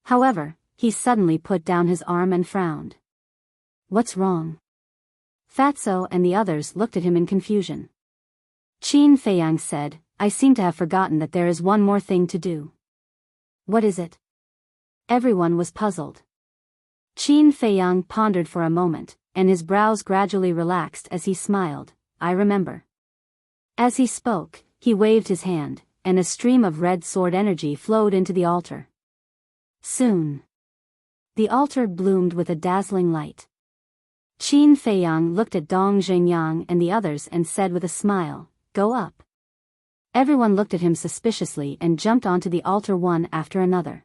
However, he suddenly put down his arm and frowned. "What's wrong?" Fatso and the others looked at him in confusion. Qin Feiyang said, "I seem to have forgotten that there is one more thing to do." "What is it?" Everyone was puzzled. Qin Feiyang pondered for a moment, and his brows gradually relaxed as he smiled. "I remember." As he spoke, he waved his hand, and a stream of red sword energy flowed into the altar. Soon, the altar bloomed with a dazzling light. Qin Feiyang looked at Dong Zhengyang and the others and said with a smile, "Go up." Everyone looked at him suspiciously and jumped onto the altar one after another.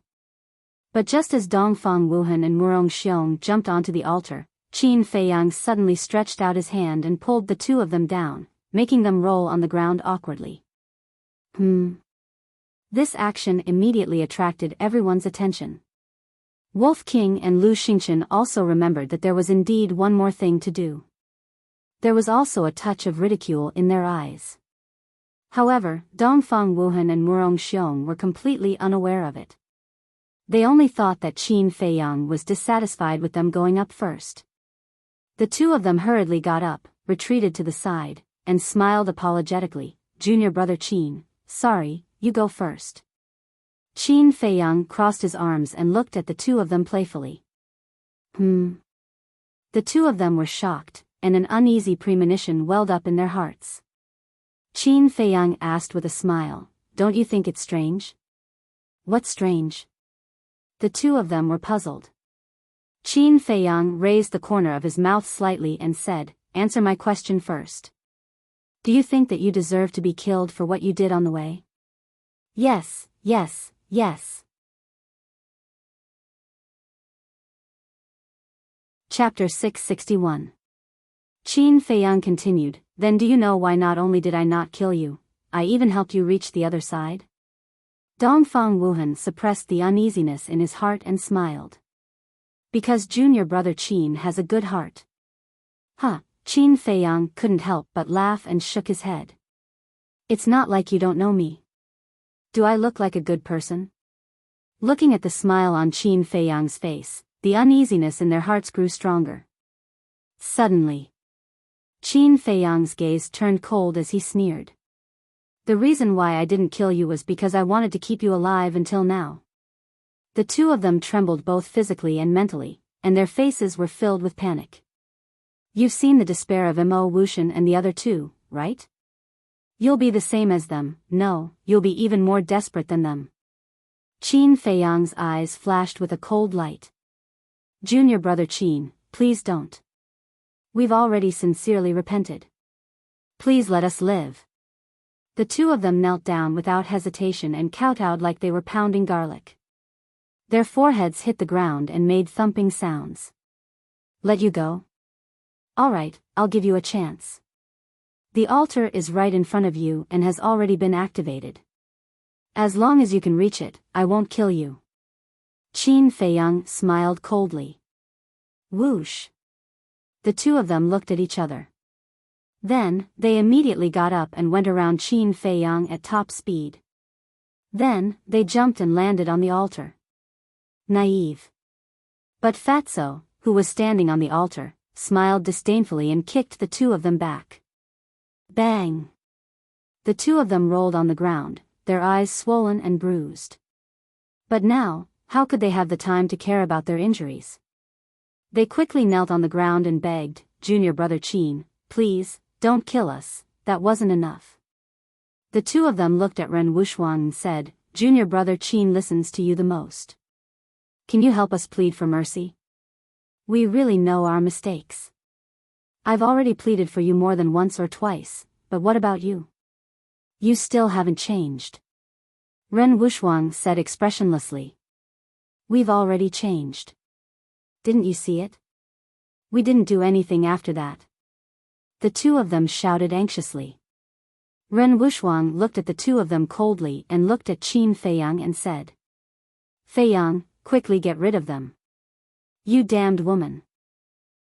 But just as Dongfang Wuhan and Murong Xiong jumped onto the altar, Qin Feiyang suddenly stretched out his hand and pulled the two of them down, making them roll on the ground awkwardly. This action immediately attracted everyone's attention. Wolf King and Lu Xingchen also remembered that there was indeed one more thing to do. There was also a touch of ridicule in their eyes. However, Dongfang Wuhan and Murong Xiong were completely unaware of it. They only thought that Qin Feiyang was dissatisfied with them going up first. The two of them hurriedly got up, retreated to the side, and smiled apologetically. Junior brother Qin, sorry, you go first. Qin Feiyang crossed his arms and looked at the two of them playfully. The two of them were shocked, and an uneasy premonition welled up in their hearts. Qin Feiyang asked with a smile, don't you think it's strange? What's strange? The two of them were puzzled. Qin Feiyang raised the corner of his mouth slightly and said, answer my question first. Do you think that you deserve to be killed for what you did on the way? Yes, yes, yes. Chapter 661. Qin Feiyang continued, then do you know why not only did I not kill you, I even helped you reach the other side? Dongfang Wuhan suppressed the uneasiness in his heart and smiled. Because junior brother Qin has a good heart. Huh, Qin Feiyang couldn't help but laugh and shook his head. It's not like you don't know me. Do I look like a good person? Looking at the smile on Qin Feiyang's face, the uneasiness in their hearts grew stronger. Suddenly, Qin Feiyang's gaze turned cold as he sneered. The reason why I didn't kill you was because I wanted to keep you alive until now. The two of them trembled both physically and mentally, and their faces were filled with panic. You've seen the despair of Mo Wuxian and the other two, right? You'll be the same as them. No, you'll be even more desperate than them. Qin Feiyang's eyes flashed with a cold light. Junior brother Qin, please don't. We've already sincerely repented. Please let us live. The two of them knelt down without hesitation and kowtowed like they were pounding garlic. Their foreheads hit the ground and made thumping sounds. Let you go? All right, I'll give you a chance. The altar is right in front of you and has already been activated. As long as you can reach it, I won't kill you. Qin Feiyang smiled coldly. Whoosh. The two of them looked at each other. Then, they immediately got up and went around Qin Feiyang at top speed. Then, they jumped and landed on the altar. Naive. But Fatso, who was standing on the altar, smiled disdainfully and kicked the two of them back. Bang! The two of them rolled on the ground, their eyes swollen and bruised. But now, how could they have the time to care about their injuries? They quickly knelt on the ground and begged, Junior brother Qin, please, don't kill us, that wasn't enough. The two of them looked at Ren Wuxuang and said, Junior brother Qin listens to you the most. Can you help us plead for mercy? We really know our mistakes. I've already pleaded for you more than once or twice, but what about you? You still haven't changed. Ren Wuxuang said expressionlessly. We've already changed. Didn't you see it? We didn't do anything after that. The two of them shouted anxiously. Ren Wuxuang looked at the two of them coldly and looked at Qin Feiyang and said. Feiyang, quickly get rid of them. You damned woman.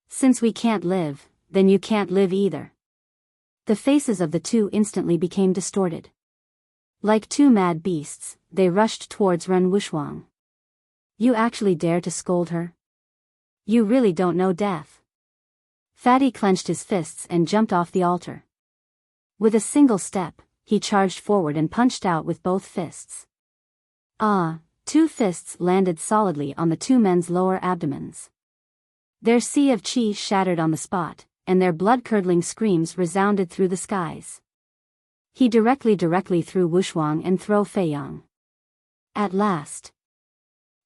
Since we can't live, then you can't live either. The faces of the two instantly became distorted. Like two mad beasts, they rushed towards Ren Wuxuang. You actually dare to scold her? You really don't know death. Fatty clenched his fists and jumped off the altar. With a single step, he charged forward and punched out with both fists. Two fists landed solidly on the two men's lower abdomens. Their sea of chi shattered on the spot, and their blood-curdling screams resounded through the skies. He directly threw Wuxuang and threw Feiyang. At last.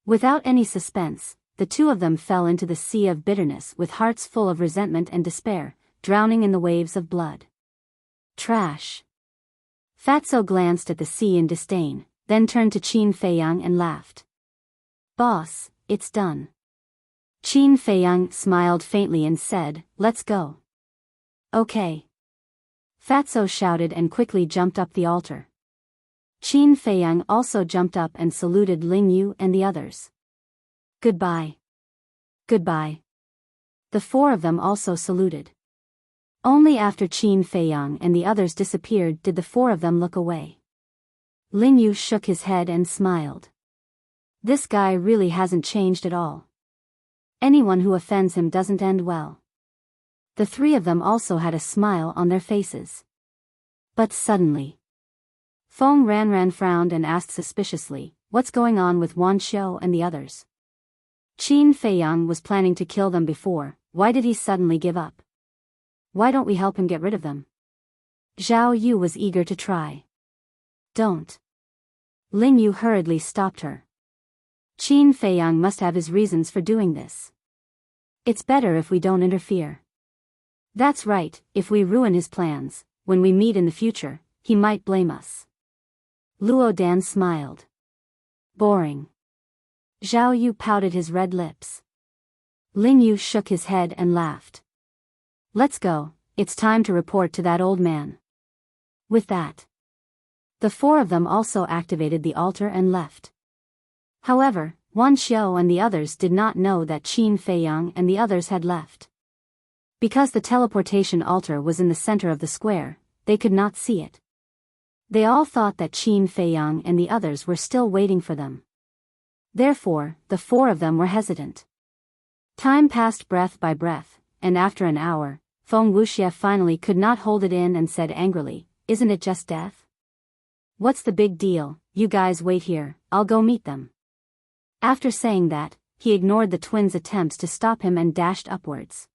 Without any suspense, the two of them fell into the sea of bitterness with hearts full of resentment and despair, drowning in the waves of blood. Trash. Fatso glanced at the sea in disdain, then turned to Qin Feiyang and laughed. Boss, it's done. Qin Feiyang smiled faintly and said, let's go. Okay. Fatso shouted and quickly jumped up the altar. Qin Feiyang also jumped up and saluted Ling Yu and the others. Goodbye. Goodbye. The four of them also saluted. Only after Qin Feiyang and the others disappeared did the four of them look away. Ling Yu shook his head and smiled. This guy really hasn't changed at all. Anyone who offends him doesn't end well. The three of them also had a smile on their faces. But suddenly, Feng Ranran frowned and asked suspiciously, "What's going on with Wan Xiao and the others? Qin Feiyang was planning to kill them before, why did he suddenly give up? Why don't we help him get rid of them?" Zhao Yu was eager to try. "Don't." Ling Yu hurriedly stopped her. "Qin Feiyang must have his reasons for doing this. It's better if we don't interfere." "That's right, if we ruin his plans, when we meet in the future, he might blame us." Luo Dan smiled. "Boring." Zhao Yu pouted his red lips. Ling Yu shook his head and laughed. "Let's go, it's time to report to that old man." With that, the four of them also activated the altar and left. However, Wan Xiao and the others did not know that Qin Feiyang and the others had left. Because the teleportation altar was in the center of the square, they could not see it. They all thought that Qin Feiyang and the others were still waiting for them. Therefore, the four of them were hesitant. Time passed breath by breath, and after an hour, Feng Wuxia finally could not hold it in and said angrily, "Isn't it just death? What's the big deal? You guys wait here, I'll go meet them." After saying that, he ignored the twins' attempts to stop him and dashed upwards.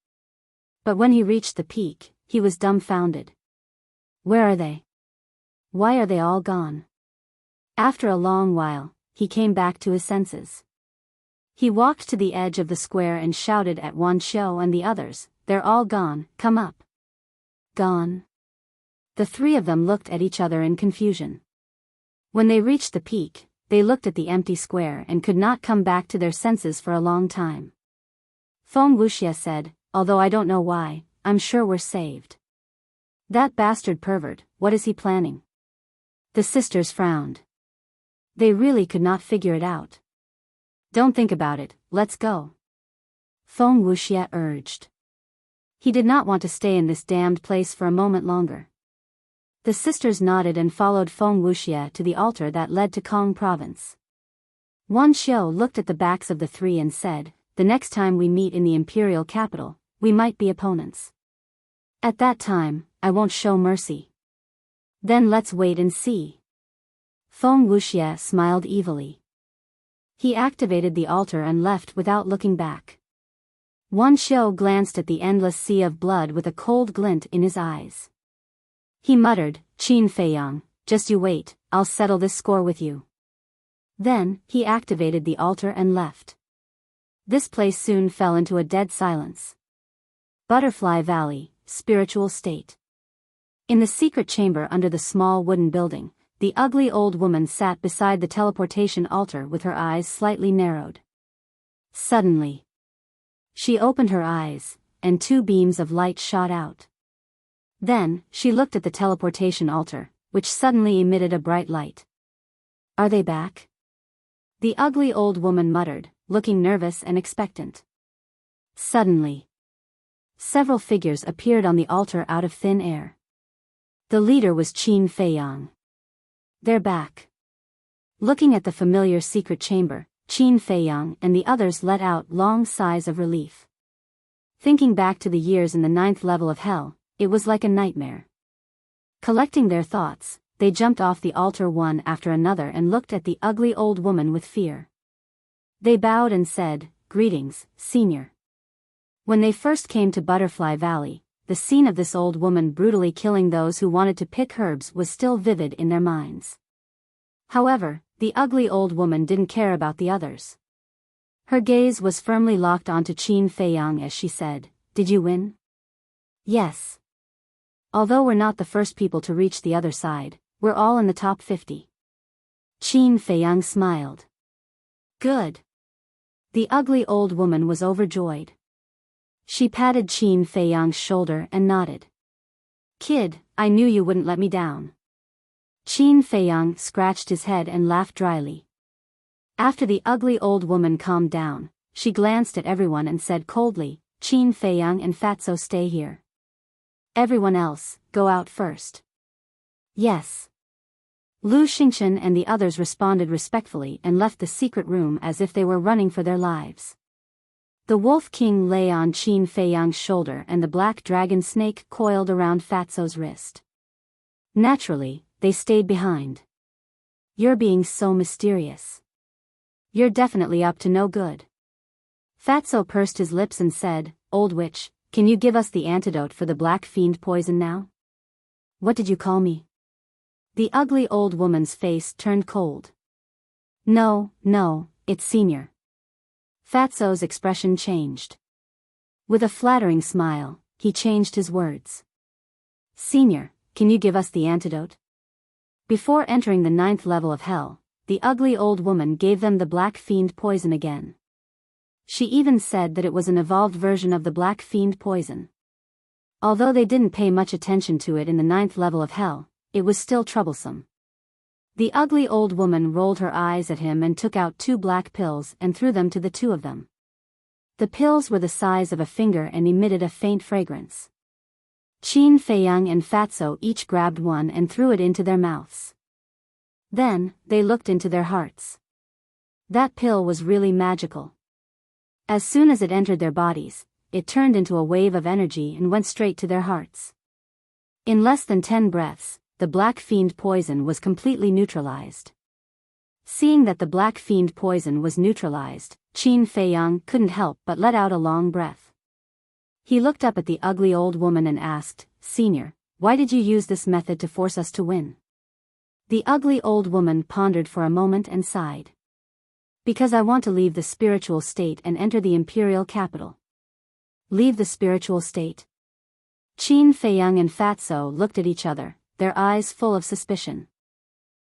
But when he reached the peak, he was dumbfounded. Where are they? Why are they all gone? After a long while, he came back to his senses. He walked to the edge of the square and shouted at Wan Xiao and the others, "They're all gone, come up." Gone? The three of them looked at each other in confusion. When they reached the peak, they looked at the empty square and could not come back to their senses for a long time. Feng Wuxia said, "Although I don't know why, I'm sure we're saved." "That bastard pervert, what is he planning?" The sisters frowned. They really could not figure it out. "Don't think about it, let's go," Feng Wuxia urged. He did not want to stay in this damned place for a moment longer. The sisters nodded and followed Feng Wuxia to the altar that led to Kong Province. Wan Xiao looked at the backs of the three and said, "The next time we meet in the imperial capital, we might be opponents. At that time, I won't show mercy." "Then let's wait and see." Feng Wuxia smiled evilly. He activated the altar and left without looking back. Wan Xiao glanced at the endless sea of blood with a cold glint in his eyes. He muttered, "Qin Feiyang, just you wait, I'll settle this score with you." Then, he activated the altar and left. This place soon fell into a dead silence. Butterfly Valley, Spiritual State. In the secret chamber under the small wooden building, the ugly old woman sat beside the teleportation altar with her eyes slightly narrowed. Suddenly, she opened her eyes, and two beams of light shot out. Then, she looked at the teleportation altar, which suddenly emitted a bright light. "Are they back?" the ugly old woman muttered, looking nervous and expectant. Suddenly, several figures appeared on the altar out of thin air. The leader was Qin Feiyang. "They're back." Looking at the familiar secret chamber, Qin Feiyang and the others let out long sighs of relief. Thinking back to the years in the 9th level of hell, it was like a nightmare. Collecting their thoughts, they jumped off the altar one after another and looked at the ugly old woman with fear. They bowed and said, "Greetings, Senior." When they first came to Butterfly Valley, the scene of this old woman brutally killing those who wanted to pick herbs was still vivid in their minds. However, the ugly old woman didn't care about the others. Her gaze was firmly locked onto Qin Feiyang as she said, "Did you win?" "Yes. Although we're not the first people to reach the other side, we're all in the top 50. Qin Feiyang smiled. "Good." The ugly old woman was overjoyed. She patted Qin Feiyang's shoulder and nodded. "Kid, I knew you wouldn't let me down." Qin Feiyang scratched his head and laughed dryly. After the ugly old woman calmed down, she glanced at everyone and said coldly, "Qin Feiyang and Fatso stay here. Everyone else, go out first." "Yes." Lu Xingchen and the others responded respectfully and left the secret room as if they were running for their lives. The Wolf King lay on Qin Feiyang's shoulder and the black dragon snake coiled around Fatso's wrist. Naturally, they stayed behind. You're being so mysterious. You're definitely up to no good. Fatso pursed his lips and said, Old witch, can you give us the antidote for the black fiend poison now? What did you call me? The ugly old woman's face turned cold. No, it's Senior. Fatso's expression changed. With a flattering smile, he changed his words. Senior, can you give us the antidote? Before entering the 9th level of hell, the ugly old woman gave them the black fiend poison again. She even said that it was an evolved version of the black fiend poison. Although they didn't pay much attention to it in the 9th level of hell, it was still troublesome. The ugly old woman rolled her eyes at him and took out 2 black pills and threw them to the 2 of them. The pills were the size of a finger and emitted a faint fragrance. Qin Feiyang and Fatso each grabbed one and threw it into their mouths. Then, they looked into their hearts. That pill was really magical. As soon as it entered their bodies, it turned into a wave of energy and went straight to their hearts. In less than 10 breaths, the black fiend poison was completely neutralized. Seeing that the black fiend poison was neutralized, Qin Feiyang couldn't help but let out a long breath. He looked up at the ugly old woman and asked, Senior, why did you use this method to force us to win? The ugly old woman pondered for a moment and sighed. Because I want to leave the spiritual state and enter the imperial capital. Leave the spiritual state? Qin Feiyang and Fatso looked at each other, their eyes full of suspicion.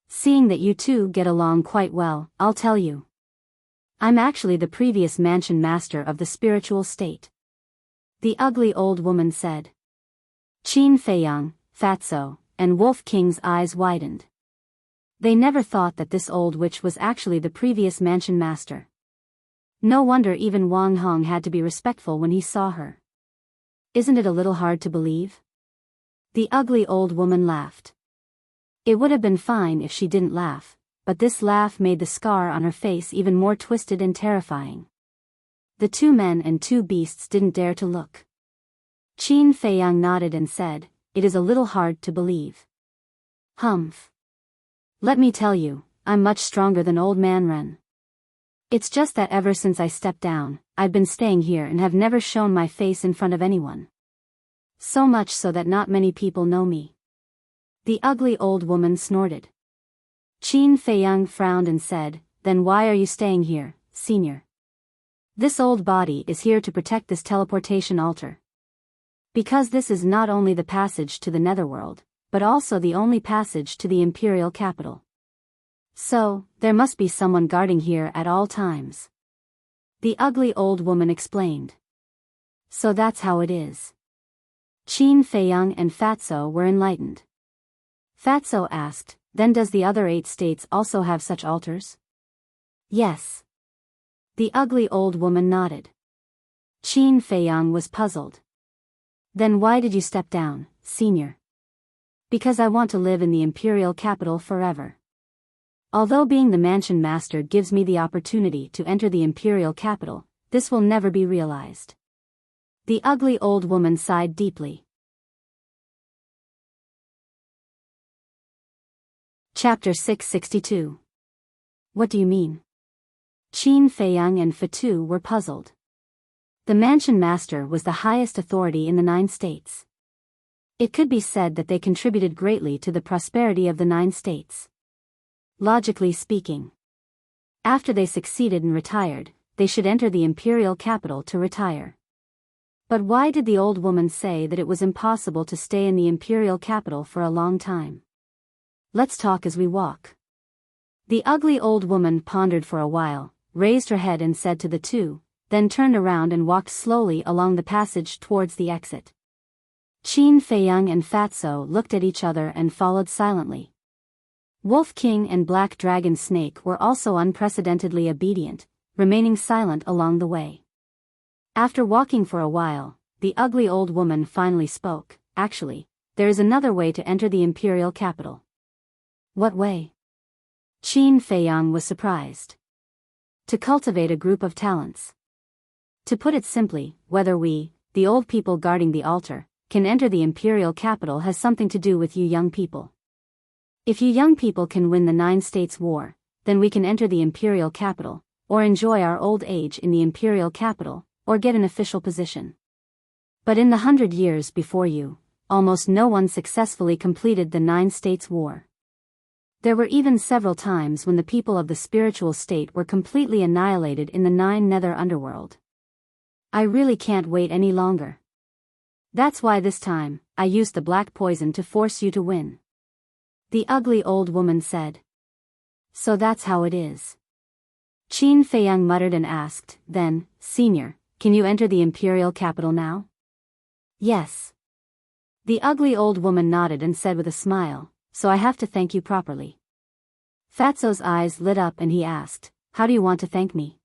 Seeing that you two get along quite well, I'll tell you. I'm actually the previous mansion master of the spiritual state. The ugly old woman said. Qin Feiyang, Fatso, and Wolf King's eyes widened. They never thought that this old witch was actually the previous mansion master. No wonder even Wang Hong had to be respectful when he saw her. Isn't it a little hard to believe? The ugly old woman laughed. It would have been fine if she didn't laugh, but this laugh made the scar on her face even more twisted and terrifying. The 2 men and 2 beasts didn't dare to look. Qin Feiyang nodded and said, It is a little hard to believe. Humph. Let me tell you, I'm much stronger than old man Ren. It's just that ever since I stepped down, I've been staying here and have never shown my face in front of anyone. So much so that not many people know me. The ugly old woman snorted. Qin Feiyang frowned and said, Then why are you staying here, Senior? This old body is here to protect this teleportation altar. Because this is not only the passage to the netherworld, but also the only passage to the imperial capital. So, there must be someone guarding here at all times. The ugly old woman explained. So that's how it is. Qin Feiyang and Fatso were enlightened. Fatso asked, Then does the other 8 states also have such altars? Yes. The ugly old woman nodded. Qin Feiyang was puzzled. Then why did you step down, Senior? Because I want to live in the imperial capital forever. Although being the mansion master gives me the opportunity to enter the imperial capital, this will never be realized. The ugly old woman sighed deeply. Chapter 662. What do you mean? Qin Feiyang and Fatu were puzzled. The mansion master was the highest authority in the 9 states. It could be said that they contributed greatly to the prosperity of the 9 states. Logically speaking, after they succeeded and retired, they should enter the imperial capital to retire. But why did the old woman say that it was impossible to stay in the imperial capital for a long time? Let's talk as we walk. The ugly old woman pondered for a while, raised her head and said to the 2, then turned around and walked slowly along the passage towards the exit. Qin Feiyang and Fatso looked at each other and followed silently. Wolf King and Black Dragon Snake were also unprecedentedly obedient, remaining silent along the way. After walking for a while, the ugly old woman finally spoke. Actually, there is another way to enter the imperial capital. What way? Qin Feiyang was surprised. To cultivate a group of talents. To put it simply, whether we, the old people guarding the altar, can enter the imperial capital has something to do with you young people. If you young people can win the 9 States War, then we can enter the imperial capital, or enjoy our old age in the imperial capital, or get an official position. But in the 100 years before you, almost no one successfully completed the 9 States War. There were even several times when the people of the spiritual state were completely annihilated in the 9 Nether Underworld. I really can't wait any longer. That's why this time, I used the black poison to force you to win. The ugly old woman said. So that's how it is. Qin Feiyang muttered and asked, then, Senior, can you enter the imperial capital now? Yes. The ugly old woman nodded and said with a smile, so I have to thank you properly. Fatso's eyes lit up and he asked, how do you want to thank me?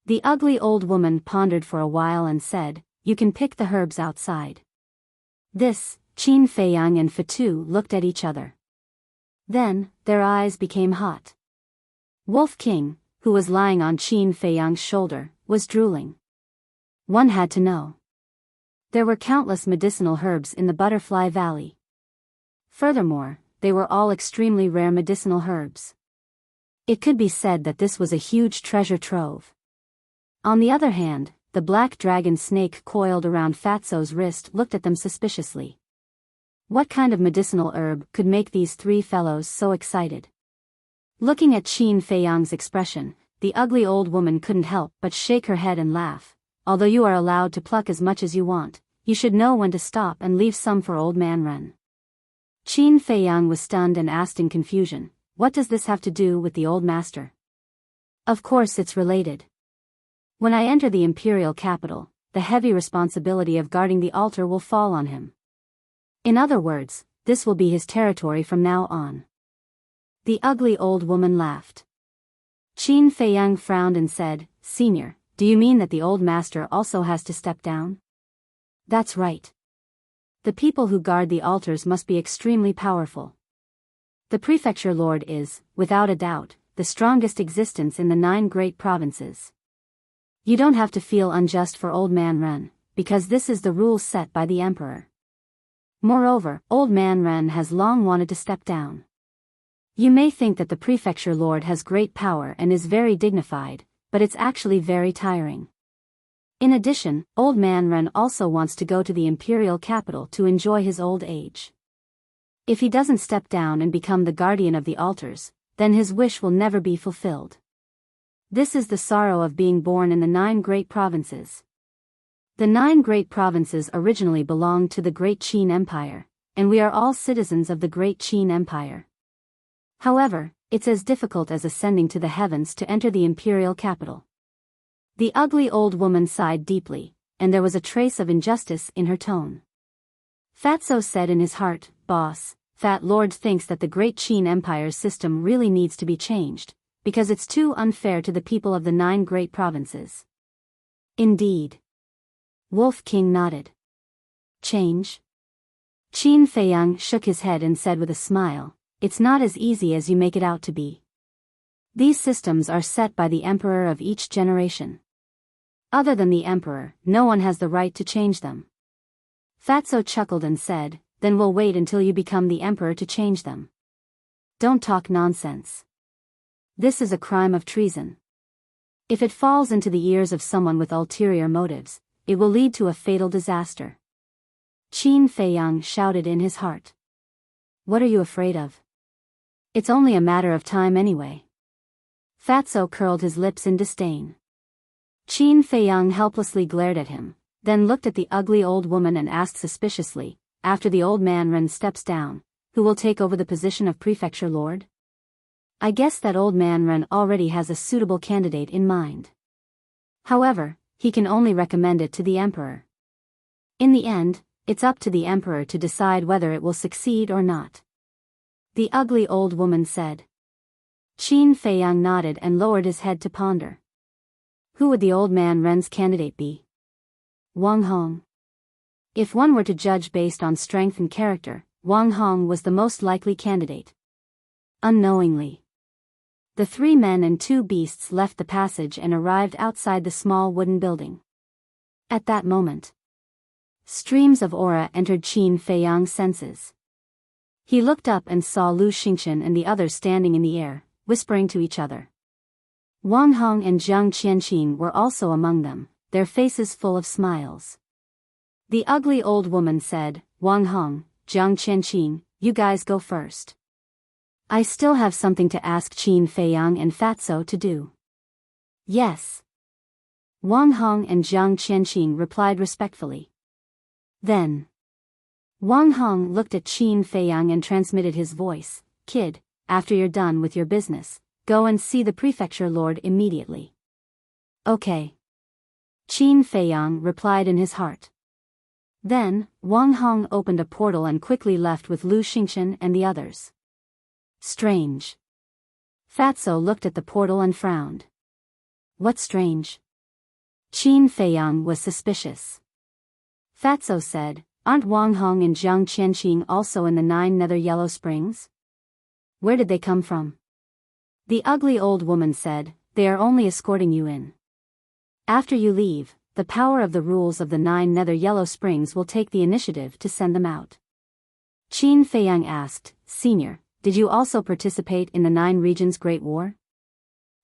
The ugly old woman pondered for a while and said, you can pick the herbs outside. This, Qin Feiyang and Fatu looked at each other. Then, their eyes became hot. Wolf King, who was lying on Qin Feiyang's shoulder, was drooling. One had to know. There were countless medicinal herbs in the Butterfly Valley. Furthermore, they were all extremely rare medicinal herbs. It could be said that this was a huge treasure trove. On the other hand, the black dragon snake coiled around Fatso's wrist looked at them suspiciously. What kind of medicinal herb could make these 3 fellows so excited? Looking at Qin Feiyang's expression, the ugly old woman couldn't help but shake her head and laugh. Although you are allowed to pluck as much as you want, you should know when to stop and leave some for Old Man Ren. Qin Feiyang was stunned and asked in confusion, what does this have to do with the old master? Of course it's related. When I enter the imperial capital, the heavy responsibility of guarding the altar will fall on him. In other words, this will be his territory from now on. The ugly old woman laughed. Qin Feiyang frowned and said, Senior, do you mean that the old master also has to step down? That's right. The people who guard the altars must be extremely powerful. The prefecture lord is, without a doubt, the strongest existence in the 9 great provinces. You don't have to feel unjust for Old Man Ren, because this is the rules set by the emperor. Moreover, Old Man Ren has long wanted to step down. You may think that the prefecture lord has great power and is very dignified, but it's actually very tiring. In addition, Old Man Ren also wants to go to the imperial capital to enjoy his old age. If he doesn't step down and become the guardian of the altars, then his wish will never be fulfilled. This is the sorrow of being born in the 9 great provinces. The 9 great provinces originally belonged to the Great Qin Empire, and we are all citizens of the Great Qin Empire. However, it's as difficult as ascending to the heavens to enter the imperial capital. The ugly old woman sighed deeply, and there was a trace of injustice in her tone. Fatso said in his heart, Boss, Fat Lord thinks that the Great Qin Empire's system really needs to be changed, because it's too unfair to the people of the 9 great provinces. Indeed. Wolf King nodded. Change? Qin Feiyang shook his head and said with a smile, it's not as easy as you make it out to be. These systems are set by the emperor of each generation. Other than the emperor, no one has the right to change them. Fatso chuckled and said, then we'll wait until you become the emperor to change them. Don't talk nonsense. This is a crime of treason. If it falls into the ears of someone with ulterior motives, it will lead to a fatal disaster. Qin Feiyang shouted in his heart. What are you afraid of? It's only a matter of time anyway. Fatso curled his lips in disdain. Qin Feiyang helplessly glared at him, then looked at the ugly old woman and asked suspiciously, after the old man Ren steps down, who will take over the position of prefecture lord? I guess that old man Ren already has a suitable candidate in mind. However, he can only recommend it to the emperor. In the end, it's up to the emperor to decide whether it will succeed or not. The ugly old woman said. Qin Feiyang nodded and lowered his head to ponder. Who would the old man Ren's candidate be? Wang Hong. If one were to judge based on strength and character, Wang Hong was the most likely candidate. Unknowingly, the 3 men and 2 beasts left the passage and arrived outside the small wooden building. At that moment, streams of aura entered Qin Feiyang's senses. He looked up and saw Lu Xingchen and the others standing in the air, whispering to each other. Wang Hong and Jiang Qianqing were also among them, their faces full of smiles. The ugly old woman said, Wang Hong, Jiang Qianqing, you guys go first. I still have something to ask Qin Feiyang and Fatso to do. Yes. Wang Hong and Jiang Qianqing replied respectfully. Then Wang Hong looked at Qin Feiyang and transmitted his voice, Kid, after you're done with your business, go and see the prefecture lord immediately. Okay. Qin Feiyang replied in his heart. Then, Wang Hong opened a portal and quickly left with Lu Xingchen and the others. Strange. Fatso looked at the portal and frowned. What's strange? Qin Feiyang was suspicious. Fatso said, aren't Wang Hong and Jiang Qianqing also in the 9 nether yellow springs? Where did they come from? The ugly old woman said, they are only escorting you in. After you leave, the power of the rules of the 9 nether yellow springs will take the initiative to send them out. Qin Feiyang asked, Senior, did you also participate in the 9 regions Great War?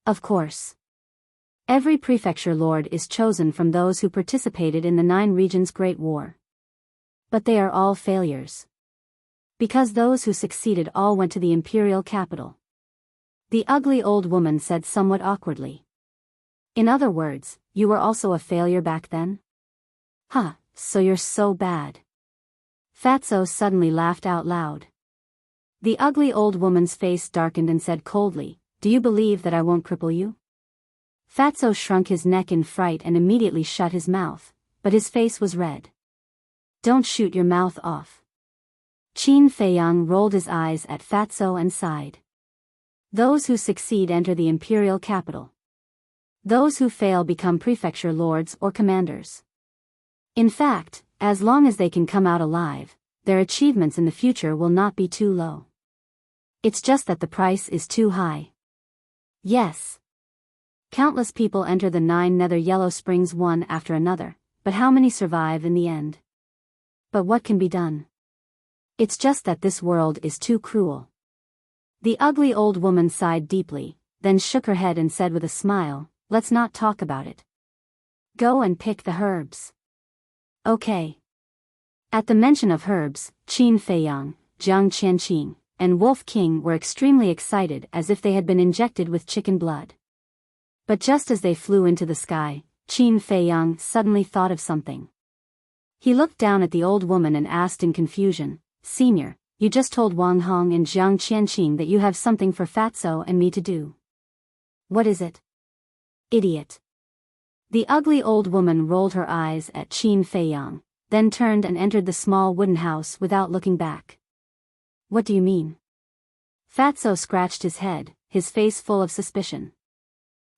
Of course. Every prefecture lord is chosen from those who participated in the 9 regions Great War. But they are all failures. Because those who succeeded all went to the imperial capital. The ugly old woman said somewhat awkwardly. In other words, you were also a failure back then? Huh, so you're so bad. Fatso suddenly laughed out loud. The ugly old woman's face darkened and said coldly, do you believe that I won't cripple you? Fatso shrunk his neck in fright and immediately shut his mouth, but his face was red. Don't shoot your mouth off. Qin Feiyang rolled his eyes at Fatso and sighed. Those who succeed enter the imperial capital. Those who fail become prefecture lords or commanders. In fact, as long as they can come out alive, their achievements in the future will not be too low. It's just that the price is too high. Yes. Countless people enter the 9 nether yellow springs one after another, but how many survive in the end? But what can be done? It's just that this world is too cruel. The ugly old woman sighed deeply, then shook her head and said with a smile, let's not talk about it. Go and pick the herbs. Okay. At the mention of herbs, Qin Feiyang, Jiang Qianqing, and Wolf King were extremely excited as if they had been injected with chicken blood. But just as they flew into the sky, Qin Feiyang suddenly thought of something. He looked down at the old woman and asked in confusion, Senior, you just told Wang Hong and Jiang Qianqing that you have something for Fatso and me to do. What is it? Idiot. The ugly old woman rolled her eyes at Qin Feiyang, then turned and entered the small wooden house without looking back. What do you mean? Fatso scratched his head, his face full of suspicion.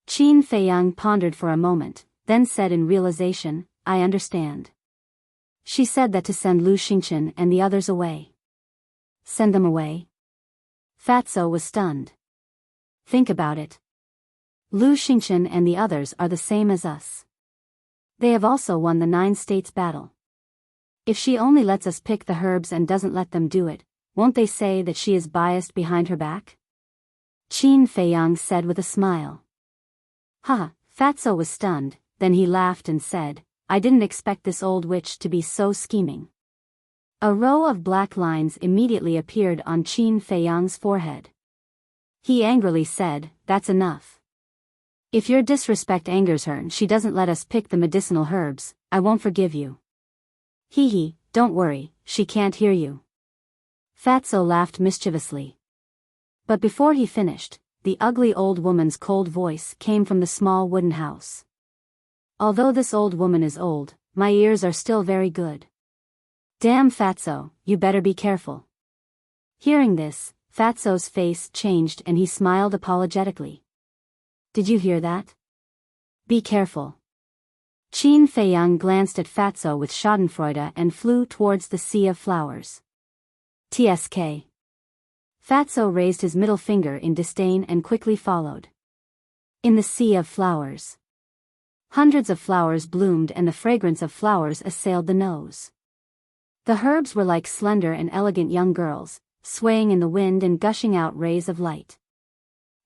Qin Feiyang pondered for a moment, then said in realization, I understand. She said that to send Lu Xingchen and the others away. Send them away? Fatso was stunned. Think about it. Lu Xingchen and the others are the same as us. They have also won the 9 states battle. If she only lets us pick the herbs and doesn't let them do it, won't they say that she is biased behind her back? Qin Feiyang said with a smile. Ha, Fatso was stunned, then he laughed and said, I didn't expect this old witch to be so scheming. A row of black lines immediately appeared on Qin Feiyang's forehead. He angrily said, that's enough. If your disrespect angers her and she doesn't let us pick the medicinal herbs, I won't forgive you. Hee hee, don't worry, she can't hear you. Fatso laughed mischievously. But before he finished, the ugly old woman's cold voice came from the small wooden house. Although this old woman is old, my ears are still very good. Damn Fatso, you better be careful. Hearing this, Fatso's face changed and he smiled apologetically. Did you hear that? Be careful. Qin Feiyang glanced at Fatso with schadenfreude and flew towards the sea of flowers. TSK. Fatso raised his middle finger in disdain and quickly followed. In the sea of flowers. Hundreds of flowers bloomed and the fragrance of flowers assailed the nose. The herbs were like slender and elegant young girls, swaying in the wind and gushing out rays of light.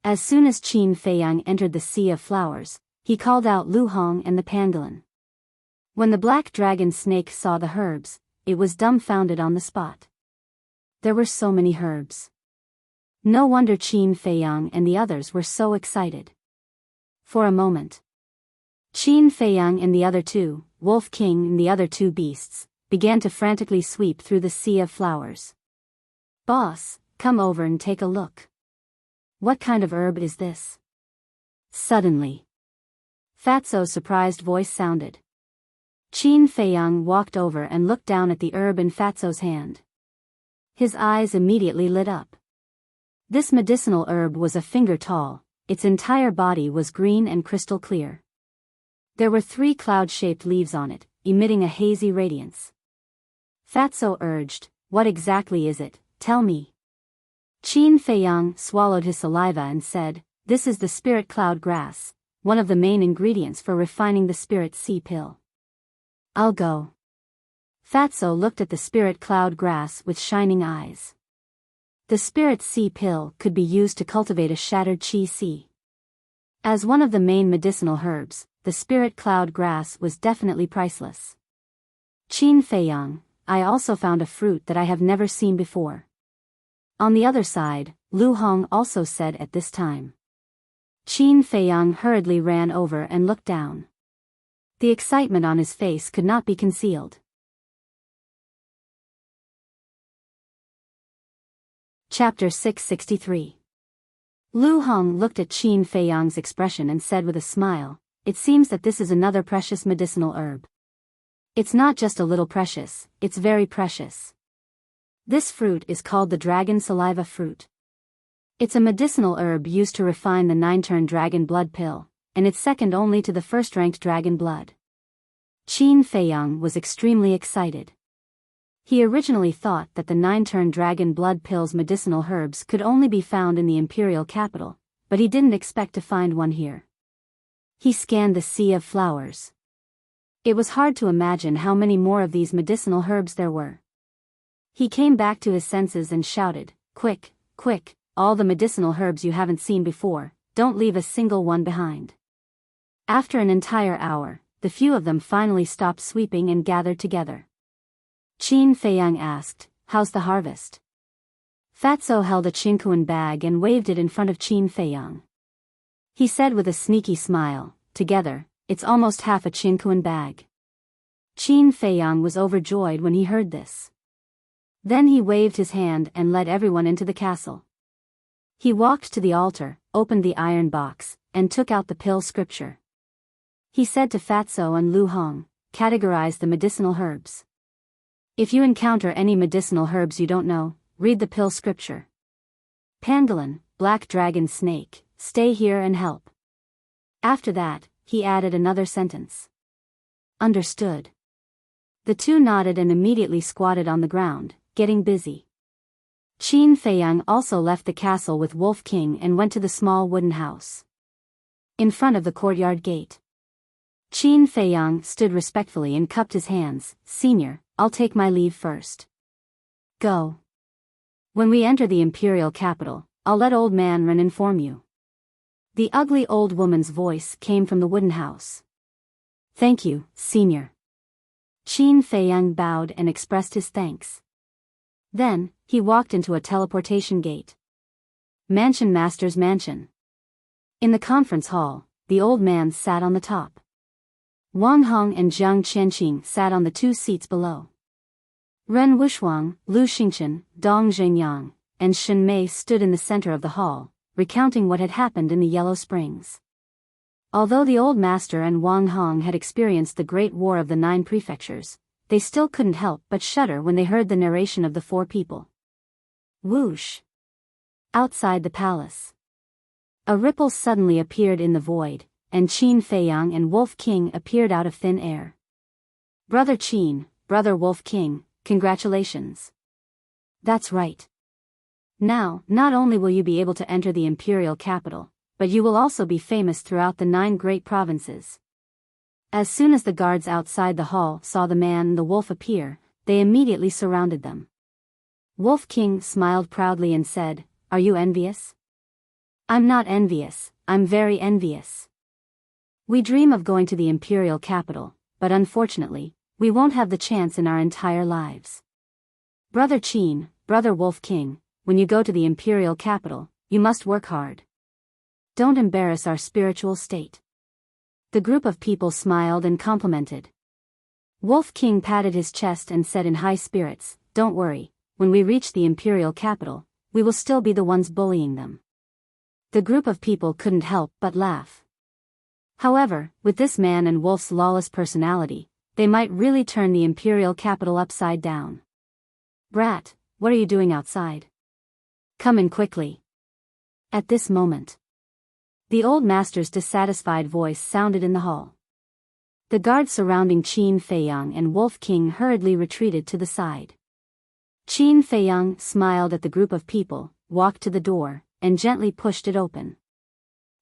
As soon as Qin Feiyang entered the sea of flowers, he called out Lu Hong and the pangolin. When the black dragon snake saw the herbs, it was dumbfounded on the spot. There were so many herbs. No wonder Qin Feiyang and the others were so excited. For a moment, Qin Feiyang and the other two, Wolf King and the other two beasts, began to frantically sweep through the sea of flowers. "Boss, come over and take a look. What kind of herb is this?" Suddenly, Fatso's surprised voice sounded. Qin Feiyang walked over and looked down at the herb in Fatso's hand. His eyes immediately lit up. This medicinal herb was a finger tall, its entire body was green and crystal clear. There were 3 cloud-shaped leaves on it, emitting a hazy radiance. Fatso urged, "What exactly is it? Tell me." Qin Feiyang swallowed his saliva and said, "This is the spirit cloud grass, one of the main ingredients for refining the spirit sea pill." "I'll go." Fatso looked at the spirit cloud grass with shining eyes. The spirit sea pill could be used to cultivate a shattered chi sea. As one of the main medicinal herbs, the spirit cloud grass was definitely priceless. "Qin Feiyang, I also found a fruit that I have never seen before." On the other side, Lu Hong also said at this time. Qin Feiyang hurriedly ran over and looked down. The excitement on his face could not be concealed. Chapter 663. Lu Hong looked at Qin Feiyang's expression and said with a smile, "It seems that this is another precious medicinal herb. It's not just a little precious, it's very precious. This fruit is called the dragon saliva fruit. It's a medicinal herb used to refine the 9-turn dragon blood pill, and it's second only to the first-ranked dragon blood." Qin Feiyang was extremely excited. He originally thought that the 9-turn dragon blood pill's medicinal herbs could only be found in the imperial capital, but he didn't expect to find one here. He scanned the sea of flowers. It was hard to imagine how many more of these medicinal herbs there were. He came back to his senses and shouted, "Quick, quick, all the medicinal herbs you haven't seen before, don't leave a single one behind." After an entire hour, the few of them finally stopped sweeping and gathered together. Qin Feiyang asked, "How's the harvest?" Fatso held a chinkuan bag and waved it in front of Qin Feiyang. He said with a sneaky smile, "Together, it's almost half a chinkuan bag." Qin Feiyang was overjoyed when he heard this. Then he waved his hand and led everyone into the castle. He walked to the altar, opened the iron box, and took out the pill scripture. He said to Fatso and Lu Hong, "Categorize the medicinal herbs. If you encounter any medicinal herbs you don't know, read the pill scripture. Pangolin, black dragon snake, stay here and help." After that, he added another sentence. "Understood." The two nodded and immediately squatted on the ground, getting busy. Qin Feiyang also left the castle with Wolf King and went to the small wooden house. In front of the courtyard gate, Qin Feiyang stood respectfully and cupped his hands. "Senior, I'll take my leave first." "Go. When we enter the imperial capital, I'll let Old Man Ren inform you." The ugly old woman's voice came from the wooden house. "Thank you, Senior." Qin Feiyang bowed and expressed his thanks. Then, he walked into a teleportation gate. Mansion Master's mansion. In the conference hall, the old man sat on the top. Wang Hong and Jiang Qianqing sat on the 2 seats below. Ren Wushuang, Lu Xingchen, Dong Zhengyang, and Shen Mei stood in the center of the hall, recounting what had happened in the Yellow Springs. Although the old master and Wang Hong had experienced the Great War of the 9 prefectures, they still couldn't help but shudder when they heard the narration of the 4 people. Whoosh! Outside the palace, a ripple suddenly appeared in the void, and Qin Feiyang and Wolf King appeared out of thin air. "Brother Qin, Brother Wolf King, congratulations." "That's right. Now, not only will you be able to enter the imperial capital, but you will also be famous throughout the 9 great provinces." As soon as the guards outside the hall saw the man and the wolf appear, they immediately surrounded them. Wolf King smiled proudly and said, "Are you envious?" "I'm not envious, I'm very envious. We dream of going to the imperial capital, but unfortunately, we won't have the chance in our entire lives. Brother Qin, Brother Wolf King, when you go to the imperial capital, you must work hard. Don't embarrass our spiritual state." The group of people smiled and complimented. Wolf King patted his chest and said in high spirits, "Don't worry, when we reach the imperial capital, we will still be the ones bullying them." The group of people couldn't help but laugh. However, with this man and Wolf's lawless personality, they might really turn the imperial capital upside down. "Brat, what are you doing outside? Come in quickly." At this moment, the old master's dissatisfied voice sounded in the hall. The guards surrounding Qin Feiyang and Wolf King hurriedly retreated to the side. Qin Feiyang smiled at the group of people, walked to the door, and gently pushed it open.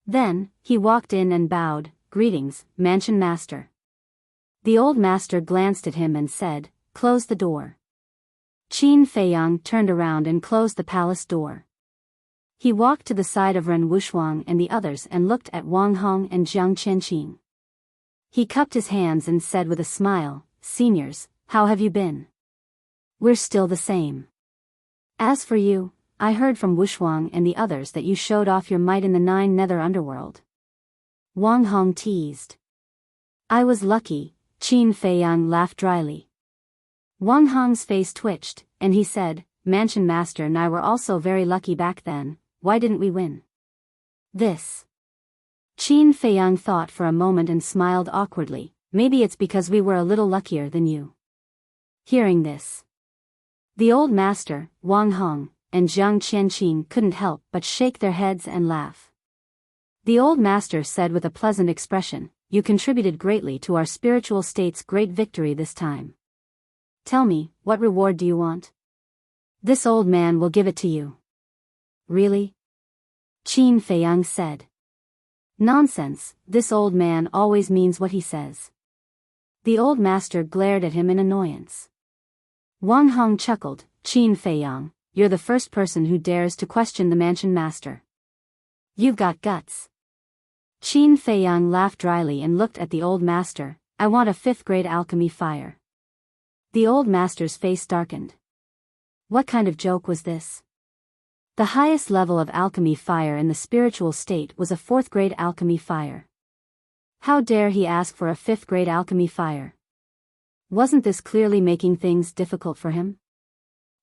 Then, he walked in and bowed, "Greetings, Mansion Master." The old master glanced at him and said, "Close the door." Qin Feiyang turned around and closed the palace door. He walked to the side of Ren Wuxuang and the others and looked at Wang Hong and Jiang Qianqing. He cupped his hands and said with a smile, "Seniors, how have you been?" "We're still the same. As for you, I heard from Wuxuang and the others that you showed off your might in the 9 nether underworld." Wang Hong teased. "I was lucky," Qin Feiyang laughed dryly. Wang Hong's face twitched, and he said, "Mansion Master and I were also very lucky back then, why didn't we win?" This. Qin Feiyang thought for a moment and smiled awkwardly, "Maybe it's because we were a little luckier than you." Hearing this, the old master, Wang Hong, and Jiang Qianqing couldn't help but shake their heads and laugh. The old master said with a pleasant expression, "You contributed greatly to our spiritual state's great victory this time. Tell me, what reward do you want? This old man will give it to you." "Really?" Qin Feiyang said. "Nonsense, this old man always means what he says." The old master glared at him in annoyance. Wang Hong chuckled, "Qin Feiyang, you're the first person who dares to question the Mansion Master. You've got guts." Qin Feiyang laughed dryly and looked at the old master, "I want a 5th grade alchemy fire." The old master's face darkened. What kind of joke was this? The highest level of alchemy fire in the spiritual state was a 4th grade alchemy fire. How dare he ask for a 5th grade alchemy fire? Wasn't this clearly making things difficult for him?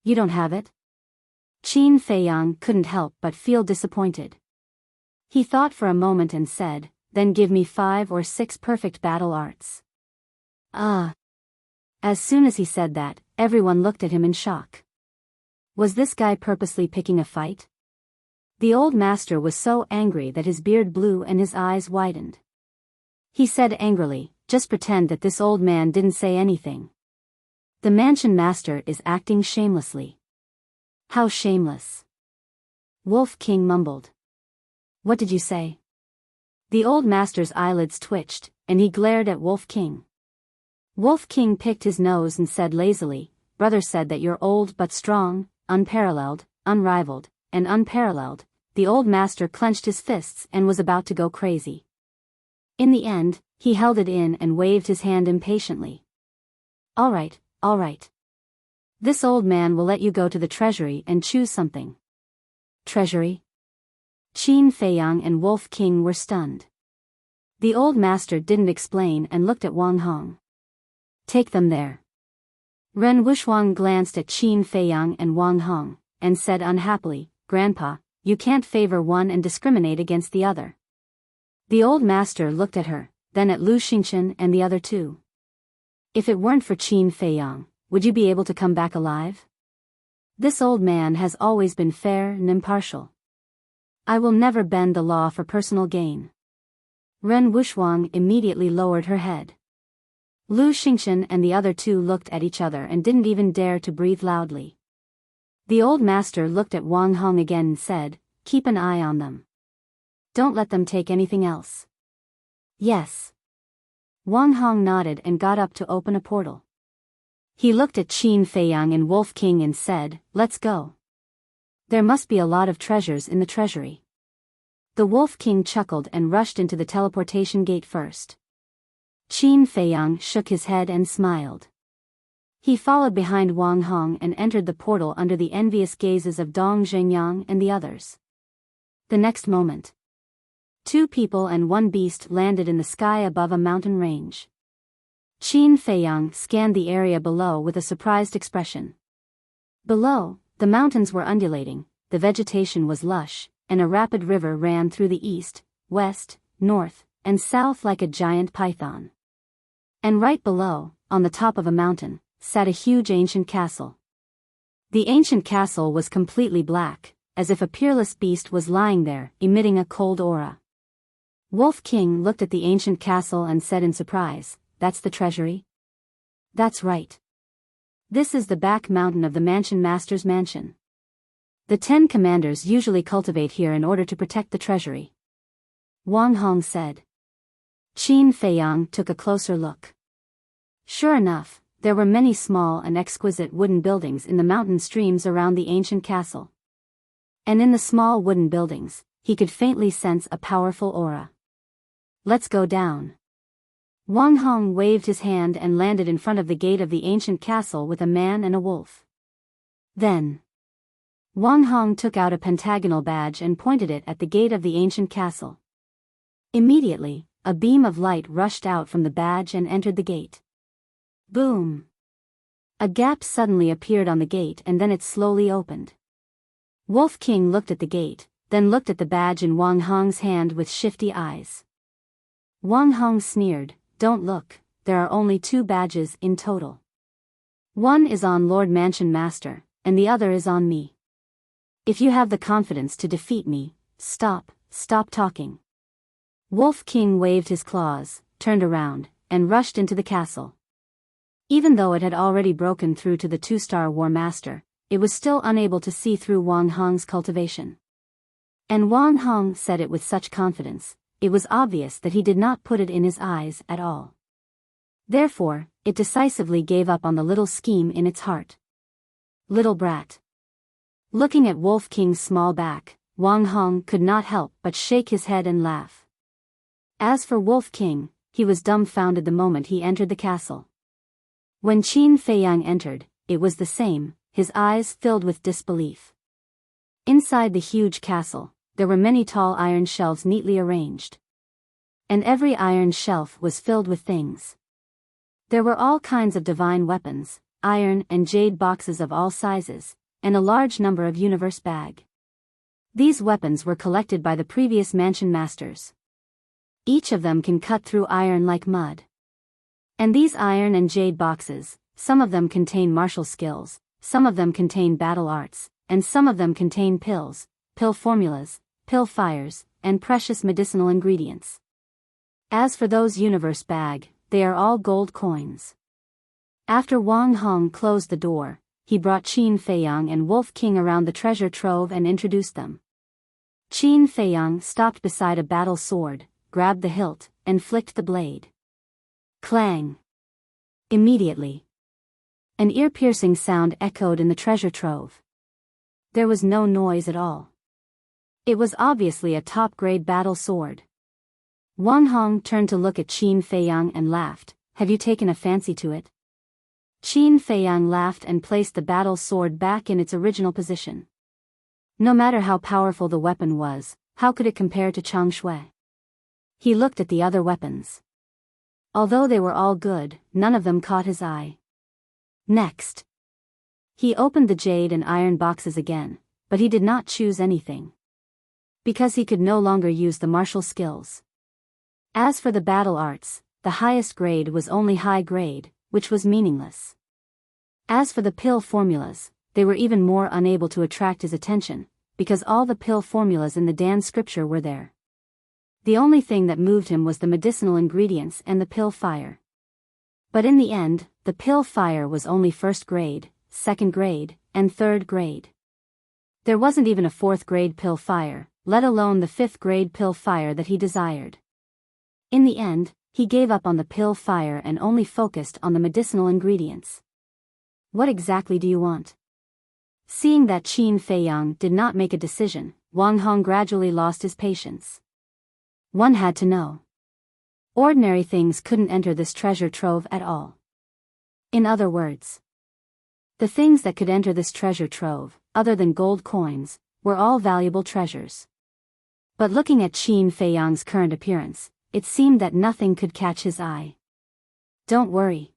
"You don't have it?" Qin Feiyang couldn't help but feel disappointed. He thought for a moment and said, "Then give me 5 or 6 perfect battle arts." As soon as he said that, everyone looked at him in shock. Was this guy purposely picking a fight? The old master was so angry that his beard blew and his eyes widened. He said angrily, "Just pretend that this old man didn't say anything. The Mansion Master is acting shamelessly." "How shameless?" Wolf King mumbled. "What did you say?" The old master's eyelids twitched, and he glared at Wolf King. Wolf King picked his nose and said lazily, "Brother said that you're old but strong, unparalleled, unrivaled, and unparalleled." The old master clenched his fists and was about to go crazy. In the end, he held it in and waved his hand impatiently. All right. This old man will let you go to the treasury and choose something." "Treasury?" Qin Feiyang and Wolf King were stunned. The old master didn't explain and looked at Wang Hong. "Take them there." Ren Wuxuang glanced at Qin Feiyang and Wang Hong, and said unhappily, "Grandpa, you can't favor one and discriminate against the other." The old master looked at her, then at Lu Xingchen and the other two. "If it weren't for Qin Feiyang, would you be able to come back alive? This old man has always been fair and impartial. I will never bend the law for personal gain." Ren Wuxuang immediately lowered her head. Lu Xingchen and the other two looked at each other and didn't even dare to breathe loudly. The old master looked at Wang Hong again and said, "Keep an eye on them. Don't let them take anything else." "Yes." Wang Hong nodded and got up to open a portal. He looked at Qin Feiyang and Wolf King and said, "Let's go. There must be a lot of treasures in the treasury." The Wolf King chuckled and rushed into the teleportation gate first. Qin Feiyang shook his head and smiled. He followed behind Wang Hong and entered the portal under the envious gazes of Dong Zhengyang and the others. The next moment, 2 people and 1 beast landed in the sky above a mountain range. Qin Feiyang scanned the area below with a surprised expression. Below, the mountains were undulating, the vegetation was lush, and a rapid river ran through the east, west, north, and south like a giant python. And right below, on the top of a mountain, sat a huge ancient castle. The ancient castle was completely black, as if a peerless beast was lying there, emitting a cold aura. Wolf King looked at the ancient castle and said in surprise, "That's the treasury?" "That's right. This is the back mountain of the Mansion Master's mansion. The 10 commanders usually cultivate here in order to protect the treasury," Wang Hong said. Qin Feiyang took a closer look. Sure enough, there were many small and exquisite wooden buildings in the mountain streams around the ancient castle. And in the small wooden buildings, he could faintly sense a powerful aura. "Let's go down." Wang Hong waved his hand and landed in front of the gate of the ancient castle with a man and a wolf. Then, Wang Hong took out a pentagonal badge and pointed it at the gate of the ancient castle. Immediately, a beam of light rushed out from the badge and entered the gate. Boom! A gap suddenly appeared on the gate and then it slowly opened. Wolf King looked at the gate, then looked at the badge in Wang Hong's hand with shifty eyes. Wang Hong sneered, "Don't look, there are only 2 badges in total. One is on Lord Mansion Master, and the other is on me. If you have the confidence to defeat me, stop talking." Wolf King waved his claws, turned around, and rushed into the castle. Even though it had already broken through to the 2-star War Master, it was still unable to see through Wang Hong's cultivation. And Wang Hong said it with such confidence, it was obvious that he did not put it in his eyes at all. Therefore, it decisively gave up on the little scheme in its heart. Little brat. Looking at Wolf King's small back, Wang Hong could not help but shake his head and laugh. As for Wolf King, he was dumbfounded the moment he entered the castle. When Qin Feiyang entered, it was the same, his eyes filled with disbelief. Inside the huge castle, there were many tall iron shelves neatly arranged. And every iron shelf was filled with things. There were all kinds of divine weapons, iron and jade boxes of all sizes, and a large number of universe bag. These weapons were collected by the previous mansion masters. Each of them can cut through iron like mud. And these iron and jade boxes, some of them contain martial skills, some of them contain battle arts, and some of them contain pills, pill formulas, pill fires, and precious medicinal ingredients. As for those universe bag, they are all gold coins. After Wang Hong closed the door, he brought Qin Feiyang and Wolf King around the treasure trove and introduced them. Qin Feiyang stopped beside a battle sword, grabbed the hilt, and flicked the blade. Clang! Immediately, an ear-piercing sound echoed in the treasure trove. There was no noise at all. It was obviously a top-grade battle sword. Wang Hong turned to look at Qin Feiyang and laughed, "Have you taken a fancy to it?" Qin Feiyang laughed and placed the battle sword back in its original position. No matter how powerful the weapon was, how could it compare to Chang Shui? He looked at the other weapons. Although they were all good, none of them caught his eye. Next, he opened the jade and iron boxes again, but he did not choose anything. Because he could no longer use the martial skills. As for the battle arts, the highest grade was only high grade, which was meaningless. As for the pill formulas, they were even more unable to attract his attention, because all the pill formulas in the Dan scripture were there. The only thing that moved him was the medicinal ingredients and the pill fire. But in the end, the pill fire was only 1st grade, 2nd grade, and 3rd grade. There wasn't even a 4th grade pill fire, let alone the 5th grade pill fire that he desired. In the end, he gave up on the pill fire and only focused on the medicinal ingredients. What exactly do you want? Seeing that Qin Feiyang did not make a decision, Wang Hong gradually lost his patience. One had to know. Ordinary things couldn't enter this treasure trove at all. In other words, the things that could enter this treasure trove, other than gold coins, were all valuable treasures. But looking at Qin Feiyang's current appearance, it seemed that nothing could catch his eye. Don't worry.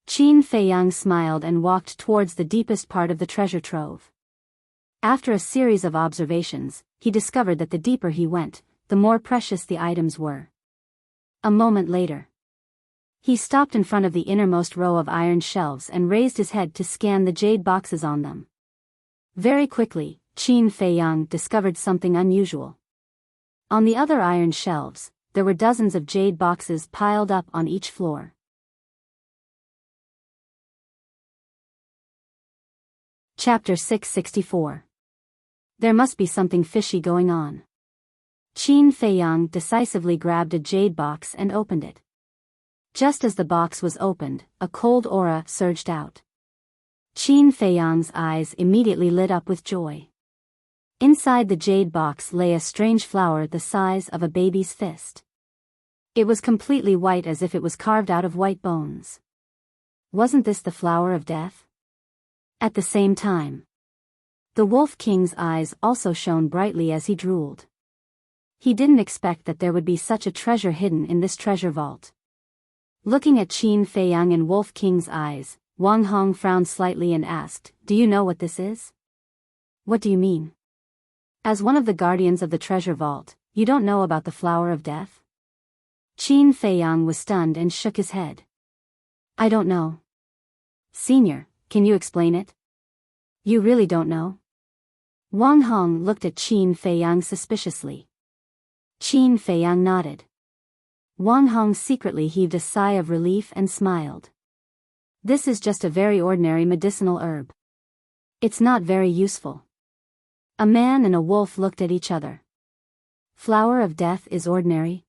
Qin Feiyang smiled and walked towards the deepest part of the treasure trove. After a series of observations, he discovered that the deeper he went, the more precious the items were. A moment later, he stopped in front of the innermost row of iron shelves and raised his head to scan the jade boxes on them. Very quickly, Qin Feiyang discovered something unusual. On the other iron shelves, there were dozens of jade boxes piled up on each floor. Chapter 664. There must be something fishy going on. Qin Feiyang decisively grabbed a jade box and opened it. Just as the box was opened, a cold aura surged out. Qin Feiyang's eyes immediately lit up with joy. Inside the jade box lay a strange flower the size of a baby's fist. It was completely white as if it was carved out of white bones. Wasn't this the flower of death? At the same time, the Wolf King's eyes also shone brightly as he drooled. He didn't expect that there would be such a treasure hidden in this treasure vault. Looking at Qin Feiyang in Wolf King's eyes, Wang Hong frowned slightly and asked, "Do you know what this is?" "What do you mean?" "As one of the guardians of the treasure vault, you don't know about the flower of death?" Qin Feiyang was stunned and shook his head. "I don't know." "Senior, can you explain it?" "You really don't know?" Wang Hong looked at Qin Feiyang suspiciously. Qin Feiyang nodded. Wang Hong secretly heaved a sigh of relief and smiled. "This is just a very ordinary medicinal herb. It's not very useful." A man and a wolf looked at each other. "Flower of death is ordinary?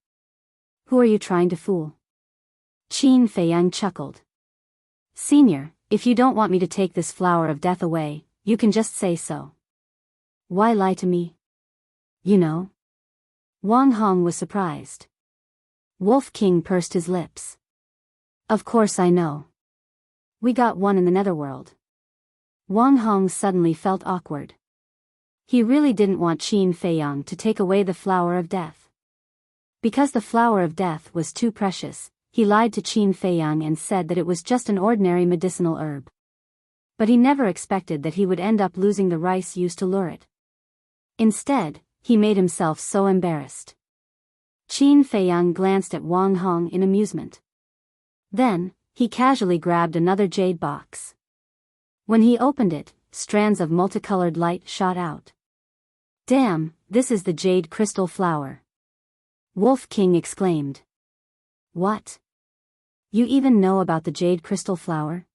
Who are you trying to fool?" Qin Feiyang chuckled. "Senior, if you don't want me to take this flower of death away, you can just say so." "Why lie to me? You know?" Wang Hong was surprised. Wolf King pursed his lips. "Of course I know. We got one in the netherworld." Wang Hong suddenly felt awkward. He really didn't want Qin Feiyang to take away the flower of death. Because the flower of death was too precious, he lied to Qin Feiyang and said that it was just an ordinary medicinal herb. But he never expected that he would end up losing the rice used to lure it. Instead, he made himself so embarrassed. Qin Feiyang glanced at Wang Hong in amusement. Then, he casually grabbed another jade box. When he opened it, strands of multicolored light shot out. "Damn, this is the jade crystal flower!" Wolf King exclaimed. "What? You even know about the jade crystal flower?"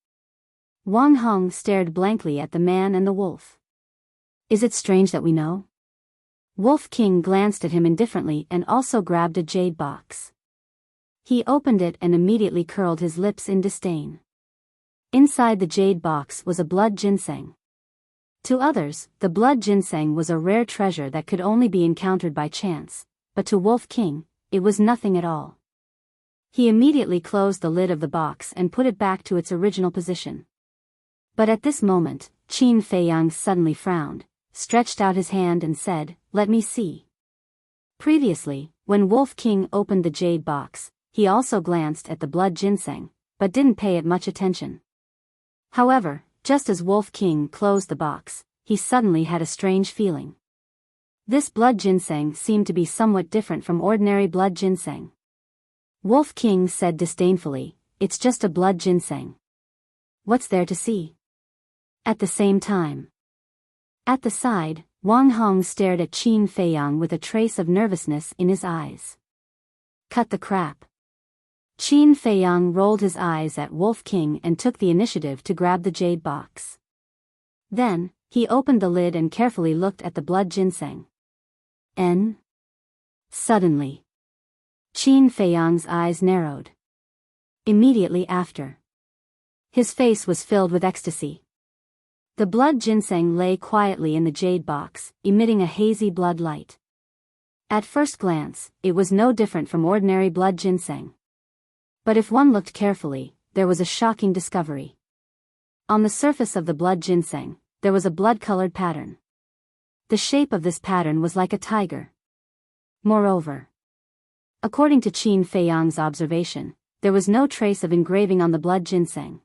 Wang Hong stared blankly at the man and the wolf. "Is it strange that we know?" Wolf King glanced at him indifferently and also grabbed a jade box. He opened it and immediately curled his lips in disdain. Inside the jade box was a blood ginseng. To others, the blood ginseng was a rare treasure that could only be encountered by chance, but to Wolf King, it was nothing at all. He immediately closed the lid of the box and put it back to its original position. But at this moment, Qin Feiyang suddenly frowned, stretched out his hand and said, "Let me see." Previously, when Wolf King opened the jade box, he also glanced at the blood ginseng, but didn't pay it much attention. However, just as Wolf King closed the box, he suddenly had a strange feeling. This blood ginseng seemed to be somewhat different from ordinary blood ginseng. Wolf King said disdainfully, "It's just a blood ginseng. What's there to see?" At the same time, at the side, Wang Hong stared at Qin Feiyang with a trace of nervousness in his eyes. "Cut the crap." Qin Feiyang rolled his eyes at Wolf King and took the initiative to grab the jade box. Then, he opened the lid and carefully looked at the blood ginseng. Suddenly, Qin Feiyang's eyes narrowed. Immediately after, his face was filled with ecstasy. The blood ginseng lay quietly in the jade box, emitting a hazy blood light. At first glance, it was no different from ordinary blood ginseng. But if one looked carefully, there was a shocking discovery. On the surface of the blood ginseng, there was a blood-colored pattern. The shape of this pattern was like a tiger. Moreover, according to Qin Feiyang's observation, there was no trace of engraving on the blood ginseng.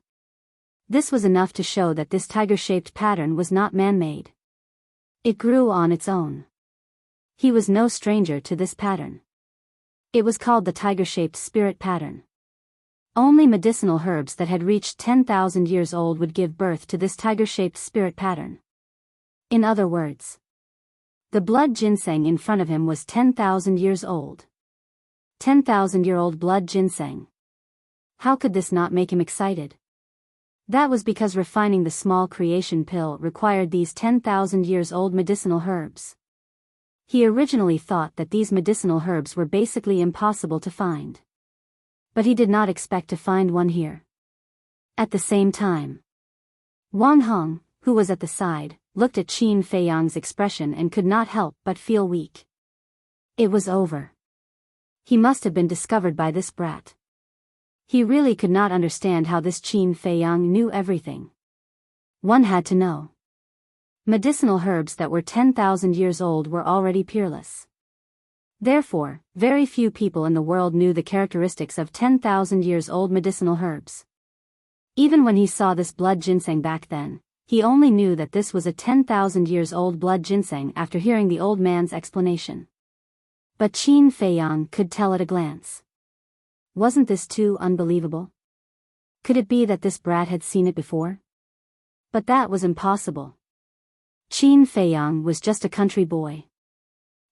This was enough to show that this tiger-shaped pattern was not man-made. It grew on its own. He was no stranger to this pattern. It was called the tiger-shaped spirit pattern. Only medicinal herbs that had reached 10,000 years old would give birth to this tiger-shaped spirit pattern. In other words, the blood ginseng in front of him was 10,000 years old. 10,000-year-old blood ginseng. How could this not make him excited? That was because refining the small creation pill required these 10,000 years old medicinal herbs. He originally thought that these medicinal herbs were basically impossible to find. But he did not expect to find one here. At the same time, Wang Hong, who was at the side, looked at Qin Feiyang's expression and could not help but feel weak. It was over. He must have been discovered by this brat. He really could not understand how this Qin Feiyang knew everything. One had to know. Medicinal herbs that were 10,000 years old were already peerless. Therefore, very few people in the world knew the characteristics of 10,000 years old medicinal herbs. Even when he saw this blood ginseng back then, he only knew that this was a 10,000 years old blood ginseng after hearing the old man's explanation. But Qin Feiyang could tell at a glance. Wasn't this too unbelievable? Could it be that this brat had seen it before? But that was impossible. Qin Feiyang was just a country boy.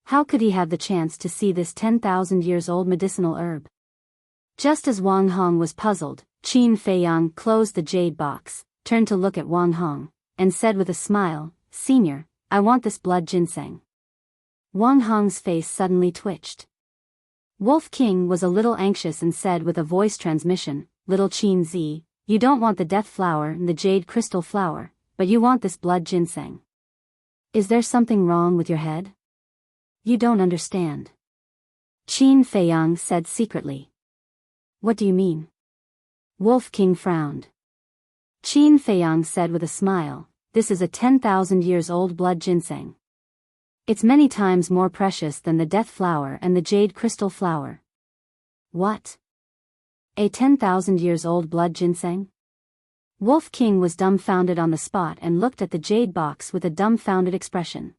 How could he have the chance to see this 10,000 years old medicinal herb? Just as Wang Hong was puzzled, Qin Feiyang closed the jade box, turned to look at Wang Hong, and said with a smile, "Senior, I want this blood ginseng." Wang Hong's face suddenly twitched. Wolf King was a little anxious and said with a voice transmission, "Little Qin Zi, you don't want the death flower and the jade crystal flower, but you want this blood ginseng. Is there something wrong with your head? You don't understand." Qin Feiyang said secretly. "What do you mean?" Wolf King frowned. Qin Feiyang said with a smile, "This is a 10,000 years old blood ginseng. It's many times more precious than the death flower and the jade crystal flower." "What? A 10,000 years old blood ginseng?" Wolf King was dumbfounded on the spot and looked at the jade box with a dumbfounded expression.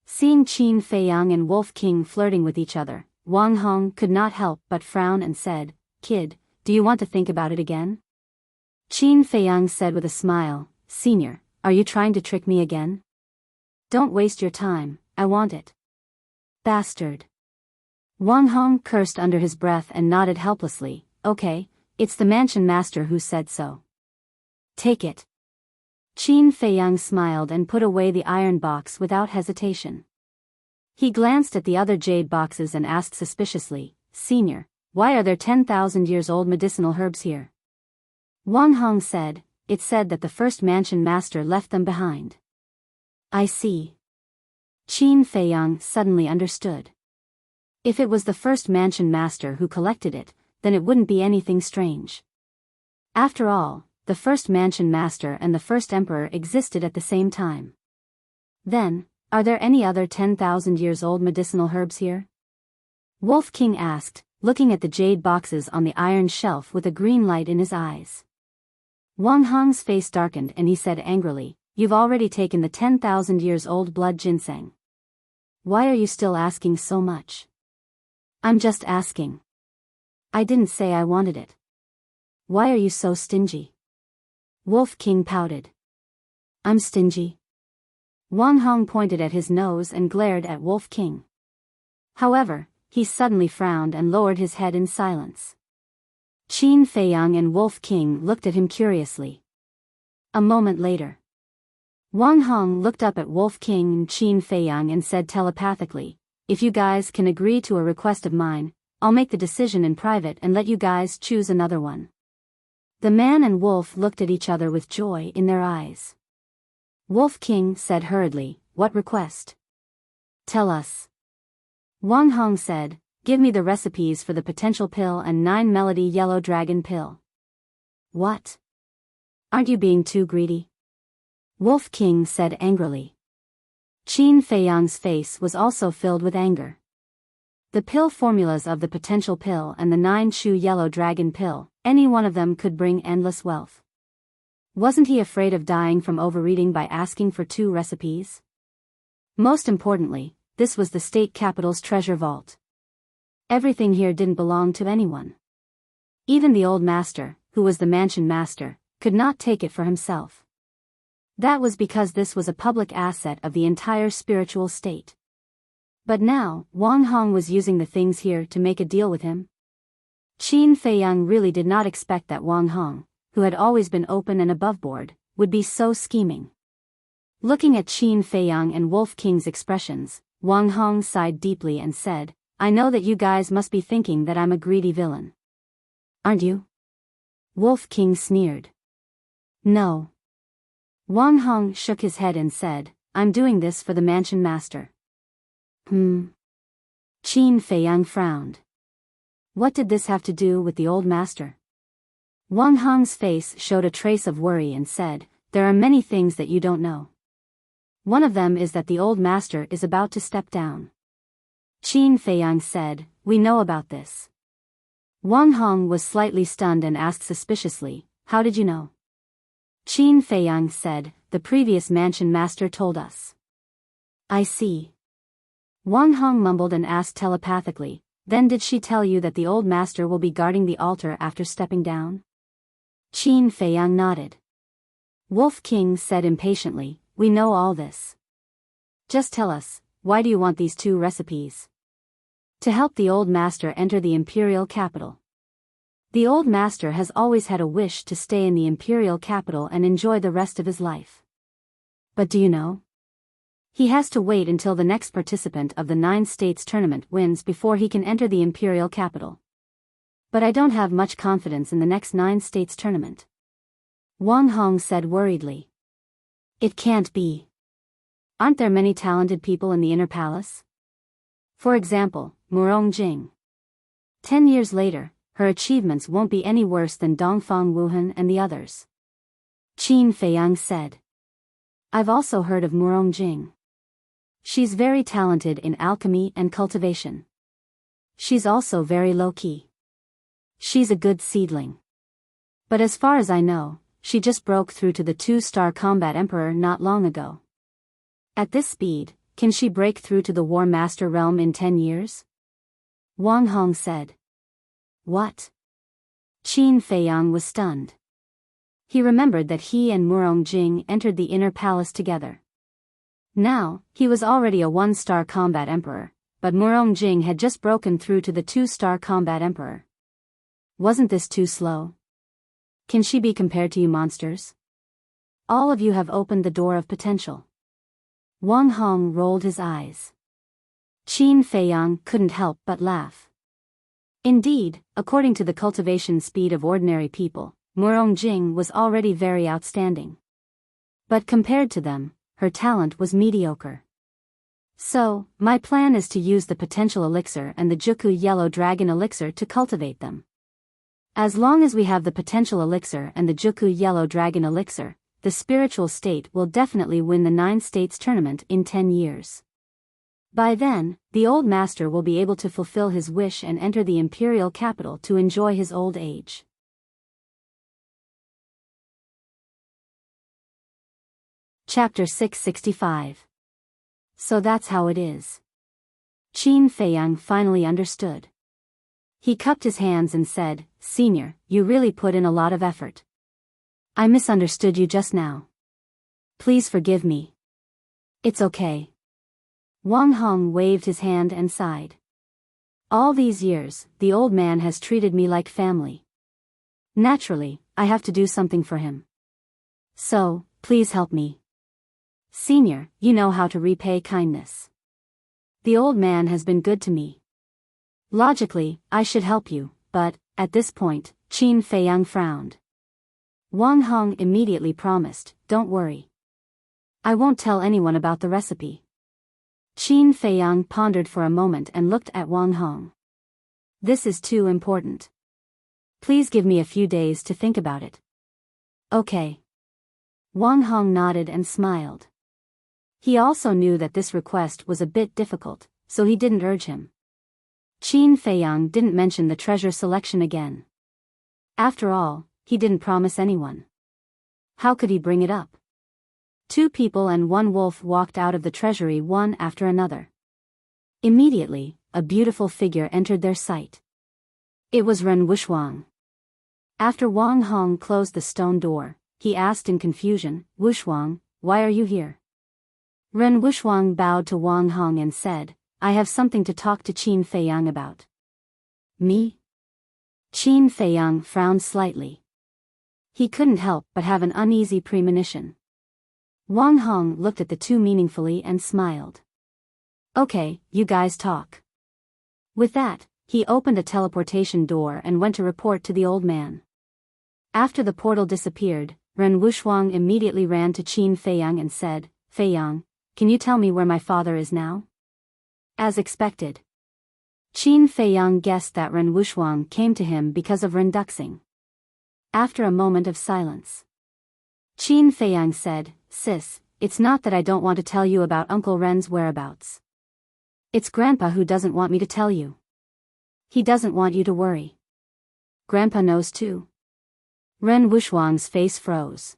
Seeing Qin Feiyang and Wolf King flirting with each other, Wang Hong could not help but frown and said, "Kid, do you want to think about it again?" Qin Feiyang said with a smile, "Senior, are you trying to trick me again? Don't waste your time, I want it." "Bastard." Wang Hong cursed under his breath and nodded helplessly, "Okay, it's the mansion master who said so. Take it." Qin Feiyang smiled and put away the iron box without hesitation. He glanced at the other jade boxes and asked suspiciously, "Senior, why are there 10,000 years old medicinal herbs here?" Wang Hong said, "It said that the first mansion master left them behind." "I see." Qin Feiyang suddenly understood. If it was the first mansion master who collected it, then it wouldn't be anything strange. After all, the first mansion master and the first emperor existed at the same time. Then, are there any other 10,000 years old medicinal herbs here? Wolf King asked, looking at the jade boxes on the iron shelf with a green light in his eyes. Wang Hong's face darkened and he said angrily, "You've already taken the 10,000 years old blood ginseng. Why are you still asking so much?" "I'm just asking. I didn't say I wanted it. Why are you so stingy?" Wolf King pouted. "I'm stingy?" Wang Hong pointed at his nose and glared at Wolf King. However, he suddenly frowned and lowered his head in silence. Qin Feiyang and Wolf King looked at him curiously. A moment later, Wang Hong looked up at Wolf King and Qin Feiyang and said telepathically, "If you guys can agree to a request of mine, I'll make the decision in private and let you guys choose another one." The man and wolf looked at each other with joy in their eyes. Wolf King said hurriedly, "What request? Tell us." Wang Hong said, "Give me the recipes for the potential pill and 9 melody yellow dragon pill." "What? Aren't you being too greedy?" Wolf King said angrily. Qin Feiyang's face was also filled with anger. The pill formulas of the potential pill and the 9 Chu yellow dragon pill, any one of them could bring endless wealth. Wasn't he afraid of dying from overeating by asking for 2 recipes? Most importantly, this was the state capital's treasure vault. Everything here didn't belong to anyone. Even the old master, who was the mansion master, could not take it for himself. That was because this was a public asset of the entire spiritual state. But now, Wang Hong was using the things here to make a deal with him. Qin Feiyang really did not expect that Wang Hong, who had always been open and aboveboard, would be so scheming. Looking at Qin Feiyang and Wolf King's expressions, Wang Hong sighed deeply and said, "I know that you guys must be thinking that I'm a greedy villain. Aren't you?" Wolf King sneered. "No." Wang Hong shook his head and said, "I'm doing this for the mansion master." Qin Feiyang frowned. What did this have to do with the old master? Wang Hong's face showed a trace of worry and said, "There are many things that you don't know. One of them is that the old master is about to step down." Qin Feiyang said, "We know about this." Wang Hong was slightly stunned and asked suspiciously, "How did you know?" Qin Feiyang said, "The previous mansion master told us." "I see." Wang Hong mumbled and asked telepathically, "Then did she tell you that the old master will be guarding the altar after stepping down?" Qin Feiyang nodded. Wolf King said impatiently, "We know all this. Just tell us, why do you want these 2 recipes?" "To help the old master enter the imperial capital. The old master has always had a wish to stay in the imperial capital and enjoy the rest of his life. But do you know? He has to wait until the next participant of the 9 states tournament wins before he can enter the imperial capital. But I don't have much confidence in the next 9 states tournament." Wang Hong said worriedly. "It can't be. Aren't there many talented people in the inner palace? For example, Murong Jing. 10 years later, her achievements won't be any worse than Dongfang Wuhan and the others." Qin Feiyang said. "I've also heard of Murong Jing. She's very talented in alchemy and cultivation. She's also very low-key. She's a good seedling. But as far as I know, she just broke through to the 2-star combat emperor not long ago. At this speed, can she break through to the War Master realm in 10 years? Wang Hong said. What? Qin Feiyang was stunned. He remembered that he and Murong Jing entered the inner palace together. Now, he was already a 1-star combat emperor, but Murong Jing had just broken through to the 2-star combat emperor. Wasn't this too slow? Can she be compared to you monsters? All of you have opened the door of potential. Wang Hong rolled his eyes. Qin Feiyang couldn't help but laugh. Indeed, according to the cultivation speed of ordinary people, Murong Jing was already very outstanding. But compared to them, her talent was mediocre. So, my plan is to use the potential elixir and the Juku Yellow Dragon elixir to cultivate them. As long as we have the potential elixir and the Juku Yellow Dragon elixir, the spiritual state will definitely win the 9 states tournament in 10 years. By then, the old master will be able to fulfill his wish and enter the imperial capital to enjoy his old age. Chapter 665. So that's how it is. Qin Feiyang finally understood. He cupped his hands and said, "Senior, you really put in a lot of effort. I misunderstood you just now. Please forgive me." "It's okay." Wang Hong waved his hand and sighed. "All these years, the old man has treated me like family. Naturally, I have to do something for him. So, please help me. Senior, you know how to repay kindness. The old man has been good to me. Logically, I should help you, but, at this point, Qin Feiyang frowned. Wang Hong immediately promised, don't worry. I won't tell anyone about the recipe. Qin Feiyang pondered for a moment and looked at Wang Hong. This is too important. Please give me a few days to think about it. Okay. Wang Hong nodded and smiled. He also knew that this request was a bit difficult, so he didn't urge him. Qin Feiyang didn't mention the treasure selection again. After all, he didn't promise anyone. How could he bring it up? 2 people and 1 wolf walked out of the treasury one after another. Immediately, a beautiful figure entered their sight. It was Ren Wuxuang. After Wang Hong closed the stone door, he asked in confusion, Wuxuang, why are you here? Ren Wuxuang bowed to Wang Hong and said, I have something to talk to Qin Feiyang about. Me? Qin Feiyang frowned slightly. He couldn't help but have an uneasy premonition. Wang Hong looked at the 2 meaningfully and smiled. Okay, you guys talk. With that, he opened a teleportation door and went to report to the old man. After the portal disappeared, Ren Wuxuang immediately ran to Qin Feiyang and said, Feiyang, can you tell me where my father is now? As expected. Qin Feiyang guessed that Ren Wuxuang came to him because of Ren Duxing. After a moment of silence, Qin Feiyang said, Sis, it's not that I don't want to tell you about Uncle Ren's whereabouts. It's Grandpa who doesn't want me to tell you. He doesn't want you to worry. Grandpa knows too. Ren Wuxuang's face froze.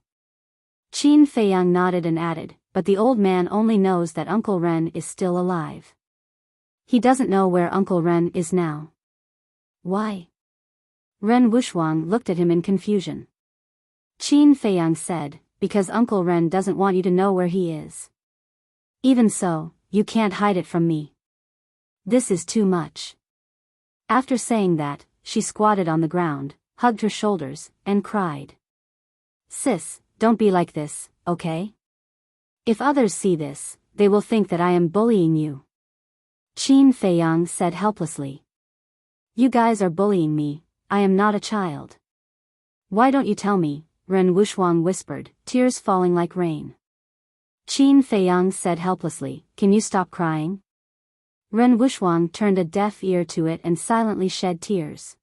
Qin Feiyang nodded and added, but the old man only knows that Uncle Ren is still alive. He doesn't know where Uncle Ren is now. Why? Ren Wuxuang looked at him in confusion. Qin Feiyang said, because Uncle Ren doesn't want you to know where he is. Even so, you can't hide it from me. This is too much. After saying that, she squatted on the ground, hugged her shoulders, and cried. Sis, don't be like this, okay? If others see this, they will think that I am bullying you. Qin Feiyang said helplessly. You guys are bullying me, I am not a child. Why don't you tell me? Ren Wuxuang whispered, tears falling like rain. Qin Feiyang said helplessly, can you stop crying? Ren Wuxuang turned a deaf ear to it and silently shed tears.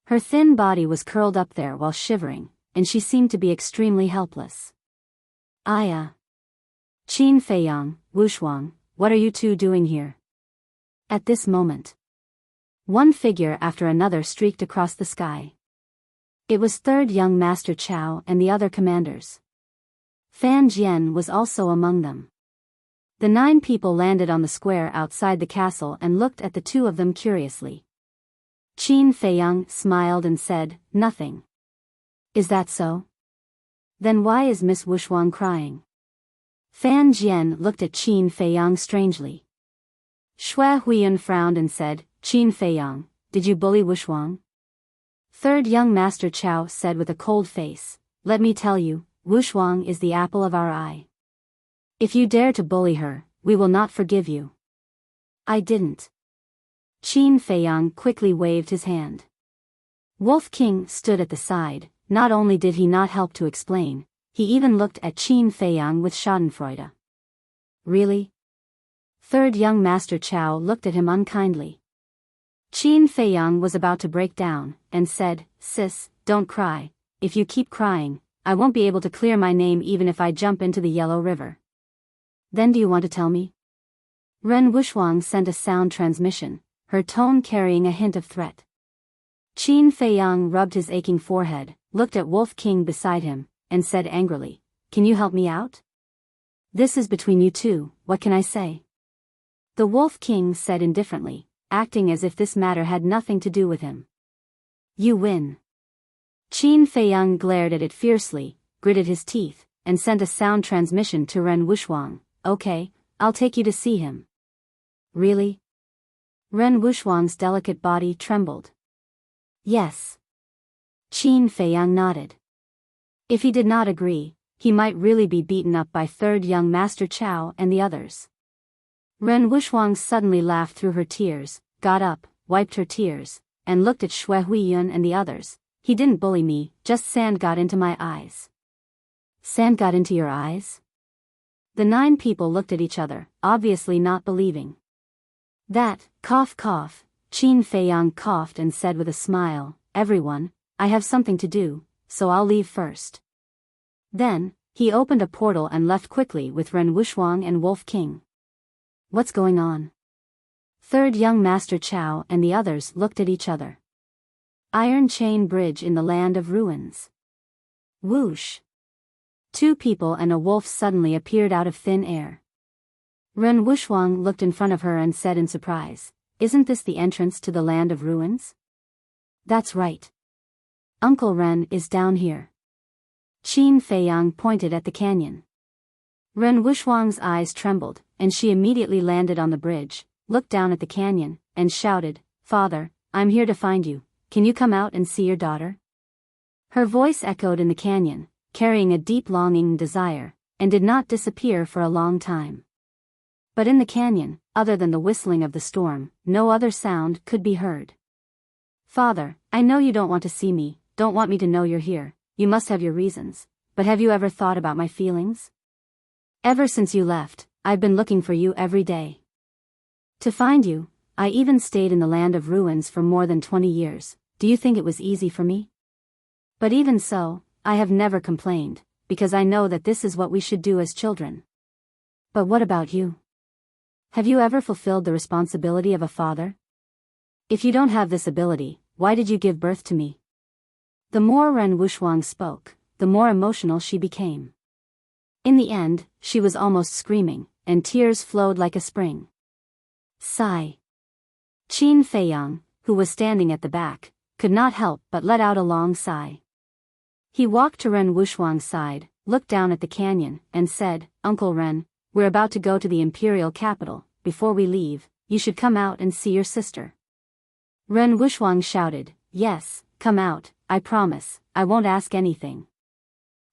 Her thin body was curled up there while shivering, and she seemed to be extremely helpless. Qin Feiyang, Wuxuang, what are you 2 doing here? At this moment, one figure after another streaked across the sky. It was 3rd young Master Chao and the other commanders. Fan Jian was also among them. The 9 people landed on the square outside the castle and looked at the 2 of them curiously. Qin Feiyang smiled and said, nothing. Is that so? Then why is Miss Wuxuang crying? Fan Jian looked at Qin Feiyang strangely. Xue Huiyun frowned and said, Qin Feiyang, did you bully Wuxuang? 3rd young Master Chao said with a cold face, let me tell you, Wuxuang is the apple of our eye. If you dare to bully her, we will not forgive you. I didn't. Qin Feiyang quickly waved his hand. Wolf King stood at the side. Not only did he not help to explain, he even looked at Qin Feiyang with schadenfreude. Really? 3rd young Master Chao looked at him unkindly. Qin Feiyang was about to break down, and said, Sis, don't cry, if you keep crying, I won't be able to clear my name even if I jump into the Yellow River. Then do you want to tell me? Ren Wuxuang sent a sound transmission, her tone carrying a hint of threat. Qin Feiyang rubbed his aching forehead, looked at Wolf King beside him, and said angrily, Can you help me out? This is between you 2, what can I say? The Wolf King said indifferently, acting as if this matter had nothing to do with him. You win. Qin Feiyang glared at it fiercely, gritted his teeth, and sent a sound transmission to Ren Wuxuang. Okay, I'll take you to see him. Really? Ren Wuxuang's delicate body trembled. Yes. Qin Feiyang nodded. If he did not agree, he might really be beaten up by 3rd young Master Chao and the others. Ren Wuxuang suddenly laughed through her tears, got up, wiped her tears, and looked at Xue Huiyun and the others. He didn't bully me, just sand got into my eyes. Sand got into your eyes? The 9 people looked at each other, obviously not believing. That, cough cough, Qin Feiyang coughed and said with a smile, everyone, I have something to do, so I'll leave first. Then, he opened a portal and left quickly with Ren Wuxuang and Wolf King. What's going on? Third young Master Chao and the others looked at each other. Iron chain bridge in the land of ruins. Whoosh. 2 people and a wolf suddenly appeared out of thin air. Ren Wuxuang looked in front of her and said in surprise, isn't this the entrance to the land of ruins? That's right. Uncle Ren is down here. Qin Feiyang pointed at the canyon. Ren Wuxuang's eyes trembled, and she immediately landed on the bridge, looked down at the canyon, and shouted, Father, I'm here to find you, can you come out and see your daughter? Her voice echoed in the canyon, carrying a deep longing and desire, and did not disappear for a long time. But in the canyon, other than the whistling of the storm, no other sound could be heard. Father, I know you don't want to see me, don't want me to know you're here, you must have your reasons, but have you ever thought about my feelings? Ever since you left, I've been looking for you every day. To find you, I even stayed in the land of ruins for more than 20 years, do you think it was easy for me? But even so, I have never complained, because I know that this is what we should do as children. But what about you? Have you ever fulfilled the responsibility of a father? If you don't have this ability, why did you give birth to me? The more Ren Wuxuang spoke, the more emotional she became. In the end, she was almost screaming, and tears flowed like a spring. Sigh. Qin Feiyang, who was standing at the back, could not help but let out a long sigh. He walked to Ren Wuxuang's side, looked down at the canyon, and said, Uncle Ren, we're about to go to the imperial capital, before we leave, you should come out and see your sister. Ren Wuxuang shouted, yes, come out, I promise, I won't ask anything.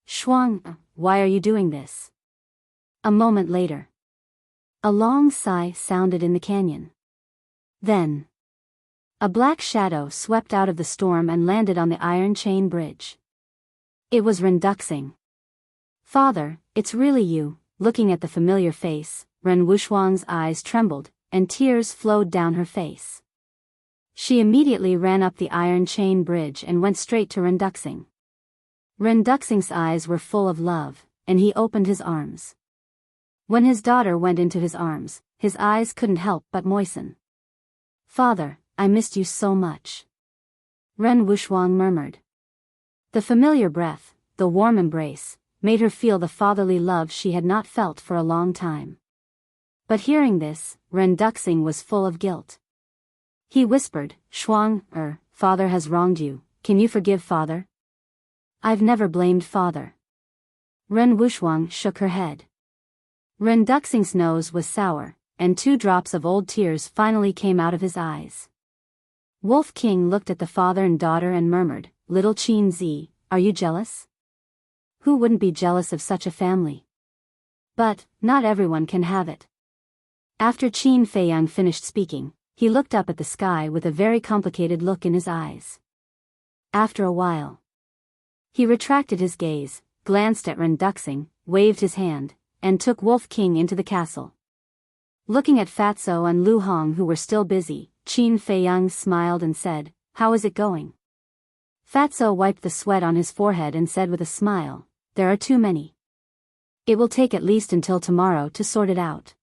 Shuang, why are you doing this? A moment later. A long sigh sounded in the canyon. Then. A black shadow swept out of the storm and landed on the iron chain bridge. It was Ren Duxing. Father, it's really you. Looking at the familiar face, Ren Wuxuang's eyes trembled, and tears flowed down her face. She immediately ran up the iron chain bridge and went straight to Ren Duxing. Ren Duxing's eyes were full of love, and he opened his arms. When his daughter went into his arms, his eyes couldn't help but moisten. Father, I missed you so much. Ren Wuxuang murmured. The familiar breath, the warm embrace, made her feel the fatherly love she had not felt for a long time. But hearing this, Ren Duxing was full of guilt. He whispered, Shuang, Father has wronged you, can you forgive Father? I've never blamed Father. Ren Wuxuang shook her head. Ren Duxing's nose was sour, and 2 drops of old tears finally came out of his eyes. Wolf King looked at the father and daughter and murmured, Little Qin Zi, are you jealous? Who wouldn't be jealous of such a family? But, not everyone can have it. After Qin Feiyang finished speaking, he looked up at the sky with a very complicated look in his eyes. After a while, he retracted his gaze, glanced at Ren Duxing, waved his hand, and took Wolf King into the castle. Looking at Fatso and Lu Hong who were still busy, Qin Feiyang smiled and said, How is it going? Fatso wiped the sweat on his forehead and said with a smile, There are too many. It will take at least until tomorrow to sort it out.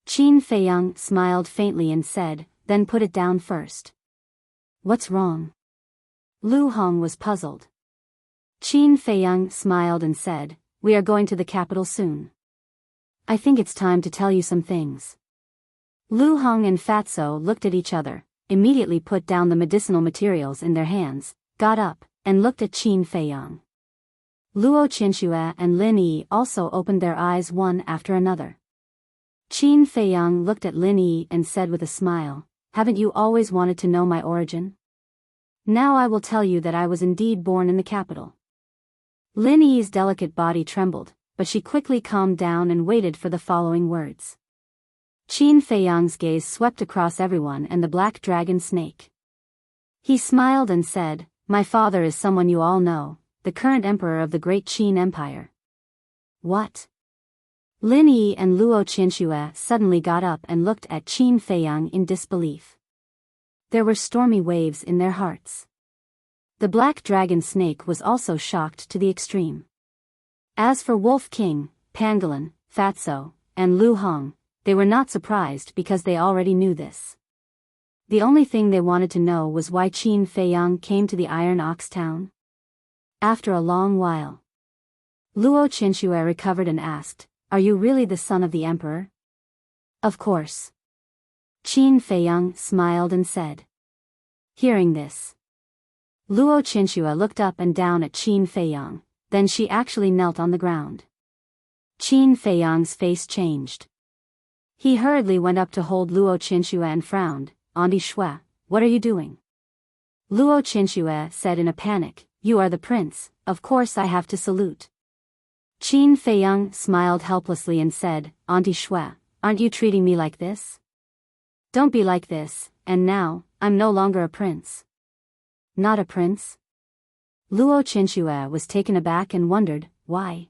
Qin Feiyang smiled faintly and said, Then put it down first. What's wrong? Lu Hong was puzzled. Qin Feiyang smiled and said, We are going to the capital soon. I think it's time to tell you some things. Lu Hong and Fatso looked at each other, immediately put down the medicinal materials in their hands, got up, and looked at Qin Feiyang. Luo Qinxue and Lin Yi also opened their eyes one after another. Qin Feiyang looked at Lin Yi and said with a smile, Haven't you always wanted to know my origin? Now I will tell you that I was indeed born in the capital. Lin Yi's delicate body trembled, but she quickly calmed down and waited for the following words. Qin Feiyang's gaze swept across everyone and the black dragon snake. He smiled and said, "My father is someone you all know, the current emperor of the great Qin Empire." What? Lin Yi and Luo Qinxue suddenly got up and looked at Qin Feiyang in disbelief. There were stormy waves in their hearts. The black dragon snake was also shocked to the extreme. As for Wolf King, Pangolin, Fatso, and Lu Hong, they were not surprised because they already knew this. The only thing they wanted to know was why Qin Feiyang came to the Iron Ox town. After a long while, Luo Qinxue recovered and asked, "Are you really the son of the emperor?" "Of course." Qin Feiyang smiled and said. Hearing this, Luo Qinxue looked up and down at Qin Feiyang, then she actually knelt on the ground. Qin Feiyang's face changed. He hurriedly went up to hold Luo Qinxue and frowned. "Auntie Shui, what are you doing?" Luo Qinxue said in a panic, "You are the prince, of course I have to salute." Qin Feiyang smiled helplessly and said, "Auntie Shui, aren't you treating me like this? Don't be like this, and now, I'm no longer a prince." "Not a prince?" Luo Qinxue was taken aback and wondered, why?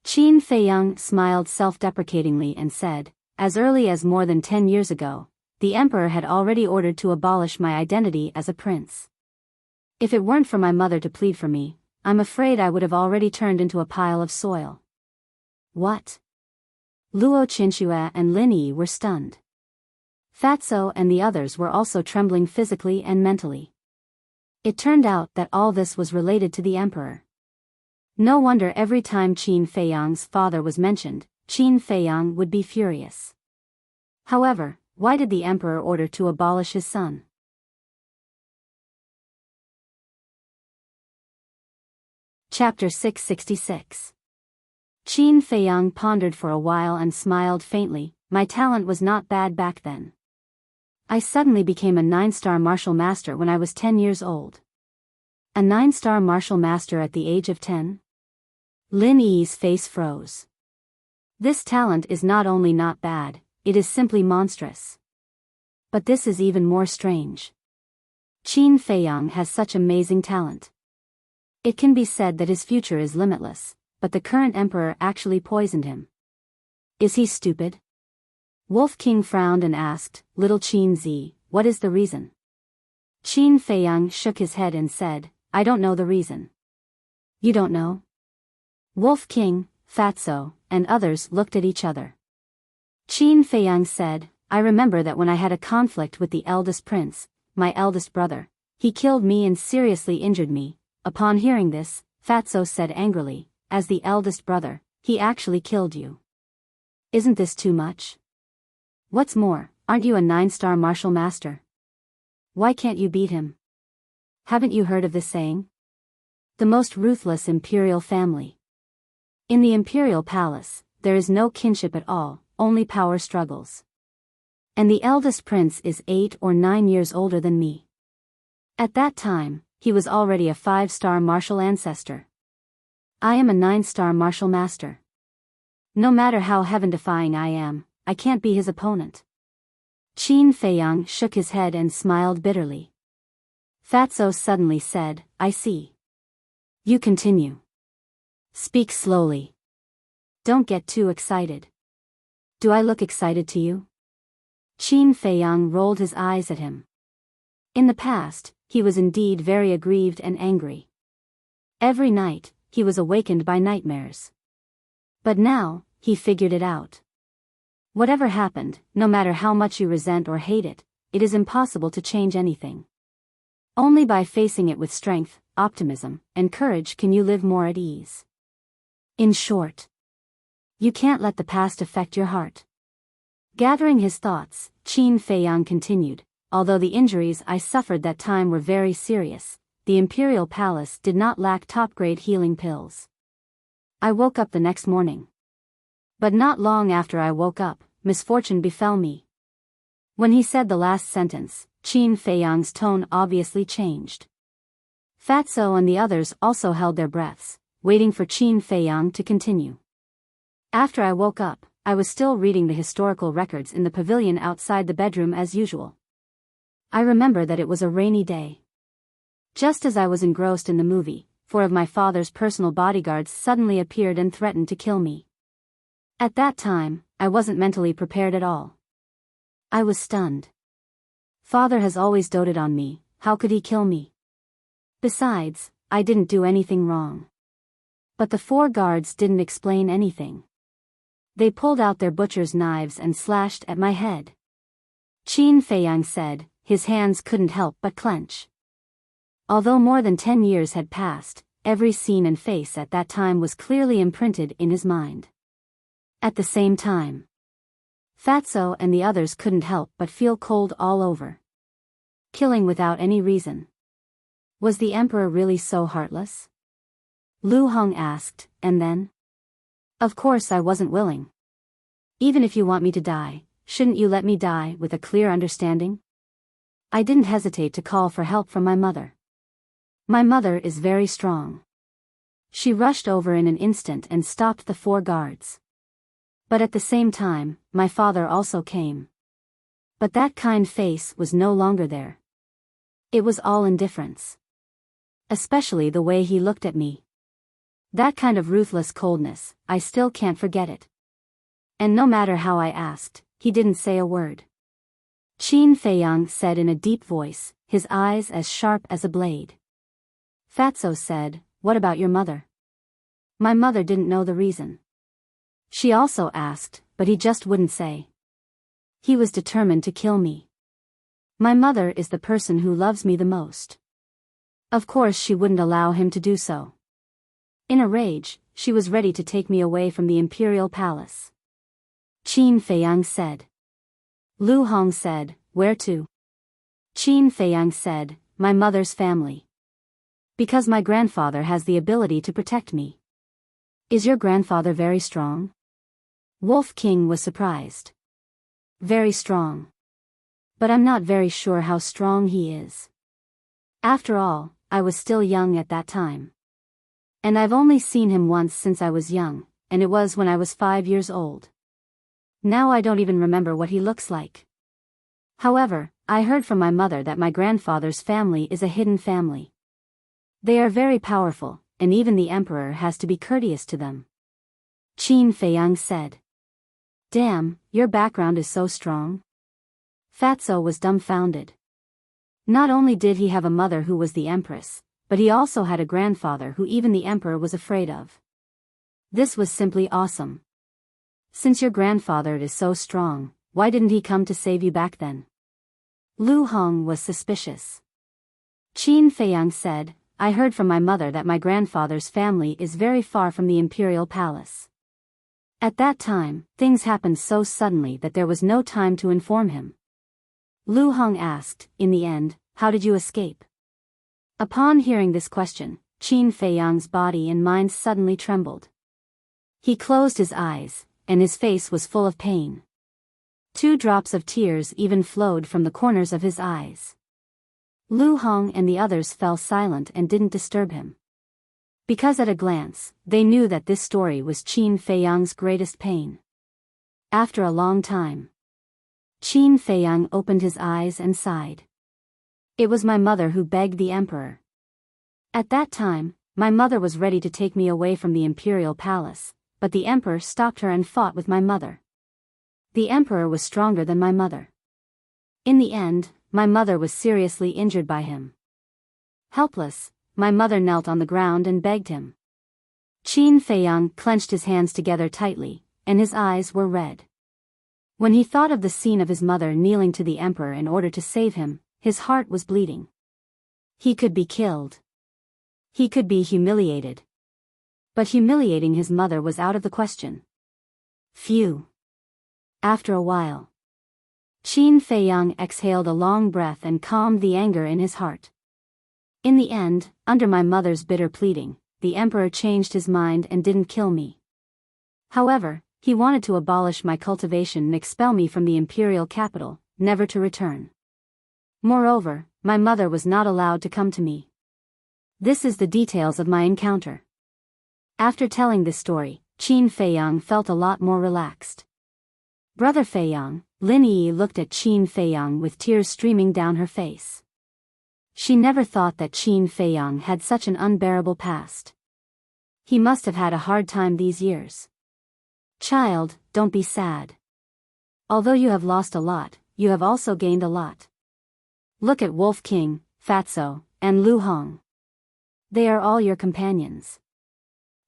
Qin Feiyang smiled self-deprecatingly and said, "As early as more than 10 years ago, the emperor had already ordered to abolish my identity as a prince. If it weren't for my mother to plead for me, I'm afraid I would have already turned into a pile of soil." What? Luo Qinxue and Lin Yi were stunned. Fatso and the others were also trembling physically and mentally. It turned out that all this was related to the emperor. No wonder every time Qin Feiyang's father was mentioned, Qin Feiyang would be furious. However, why did the emperor order to abolish his son? Chapter 666. Qin Feiyang pondered for a while and smiled faintly. "My talent was not bad back then. I suddenly became a 9-star martial master when I was 10 years old." A 9-star martial master at the age of 10? Lin Yi's face froze. This talent is not only not bad, it is simply monstrous. But this is even more strange. Qin Feiyang has such amazing talent. It can be said that his future is limitless, but the current emperor actually poisoned him. Is he stupid? Wolf King frowned and asked, "Little Qin Zi, what is the reason?" Qin Feiyang shook his head and said, "I don't know the reason." "You don't know?" Wolf King, Fatso, and others looked at each other. Qin Feiyang said, "I remember that when I had a conflict with the eldest prince, my eldest brother, he killed me and seriously injured me." Upon hearing this, Fatso said angrily, "As the eldest brother, he actually killed you. Isn't this too much? What's more, aren't you a 9-star martial master? Why can't you beat him? Haven't you heard of this saying? The most ruthless imperial family. In the imperial palace, there is no kinship at all, only power struggles. And the eldest prince is 8 or 9 years older than me. At that time, he was already a 5-star martial ancestor. I am a 9-star martial master. No matter how heaven-defying I am, I can't be his opponent." Qin Feiyang shook his head and smiled bitterly. Fatso suddenly said, "I see. You continue. Speak slowly. Don't get too excited." "Do I look excited to you?" Qin Feiyang rolled his eyes at him. In the past, he was indeed very aggrieved and angry. Every night, he was awakened by nightmares. But now, he figured it out. Whatever happened, no matter how much you resent or hate it, it is impossible to change anything. Only by facing it with strength, optimism, and courage can you live more at ease. In short, you can't let the past affect your heart. Gathering his thoughts, Qin Feiyang continued, "Although the injuries I suffered that time were very serious, the imperial palace did not lack top-grade healing pills. I woke up the next morning. But not long after I woke up, misfortune befell me." When he said the last sentence, Qin Feiyang's tone obviously changed. Fatso and the others also held their breaths, waiting for Qin Feiyang to continue. "After I woke up, I was still reading the historical records in the pavilion outside the bedroom as usual. I remember that it was a rainy day. Just as I was engrossed in the movie, 4 of my father's personal bodyguards suddenly appeared and threatened to kill me. At that time, I wasn't mentally prepared at all. I was stunned. Father has always doted on me, how could he kill me? Besides, I didn't do anything wrong. But the 4 guards didn't explain anything. They pulled out their butcher's knives and slashed at my head. Qin Feiyang said, his hands couldn't help but clench. Although more than 10 years had passed, every scene and face at that time was clearly imprinted in his mind. At the same time, Fatso and the others couldn't help but feel cold all over. Killing without any reason. Was the emperor really so heartless? Lu Hong asked, and then? Of course I wasn't willing. Even if you want me to die, shouldn't you let me die with a clear understanding? I didn't hesitate to call for help from my mother. My mother is very strong. She rushed over in an instant and stopped the 4 guards. But at the same time, my father also came. But that kind face was no longer there. It was all indifference. Especially the way he looked at me. That kind of ruthless coldness, I still can't forget it. And no matter how I asked, he didn't say a word. Qin Feiyang said in a deep voice, his eyes as sharp as a blade. Fatso said, what about your mother? My mother didn't know the reason. She also asked, but he just wouldn't say. He was determined to kill me. My mother is the person who loves me the most. Of course she wouldn't allow him to do so. In a rage, she was ready to take me away from the imperial palace. Qin Feiyang said. Lu Hong said, where to? Qin Feiyang said, my mother's family. Because my grandfather has the ability to protect me. Is your grandfather very strong? Wolf King was surprised. Very strong. But I'm not very sure how strong he is. After all, I was still young at that time. And I've only seen him once since I was young, and it was when I was 5 years old. Now I don't even remember what he looks like. However, I heard from my mother that my grandfather's family is a hidden family. They are very powerful, and even the emperor has to be courteous to them. Qin Feiyang said. Damn, your background is so strong. Fatso was dumbfounded. Not only did he have a mother who was the empress, but he also had a grandfather who even the emperor was afraid of. This was simply awesome. Since your grandfather is so strong, why didn't he come to save you back then? Lu Hong was suspicious. Qin Feiyang said, I heard from my mother that my grandfather's family is very far from the imperial palace. At that time, things happened so suddenly that there was no time to inform him. Lu Hong asked, in the end, how did you escape? Upon hearing this question, Qin Feiyang's body and mind suddenly trembled. He closed his eyes, and his face was full of pain. 2 drops of tears even flowed from the corners of his eyes. Lu Hong and the others fell silent and didn't disturb him. Because at a glance, they knew that this story was Qin Feiyang's greatest pain. After a long time, Qin Feiyang opened his eyes and sighed. It was my mother who begged the emperor. At that time, my mother was ready to take me away from the imperial palace, but the emperor stopped her and fought with my mother. The emperor was stronger than my mother. In the end, my mother was seriously injured by him. Helpless, my mother knelt on the ground and begged him. Qin Feiyang clenched his hands together tightly, and his eyes were red. When he thought of the scene of his mother kneeling to the emperor in order to save him, his heart was bleeding. He could be killed. He could be humiliated. But humiliating his mother was out of the question. Phew. After a while, Qin Feiyang exhaled a long breath and calmed the anger in his heart. In the end, under my mother's bitter pleading, the emperor changed his mind and didn't kill me. However, he wanted to abolish my cultivation and expel me from the imperial capital, never to return. Moreover, my mother was not allowed to come to me. This is the details of my encounter. After telling this story, Qin Feiyang felt a lot more relaxed. Brother Feiyang, Lin Yi looked at Qin Feiyang with tears streaming down her face. She never thought that Qin Feiyang had such an unbearable past. He must have had a hard time these years. Child, don't be sad. Although you have lost a lot, you have also gained a lot. Look at Wolf King, Fatso, and Lu Hong. They are all your companions.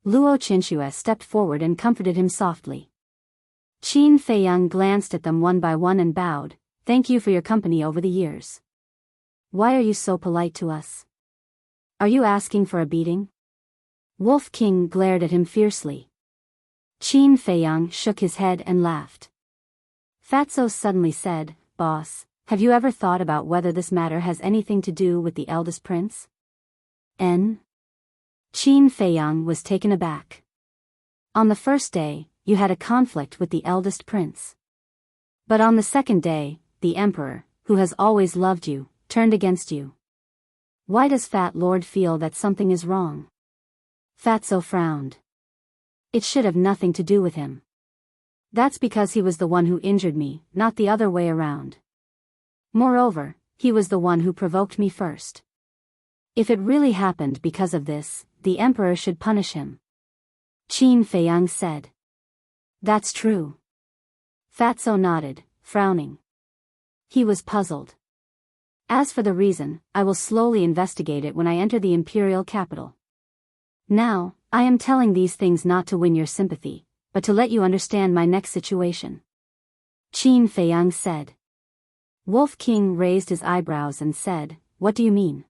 Luo Qinxue stepped forward and comforted him softly. Qin Feiyang glanced at them one by one and bowed, "Thank you for your company over the years. Why are you so polite to us? Are you asking for a beating?" Wolf King glared at him fiercely. Qin Feiyang shook his head and laughed. Fatso suddenly said, "Boss, have you ever thought about whether this matter has anything to do with the eldest prince?" Qin Feiyang was taken aback. On the first day, you had a conflict with the eldest prince. But on the second day, the emperor, who has always loved you, turned against you. Why does Fat Lord feel that something is wrong? Fatso frowned. It should have nothing to do with him. That's because he was the one who injured me, not the other way around. Moreover, he was the one who provoked me first. If it really happened because of this, the emperor should punish him. Qin Feiyang said. That's true. Fatso nodded, frowning. He was puzzled. As for the reason, I will slowly investigate it when I enter the imperial capital. Now, I am telling these things not to win your sympathy, but to let you understand my next situation. Qin Feiyang said. Wolf King raised his eyebrows and said, "What do you mean?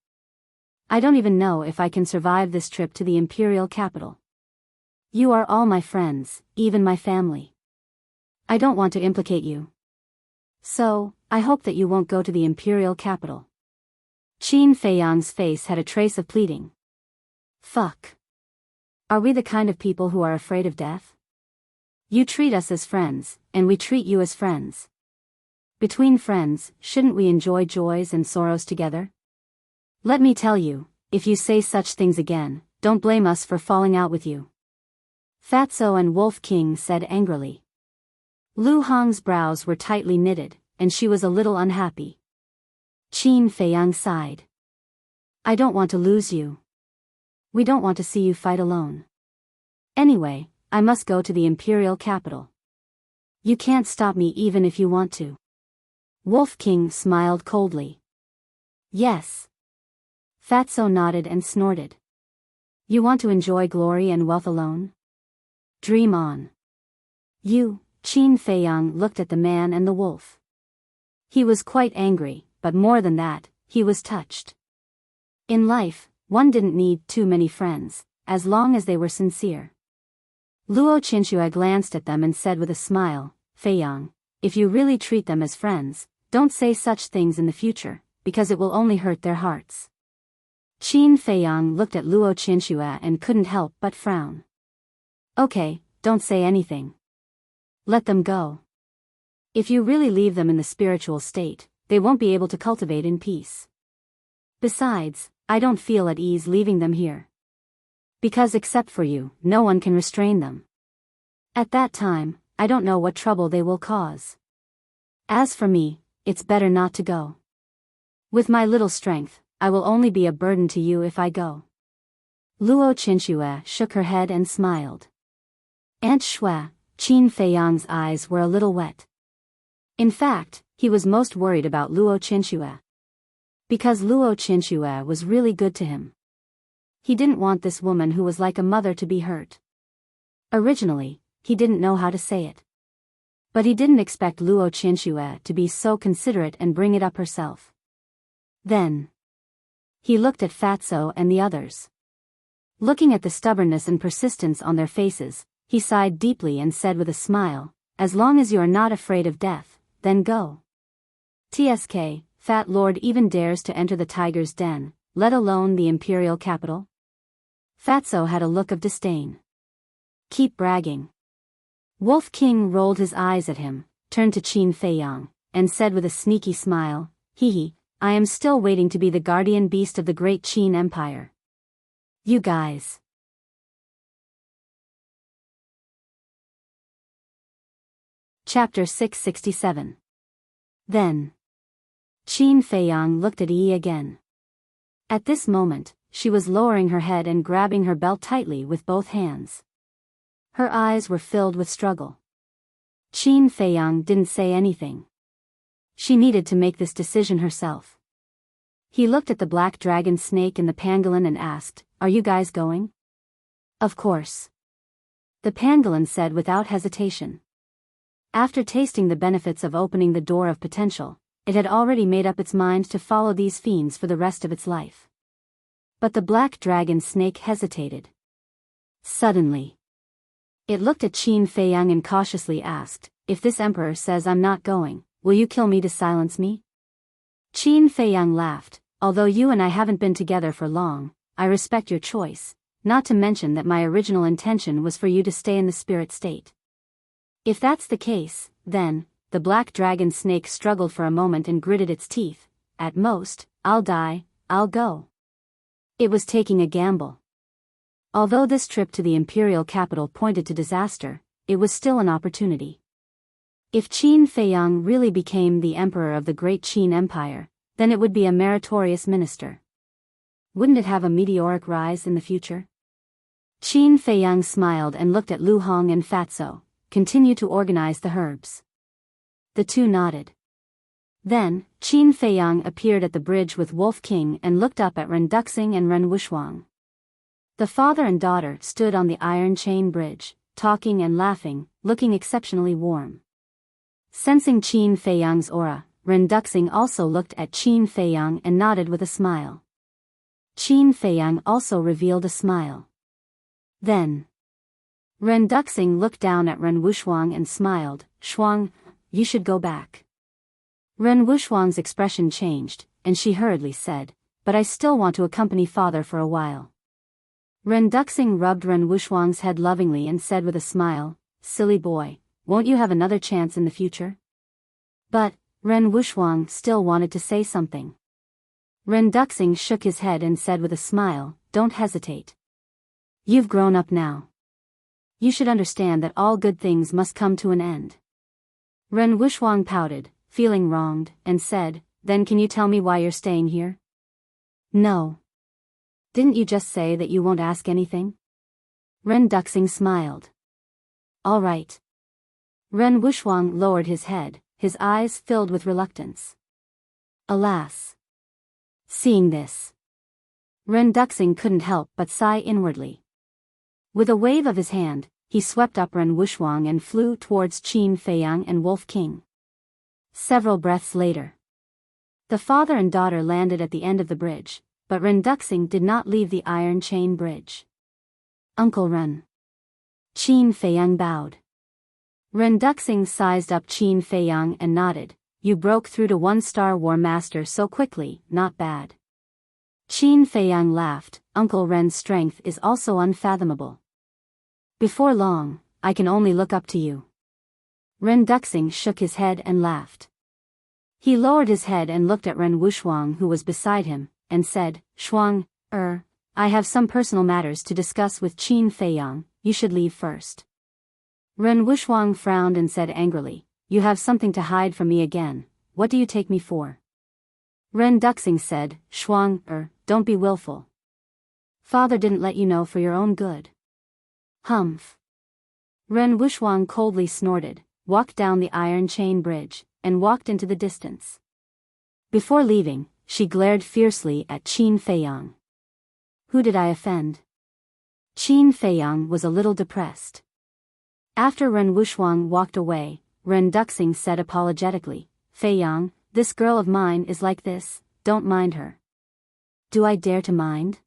I don't even know if I can survive this trip to the imperial capital. You are all my friends, even my family. I don't want to implicate you. So, I hope that you won't go to the imperial capital." Qin Feiyang's face had a trace of pleading. Fuck. Are we the kind of people who are afraid of death? You treat us as friends, and we treat you as friends. Between friends, shouldn't we enjoy joys and sorrows together? Let me tell you, if you say such things again, don't blame us for falling out with you. Fatso and Wolf King said angrily. Lu Hong's brows were tightly knitted, and she was a little unhappy. Qin Feiyang sighed. I don't want to lose you. We don't want to see you fight alone. Anyway, I must go to the imperial capital. You can't stop me even if you want to. Wolf King smiled coldly. Yes. Fatso nodded and snorted. You want to enjoy glory and wealth alone? Dream on. You, Qin Feiyang looked at the man and the wolf. He was quite angry, but more than that, he was touched. In life, one didn't need too many friends, as long as they were sincere. Luo Qinxue glanced at them and said with a smile, Feiyang, if you really treat them as friends, don't say such things in the future, because it will only hurt their hearts. Qin Feiyang looked at Luo Qinxue and couldn't help but frown. Okay, don't say anything. Let them go. If you really leave them in the spiritual state, they won't be able to cultivate in peace. Besides, I don't feel at ease leaving them here. Because except for you, no one can restrain them. At that time, I don't know what trouble they will cause. As for me, it's better not to go. With my little strength, I will only be a burden to you if I go. Luo Qinxue shook her head and smiled. Aunt Shui, Qin Feiyang's eyes were a little wet. In fact, he was most worried about Luo Qinxue. Because Luo Qinxue was really good to him. He didn't want this woman who was like a mother to be hurt. Originally, he didn't know how to say it. But he didn't expect Luo Qinxue to be so considerate and bring it up herself. Then, he looked at Fatso and the others. Looking at the stubbornness and persistence on their faces, he sighed deeply and said with a smile, as long as you are not afraid of death, then go. TSK, Fat Lord even dares to enter the tiger's den, let alone the imperial capital? Fatso had a look of disdain. Keep bragging. Wolf King rolled his eyes at him, turned to Qin Feiyang, and said with a sneaky smile, Hee, I am still waiting to be the guardian beast of the great Qin Empire. You guys. Chapter 667. Then. Qin Feiyang looked at Yi again. At this moment, she was lowering her head and grabbing her belt tightly with both hands. Her eyes were filled with struggle. Qin Feiyang didn't say anything. She needed to make this decision herself. He looked at the black dragon snake in the pangolin and asked, "Are you guys going?" "Of course." The pangolin said without hesitation. After tasting the benefits of opening the door of potential, it had already made up its mind to follow these fiends for the rest of its life. But the black dragon snake hesitated. Suddenly, it looked at Qin Feiyang and cautiously asked, "If this emperor says I'm not going, will you kill me to silence me?" Qin Feiyang laughed, "Although you and I haven't been together for long, I respect your choice, not to mention that my original intention was for you to stay in the spirit state." "If that's the case, then," the black dragon snake struggled for a moment and gritted its teeth, "at most, I'll die, I'll go." It was taking a gamble. Although this trip to the imperial capital pointed to disaster, it was still an opportunity. If Qin Feiyang really became the emperor of the great Qin Empire, then it would be a meritorious minister. Wouldn't it have a meteoric rise in the future? Qin Feiyang smiled and looked at Lu Hong and Fatso. "Continue to organize the herbs." The two nodded. Then, Qin Feiyang appeared at the bridge with Wolf King and looked up at Ren Duxing and Ren Wuxuang. The father and daughter stood on the iron chain bridge, talking and laughing, looking exceptionally warm. Sensing Qin Feiyang's aura, Ren Duxing also looked at Qin Feiyang and nodded with a smile. Qin Feiyang also revealed a smile. Then, Ren Duxing looked down at Ren Wuxuang and smiled. "Shuang, you should go back." Ren Wuxuang's expression changed, and she hurriedly said, "But I still want to accompany father for a while." Ren Duxing rubbed Ren Wuxuang's head lovingly and said with a smile, "Silly boy, won't you have another chance in the future?" But, Ren Wuxuang still wanted to say something. Ren Duxing shook his head and said with a smile, "Don't hesitate. You've grown up now. You should understand that all good things must come to an end." Ren Wuxuang pouted, feeling wronged, and said, "Then can you tell me why you're staying here?" "No. Didn't you just say that you won't ask anything?" Ren Duxing smiled. "All right." Ren Wuxuang lowered his head, his eyes filled with reluctance. Alas! Seeing this, Ren Duxing couldn't help but sigh inwardly. With a wave of his hand, he swept up Ren Wuxuang and flew towards Qin Feiyang and Wolf King. Several breaths later, the father and daughter landed at the end of the bridge, but Ren Duxing did not leave the iron chain bridge. "Uncle Ren." Qin Feiyang bowed. Ren Duxing sized up Qin Feiyang and nodded. "You broke through to 1-star War Master so quickly, not bad." Qin Feiyang laughed. "Uncle Ren's strength is also unfathomable. Before long, I can only look up to you." Ren Duxing shook his head and laughed. He lowered his head and looked at Ren Wuxuang who was beside him, and said, "Shuang, I have some personal matters to discuss with Qin Feiyang, you should leave first." Ren Wuxuang frowned and said angrily, "You have something to hide from me again, what do you take me for?" Ren Duxing said, "Shuang, don't be willful. Father didn't let you know for your own good." "Humph." Ren Wuxuang coldly snorted, walked down the iron chain bridge, and walked into the distance. Before leaving, she glared fiercely at Qin Feiyang. "Who did I offend?" Qin Feiyang was a little depressed. After Ren Wuxuang walked away, Ren Duxing said apologetically, "Feiyang, this girl of mine is like this, don't mind her." "Do I dare to mind?"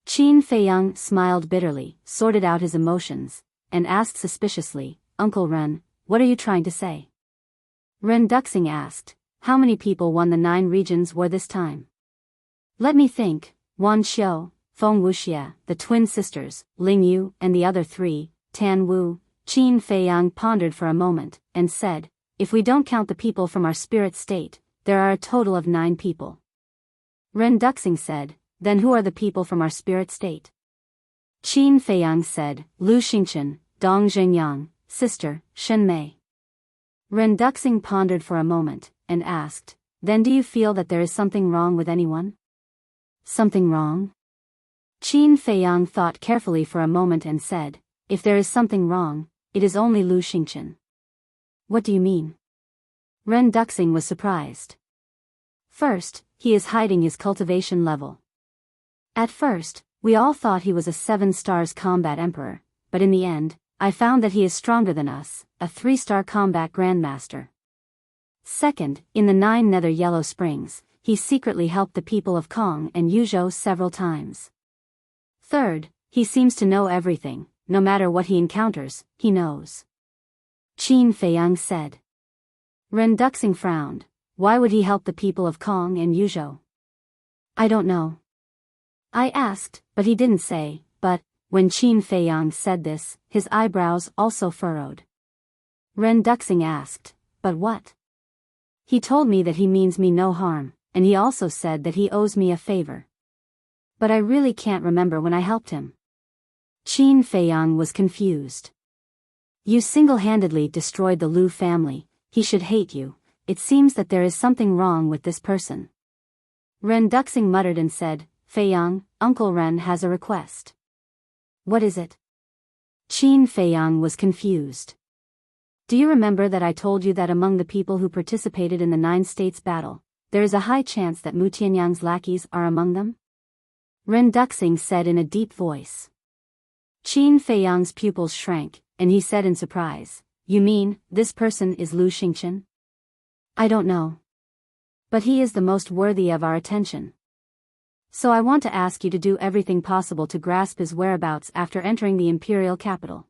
Qin Feiyang smiled bitterly, sorted out his emotions, and asked suspiciously, "Uncle Ren, what are you trying to say?" Ren Duxing asked, "How many people won the 9 regions war this time?" "Let me think, Wan Xiu, Feng Wuxia, the twin sisters, Ling Yu, and the other 3, Tan Wu." Qin Feiyang pondered for a moment, and said, "If we don't count the people from our spirit state, there are a total of 9 people." Ren Duxing said, "Then who are the people from our spirit state?" Qin Feiyang said, "Lu Xingchen, Dong Zhengyang, sister, Shen Mei." Ren Duxing pondered for a moment, and asked, then do you feel that there is something wrong with anyone? Something wrong? Qin Feiyang thought carefully for a moment and said, if there is something wrong, it is only Lu Xingchen. What do you mean? Ren Duxing was surprised. First, he is hiding his cultivation level. At first, we all thought he was a 7 stars combat emperor, but in the end, I found that he is stronger than us, a 3-star combat grandmaster. Second, in the 9 Nether Yellow Springs, he secretly helped the people of Kong and Yuzhou several times. Third, he seems to know everything, no matter what he encounters, he knows. Qin Feiyang said. Ren Duxing frowned. Why would he help the people of Kong and Yuzhou? I don't know. I asked, but he didn't say, but, when Qin Feiyang said this, his eyebrows also furrowed. Ren Duxing asked, but what? He told me that he means me no harm, and he also said that he owes me a favor. But I really can't remember when I helped him. Qin Feiyang was confused. You single-handedly destroyed the Lu family, he should hate you, it seems that there is something wrong with this person. Ren Duxing muttered and said, Feiyang, Uncle Ren has a request. What is it? Qin Feiyang was confused. Do you remember that I told you that among the people who participated in the 9 states battle, there is a high chance that Mu Tianyang's lackeys are among them? Ren Duxing said in a deep voice. Qin Feiyang's pupils shrank, and he said in surprise, you mean, this person is Lu Xingchen? I don't know. But he is the most worthy of our attention. So I want to ask you to do everything possible to grasp his whereabouts after entering the imperial capital.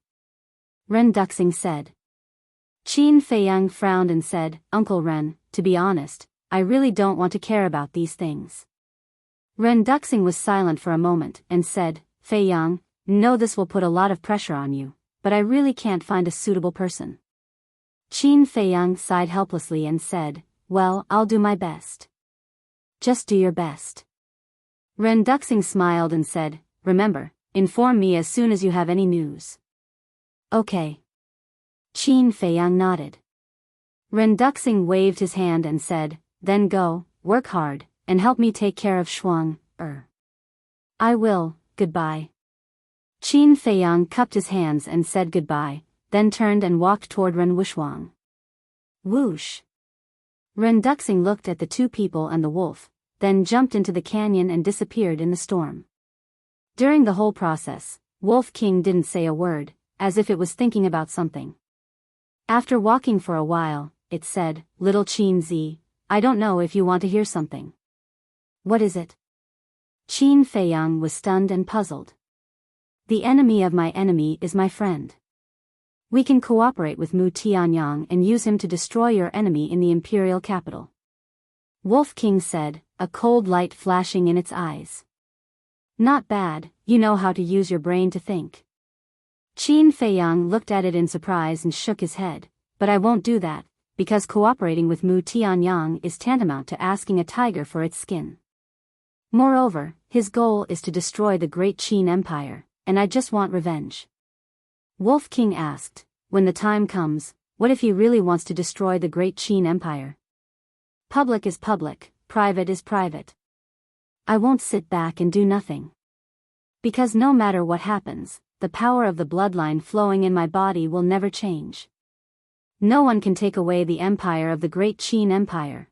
Ren Duxing said. Qin Feiyang frowned and said, Uncle Ren, to be honest, I really don't want to care about these things. Ren Duxing was silent for a moment and said, Feiyang, no, this will put a lot of pressure on you, but I really can't find a suitable person. Qin Feiyang sighed helplessly and said, well, I'll do my best. Just do your best. Ren Duxing smiled and said, remember, inform me as soon as you have any news. Okay. Qin Feiyang nodded. Ren Duxing waved his hand and said, then go, work hard, and help me take care of Shuang. I will, goodbye. Qin Feiyang cupped his hands and said goodbye, then turned and walked toward Ren Wuxuang. Whoosh! Ren Duxing looked at the 2 people and the wolf, then jumped into the canyon and disappeared in the storm. During the whole process, Wolf King didn't say a word, as if it was thinking about something. After walking for a while, it said, Little Qin Zi, I don't know if you want to hear something. What is it? Qin Feiyang was stunned and puzzled. The enemy of my enemy is my friend. We can cooperate with Mu Tianyang and use him to destroy your enemy in the imperial capital. Wolf King said, a cold light flashing in its eyes. Not bad, you know how to use your brain to think. Qin Feiyang looked at it in surprise and shook his head, but I won't do that, because cooperating with Mu Tianyang is tantamount to asking a tiger for its skin. Moreover, his goal is to destroy the great Qin Empire, and I just want revenge. Wolf King asked, when the time comes, what if he really wants to destroy the great Qin Empire? Public is public, private is private. I won't sit back and do nothing. Because no matter what happens, the power of the bloodline flowing in my body will never change. No one can take away the empire of the great Qin Empire.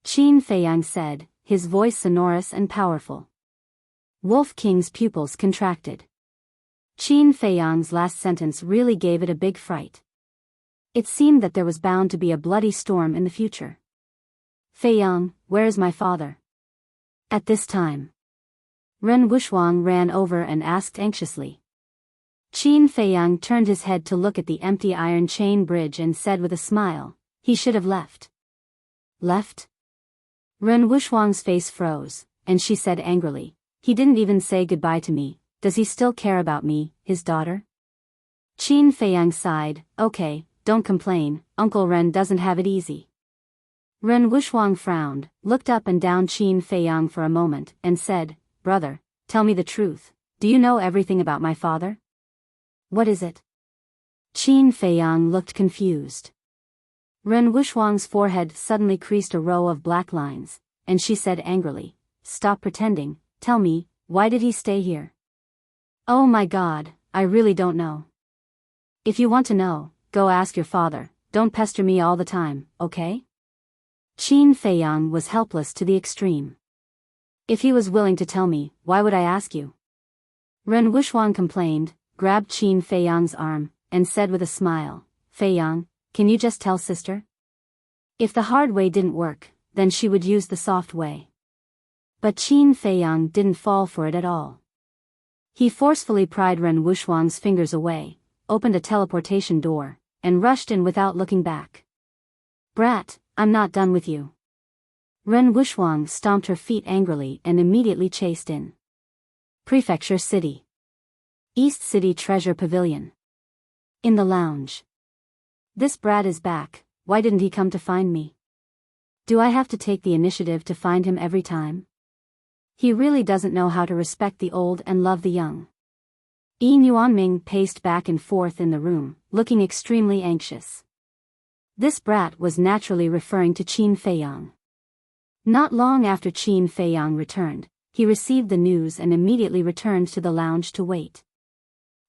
Qin Feiyang said, his voice sonorous and powerful. Wolf King's pupils contracted. Qin Feiyang's last sentence really gave it a big fright. It seemed that there was bound to be a bloody storm in the future. Feiyang, where is my father? At this time. Ren Wuxuang ran over and asked anxiously. Qin Feiyang turned his head to look at the empty iron chain bridge and said with a smile, he should have left. Left? Ren Wuxuang's face froze, and she said angrily, he didn't even say goodbye to me, does he still care about me, his daughter? Qin Feiyang sighed, okay, don't complain, Uncle Ren doesn't have it easy. Ren Wuxuang frowned, looked up and down Qin Feiyang for a moment, and said, brother, tell me the truth, do you know everything about my father? What is it? Qin Feiyang looked confused. Ren Wuxuang's forehead suddenly creased a row of black lines, and she said angrily, "Stop pretending, tell me, why did he stay here?" "Oh my God, I really don't know." "If you want to know, go ask your father, don't pester me all the time, okay?" Qin Feiyang was helpless to the extreme. "If he was willing to tell me, why would I ask you?" Ren Wuxuang complained, grabbed Qin Feiyang's arm, and said with a smile, "Feiyang, can you just tell sister?" If the hard way didn't work, then she would use the soft way. But Qin Feiyang didn't fall for it at all. He forcefully pried Ren Wuxuang's fingers away, opened a teleportation door, and rushed in without looking back. "Brat, I'm not done with you." Ren Wuxuang stomped her feet angrily and immediately chased in. Prefecture City. East City Treasure Pavilion. In the lounge. "This brat is back, why didn't he come to find me? Do I have to take the initiative to find him every time? He really doesn't know how to respect the old and love the young." Yin Yuanming paced back and forth in the room, looking extremely anxious. This brat was naturally referring to Qin Feiyang. Not long after Qin Feiyang returned, he received the news and immediately returned to the lounge to wait.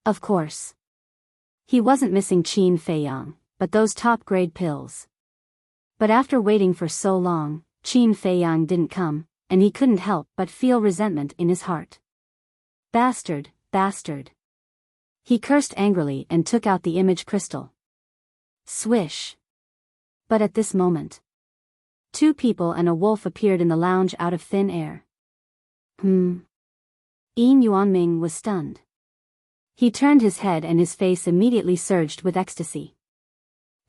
Of course. He wasn't missing Qin Feiyang, but those top-grade pills. But after waiting for so long, Qin Feiyang didn't come, and he couldn't help but feel resentment in his heart. Bastard, bastard. He cursed angrily and took out the image crystal. Swish. But at this moment, two people and a wolf appeared in the lounge out of thin air. Yin Yuanming was stunned. He turned his head and his face immediately surged with ecstasy.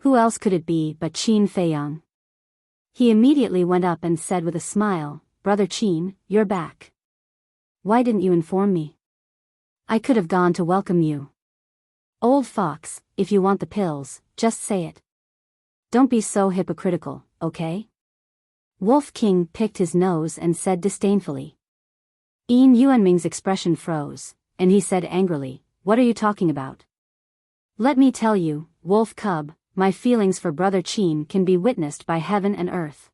Who else could it be but Qin Feiyang? He immediately went up and said with a smile, "Brother Qin, you're back. Why didn't you inform me? I could have gone to welcome you." "Old fox, if you want the pills, just say it. Don't be so hypocritical, okay?" Wolf King picked his nose and said disdainfully. Yin Yuanming's expression froze, and he said angrily, "What are you talking about? Let me tell you, Wolf Cub, my feelings for Brother Qin can be witnessed by heaven and earth."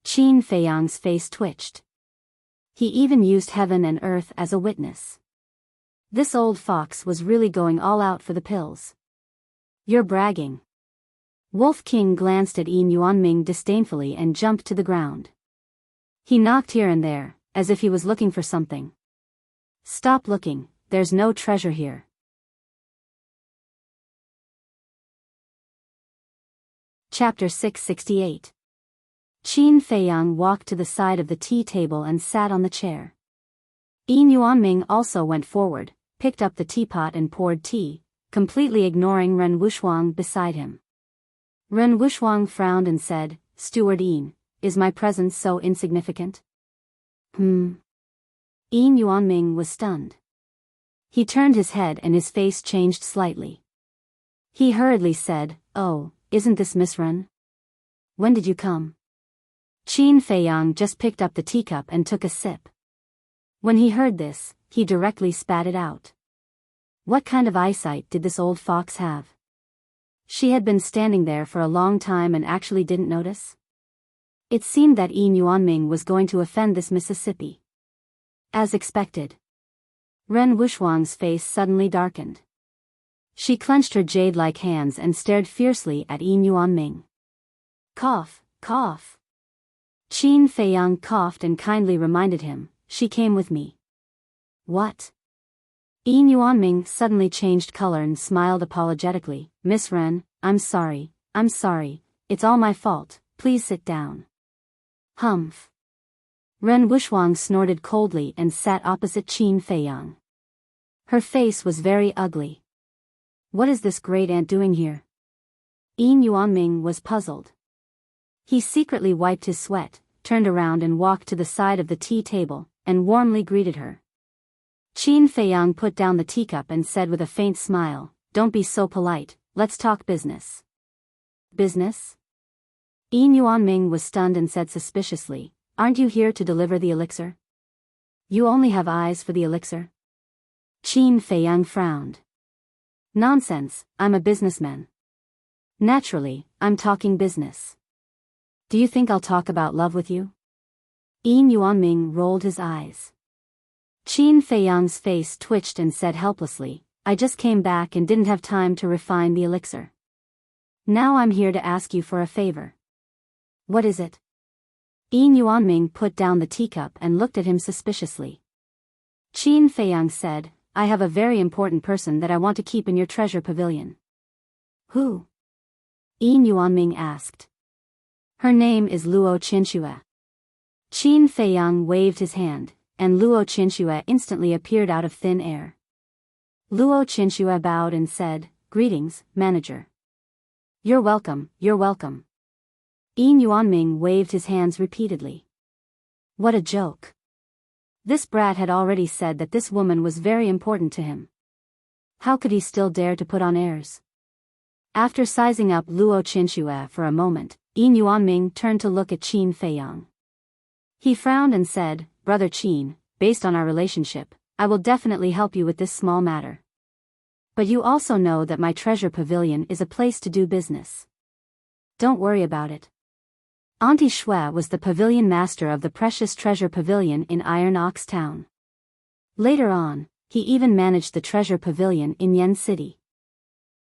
Qin Feiyang's face twitched. He even used heaven and earth as a witness. This old fox was really going all out for the pills. "You're bragging." Wolf King glanced at Yin Yuanming disdainfully and jumped to the ground. He knocked here and there, as if he was looking for something. "Stop looking, there's no treasure here." Chapter 668. Qin Feiyang walked to the side of the tea table and sat on the chair. Yin Yuanming also went forward, picked up the teapot and poured tea, completely ignoring Ren Wuxuang beside him. Ren Wuxuang frowned and said, "Steward Yin, is my presence so insignificant?" Yin Yuanming was stunned. He turned his head and his face changed slightly. He hurriedly said, "Oh, isn't this Miss Ren? When did you come?" Qin Feiyang just picked up the teacup and took a sip. When he heard this, he directly spat it out. What kind of eyesight did this old fox have? She had been standing there for a long time and actually didn't notice? It seemed that Yin Yuanming was going to offend this Mississippi. As expected. Ren Wuxuang's face suddenly darkened. She clenched her jade-like hands and stared fiercely at Yin Yuanming. Cough, cough. Qin Feiyang coughed and kindly reminded him, "She came with me." What? Yin Yuanming suddenly changed color and smiled apologetically. "Miss Ren, I'm sorry, it's all my fault, please sit down." Humph. Ren Wuxuang snorted coldly and sat opposite Qin Feiyang. Her face was very ugly. What is this great aunt doing here? Yin Yuanming was puzzled. He secretly wiped his sweat, turned around and walked to the side of the tea table, and warmly greeted her. Qin Feiyang put down the teacup and said with a faint smile, "Don't be so polite, let's talk business." Business? Yin Yuanming was stunned and said suspiciously, "Aren't you here to deliver the elixir? You only have eyes for the elixir?" Qin Feiyang frowned. "Nonsense, I'm a businessman." Naturally, I'm talking business. Do you think I'll talk about love with you? Yin Yuanming rolled his eyes. Qin Feiyang's face twitched and said helplessly, I just came back and didn't have time to refine the elixir. Now I'm here to ask you for a favor. What is it? Yin Yuanming put down the teacup and looked at him suspiciously. Qin Feiyang said, I have a very important person that I want to keep in your treasure pavilion. Who? Yin Yuanming asked. Her name is Luo Qinxue. Qin Feiyang waved his hand, and Luo Qinxue instantly appeared out of thin air. Luo Qinxue bowed and said, Greetings, manager. You're welcome, you're welcome. Yin Yuanming waved his hands repeatedly. What a joke. This brat had already said that this woman was very important to him. How could he still dare to put on airs? After sizing up Luo Qinxue for a moment, Yin Yuanming turned to look at Qin Feiyang. He frowned and said, Brother Qin, based on our relationship, I will definitely help you with this small matter. But you also know that my treasure pavilion is a place to do business. Don't worry about it. Auntie Shui was the pavilion master of the precious treasure pavilion in Iron Ox Town. Later on, he even managed the treasure pavilion in Yen City.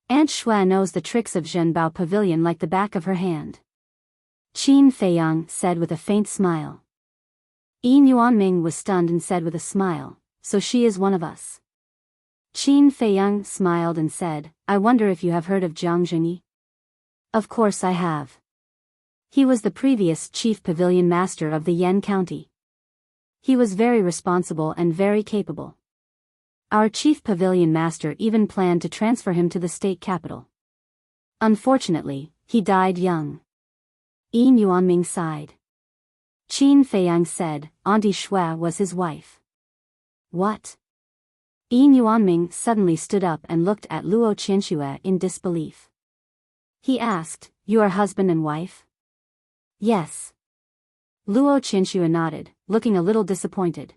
Aunt Shui knows the tricks of Zhenbao Pavilion like the back of her hand. Qin Feiyang said with a faint smile. Yin Yuanming was stunned and said with a smile, so she is one of us. Qin Feiyang smiled and said, I wonder if you have heard of Jiang Zhengyi? Of course I have. He was the previous chief pavilion master of the Yen County. He was very responsible and very capable. Our chief pavilion master even planned to transfer him to the state capital. Unfortunately, he died young. Yin Yuanming sighed. Qin Feiyang said, Auntie Shui was his wife. What? Yin Yuanming suddenly stood up and looked at Luo Qinxue in disbelief. He asked, You are husband and wife? Yes. Luo Qinxue nodded, looking a little disappointed.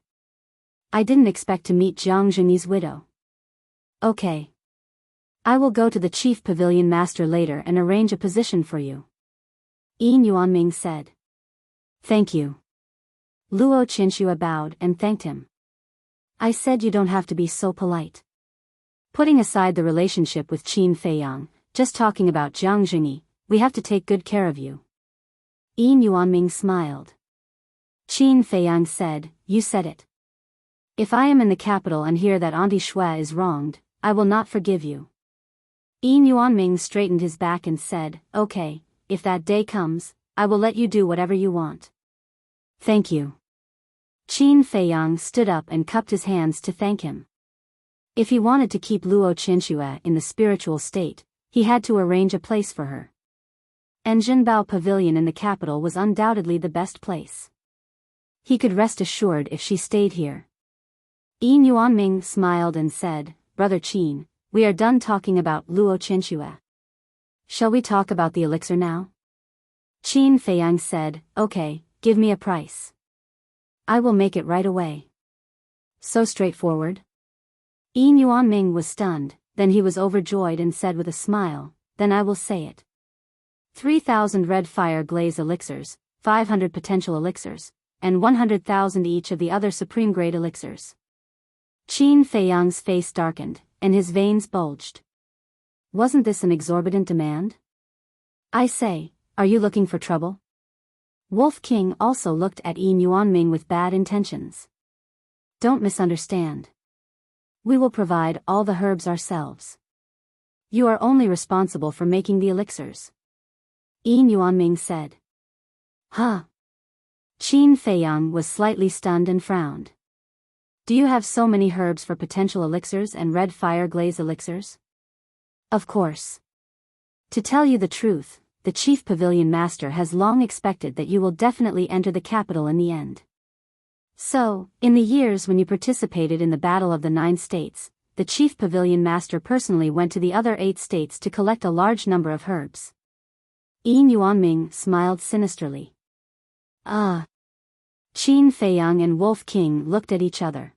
I didn't expect to meet Jiang Zhengyi's widow. Okay. I will go to the chief pavilion master later and arrange a position for you. Yin Yuanming said. Thank you. Luo Qinxue bowed and thanked him. I said you don't have to be so polite. Putting aside the relationship with Qin Feiyang, just talking about Jiang Zhengyi, we have to take good care of you. Yin Yuanming smiled. Qin Feiyang said, You said it. If I am in the capital and hear that Auntie Shui is wronged, I will not forgive you. Yin Yuanming straightened his back and said, Okay, if that day comes, I will let you do whatever you want. Thank you. Qin Feiyang stood up and cupped his hands to thank him. If he wanted to keep Luo Qinxue in the spiritual state, he had to arrange a place for her. And Zhenbao Pavilion in the capital was undoubtedly the best place. He could rest assured if she stayed here. Yin Yuanming smiled and said, Brother Qin, we are done talking about Luo Qinxue. Shall we talk about the elixir now? Qin Feiyang said, Okay, give me a price. I will make it right away. So straightforward? Yin Yuanming was stunned, then he was overjoyed and said with a smile, Then I will say it. 3,000 red fire glaze elixirs, 500 potential elixirs, and 100,000 each of the other supreme grade elixirs. Qin Feiyang's face darkened, and his veins bulged. Wasn't this an exorbitant demand? I say, are you looking for trouble? Wolf King also looked at Yin Yuanming with bad intentions. Don't misunderstand. We will provide all the herbs ourselves. You are only responsible for making the elixirs. Yin Yuanming said. Huh? Qin Feiyang was slightly stunned and frowned. Do you have so many herbs for potential elixirs and red fire glaze elixirs? Of course. To tell you the truth, the chief pavilion master has long expected that you will definitely enter the capital in the end. So, in the years when you participated in the Battle of the 9 States, the chief pavilion master personally went to the other 8 states to collect a large number of herbs. Yin Yuanming smiled sinisterly. Ah. Qin Feiyang and Wolf King looked at each other.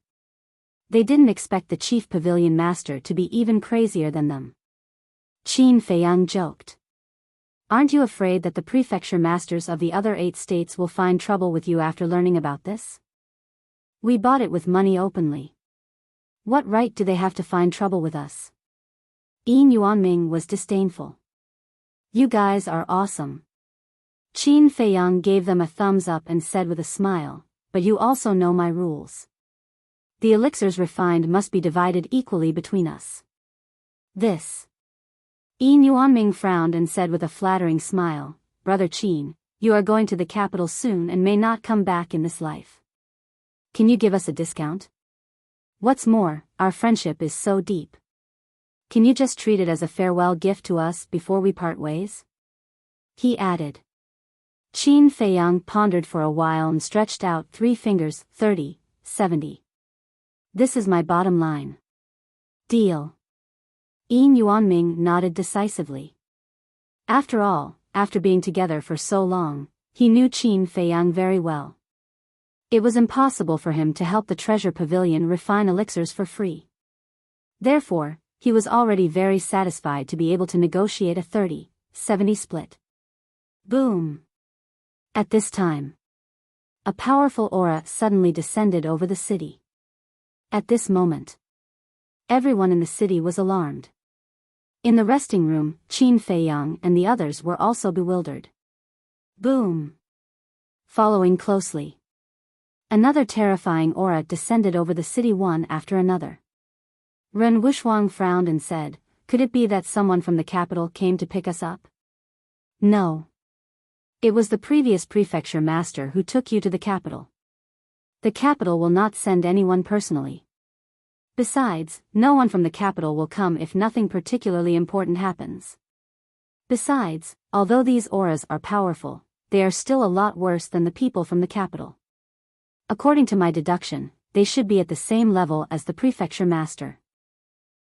They didn't expect the chief pavilion master to be even crazier than them. Qin Feiyang joked. Aren't you afraid that the prefecture masters of the other 8 states will find trouble with you after learning about this? We bought it with money openly. What right do they have to find trouble with us? Yin Yuanming was disdainful. You guys are awesome. Qin Feiyang gave them a thumbs up and said with a smile, but you also know my rules. The elixirs refined must be divided equally between us. This. Yin Yuanming frowned and said with a flattering smile, Brother Qin, you are going to the capital soon and may not come back in this life. Can you give us a discount? What's more, our friendship is so deep. Can you just treat it as a farewell gift to us before we part ways? He added. Qin Feiyang pondered for a while and stretched out 3 fingers, 30, 70. This is my bottom line. Deal. Yin Yuanming nodded decisively. After all, after being together for so long, he knew Qin Feiyang very well. It was impossible for him to help the treasure pavilion refine elixirs for free. Therefore, he was already very satisfied to be able to negotiate a 30-70 split. Boom! At this time, a powerful aura suddenly descended over the city. At this moment, everyone in the city was alarmed. In the resting room, Qin Feiyang and the others were also bewildered. Boom! Following closely, another terrifying aura descended over the city one after another. Ren Wuxuang frowned and said, could it be that someone from the capital came to pick us up? No. It was the previous prefecture master who took you to the capital. The capital will not send anyone personally. Besides, no one from the capital will come if nothing particularly important happens. Besides, although these auras are powerful, they are still a lot worse than the people from the capital. According to my deduction, they should be at the same level as the prefecture master.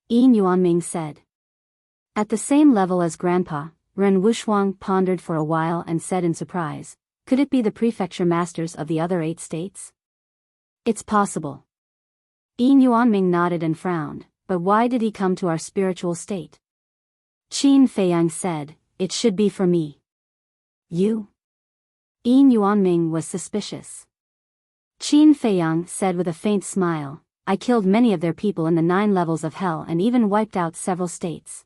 Yin Yuanming said. At the same level as Grandpa, Ren Wuxuang pondered for a while and said in surprise, could it be the prefecture masters of the other 8 states? It's possible. Yin Yuanming nodded and frowned, but why did he come to our spiritual state? Qin Feiyang said, it should be for me. You? Yin Yuanming was suspicious. Qin Feiyang said with a faint smile, I killed many of their people in the 9 levels of hell and even wiped out several states.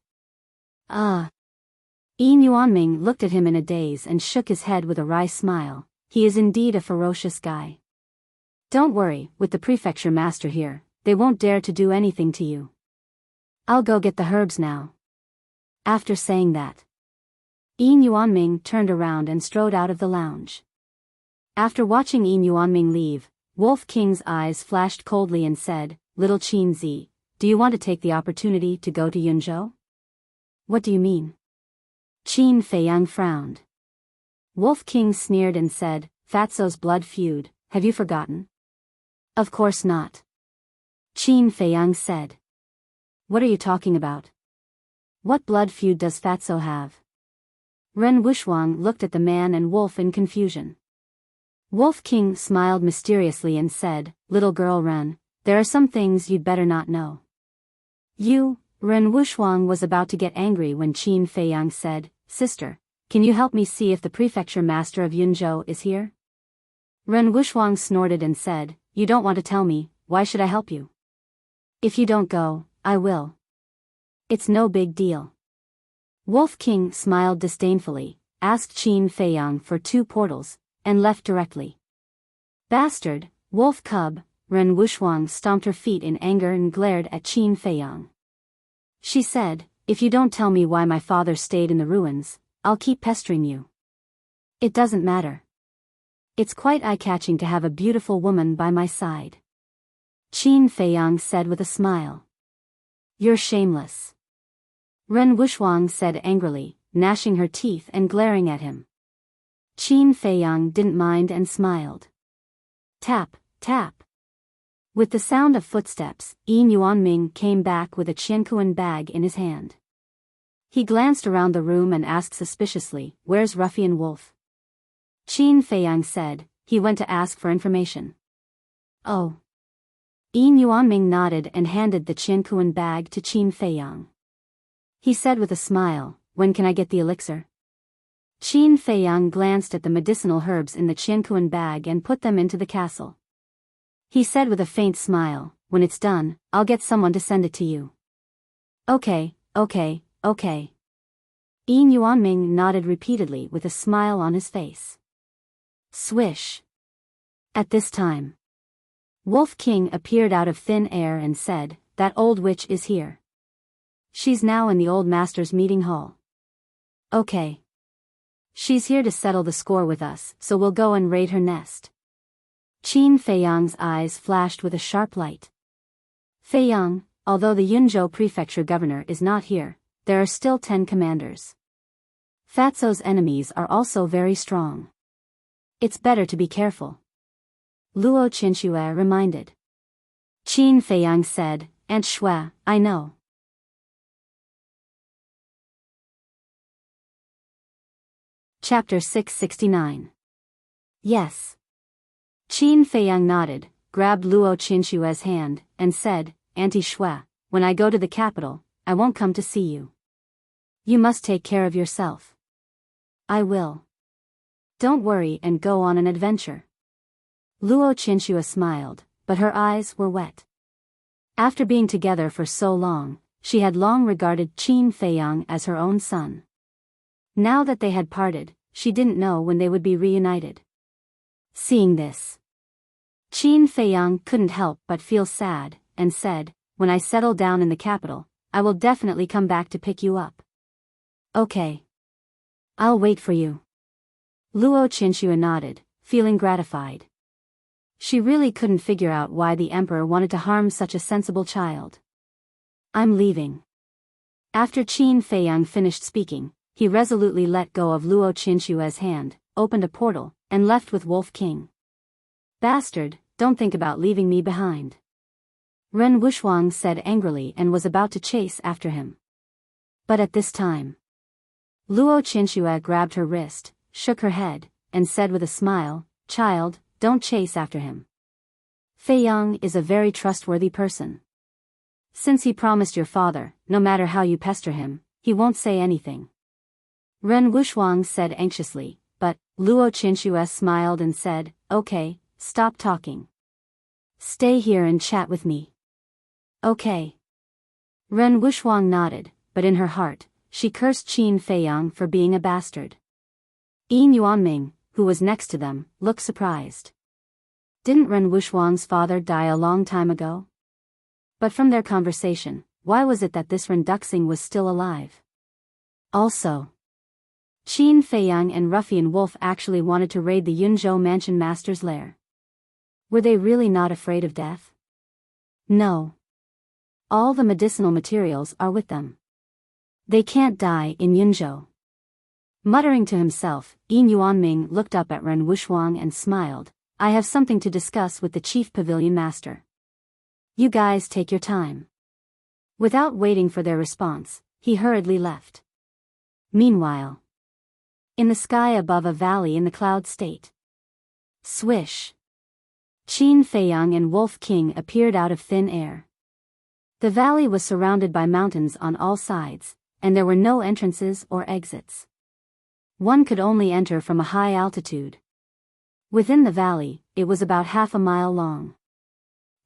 Yin Yuanming looked at him in a daze and shook his head with a wry smile. He is indeed a ferocious guy. Don't worry, with the prefecture master here, they won't dare to do anything to you. I'll go get the herbs now. After saying that, Yin Yuanming turned around and strode out of the lounge. After watching Yin Yuanming leave, Wolf King's eyes flashed coldly and said, Little Qin Zi, do you want to take the opportunity to go to Yunzhou? What do you mean? Qin Feiyang frowned. Wolf King sneered and said, Fatso's blood feud, have you forgotten? Of course not. Qin Feiyang said. What are you talking about? What blood feud does Fatso have? Ren Wuxuang looked at the man and Wolf in confusion. Wolf King smiled mysteriously and said, Little girl Ren, there are some things you'd better not know. Ren Wuxuang was about to get angry when Qin Feiyang said, Sister, can you help me see if the prefecture master of Yunzhou is here? Ren Wuxuang snorted and said, You don't want to tell me, why should I help you? If you don't go, I will. It's no big deal. Wolf King smiled disdainfully, asked Qin Feiyang for 2 portals, and left directly. Bastard, wolf cub, Ren Wuxuang stomped her feet in anger and glared at Qin Feiyang. She said, If you don't tell me why my father stayed in the ruins, I'll keep pestering you. It doesn't matter. It's quite eye-catching to have a beautiful woman by my side. Qin Feiyang said with a smile. You're shameless. Ren Wuxuang said angrily, gnashing her teeth and glaring at him. Qin Feiyang didn't mind and smiled. Tap, tap. With the sound of footsteps, Yin Yuanming came back with a qiankuan bag in his hand. He glanced around the room and asked suspiciously, Where's Ruffian Wolf? Qin Feiyang said, He went to ask for information. Oh. Yin Yuanming nodded and handed the qiankuan bag to Qin Feiyang. He said with a smile, When can I get the elixir? Qin Feiyang glanced at the medicinal herbs in the Qiankuan bag and put them into the castle. He said with a faint smile, "When it's done, I'll get someone to send it to you." Okay. Yin Yuanming nodded repeatedly with a smile on his face. Swish. At this time, Wolf King appeared out of thin air and said, "That old witch is here. She's now in the old master's meeting hall." Okay. She's here to settle the score with us, so we'll go and raid her nest. Qin Feiyang's eyes flashed with a sharp light. Feiyang, although the Yunzhou prefecture governor is not here, there are still 10 commanders. Fatso's enemies are also very strong. It's better to be careful. Luo Qinxue reminded. Qin Feiyang said, "Aunt Shui, I know." Chapter 669. Yes. Qin Feiyang nodded, grabbed Luo Qinshue's hand, and said, "Auntie Shui, when I go to the capital, I won't come to see you. You must take care of yourself." "I will. Don't worry and go on an adventure." Luo Qinshu smiled, but her eyes were wet. After being together for so long, she had long regarded Qin Feiyang as her own son. Now that they had parted, she didn't know when they would be reunited. Seeing this, Qin Feiyang couldn't help but feel sad, and said, "When I settle down in the capital, I will definitely come back to pick you up." "Okay. I'll wait for you." Luo Qinshu nodded, feeling gratified. She really couldn't figure out why the emperor wanted to harm such a sensible child. "I'm leaving." After Qin Feiyang finished speaking, he resolutely let go of Luo Qinshue's hand, opened a portal, and left with Wolf King. "Bastard, don't think about leaving me behind." Ren Wuxuang said angrily and was about to chase after him. But at this time, Luo Qinshu grabbed her wrist, shook her head, and said with a smile, "Child, don't chase after him. Feiyang is a very trustworthy person. Since he promised your father, no matter how you pester him, he won't say anything." Ren Wuxuang said anxiously, but Luo Qinshu smiled and said, "Okay, stop talking. Stay here and chat with me." "Okay." Ren Wuxuang nodded, but in her heart, she cursed Qin Feiyang for being a bastard. Yin Yuanming, who was next to them, looked surprised. Didn't Ren Wuxuang's father die a long time ago? But from their conversation, why was it that this Ren Duxing was still alive? Also, Qin Feiyang and Ruffian Wolf actually wanted to raid the Yunzhou mansion master's lair. Were they really not afraid of death? No. All the medicinal materials are with them. They can't die in Yunzhou. Muttering to himself, Yin Yuanming looked up at Ren Wuxuang and smiled. "I have something to discuss with the chief pavilion master. You guys take your time." Without waiting for their response, he hurriedly left. Meanwhile, in the sky above a valley in the cloud state. Swish. Qin Feiyang and Wolf King appeared out of thin air. The valley was surrounded by mountains on all sides, and there were no entrances or exits. One could only enter from a high altitude. Within the valley, it was about half a mile long.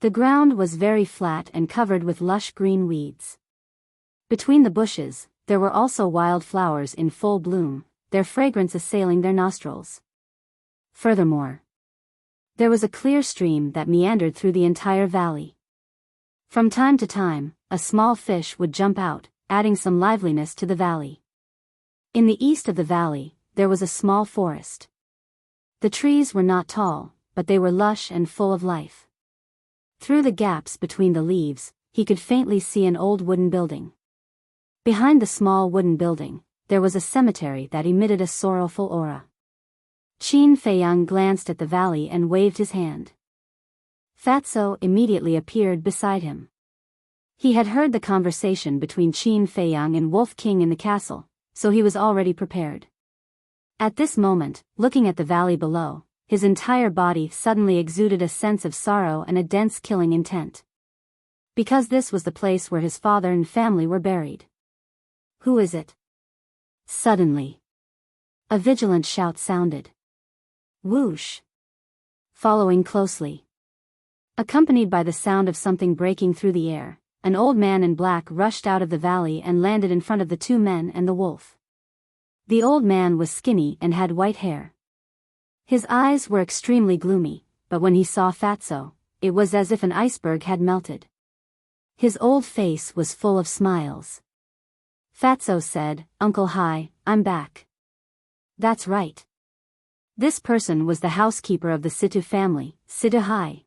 The ground was very flat and covered with lush green weeds. Between the bushes, there were also wild flowers in full bloom, their fragrance assailing their nostrils. Furthermore, there was a clear stream that meandered through the entire valley. From time to time, a small fish would jump out, adding some liveliness to the valley. In the east of the valley, there was a small forest. The trees were not tall, but they were lush and full of life. Through the gaps between the leaves, he could faintly see an old wooden building. Behind the small wooden building, there was a cemetery that emitted a sorrowful aura. Qin Feiyang glanced at the valley and waved his hand. Fatso immediately appeared beside him. He had heard the conversation between Qin Feiyang and Wolf King in the castle, so he was already prepared. At this moment, looking at the valley below, his entire body suddenly exuded a sense of sorrow and a dense killing intent. Because this was the place where his father and family were buried. Who is it? Suddenly, A vigilant shout sounded. Whoosh! Following closely. Accompanied by the sound of something breaking through the air, an old man in black rushed out of the valley and landed in front of the two men and the wolf. The old man was skinny and had white hair. His eyes were extremely gloomy, but when he saw Fatso, it was as if an iceberg had melted. His old face was full of smiles. Fatso said, "Uncle Hai, I'm back." That's right. This person was the housekeeper of the Situ family, Situ Hai.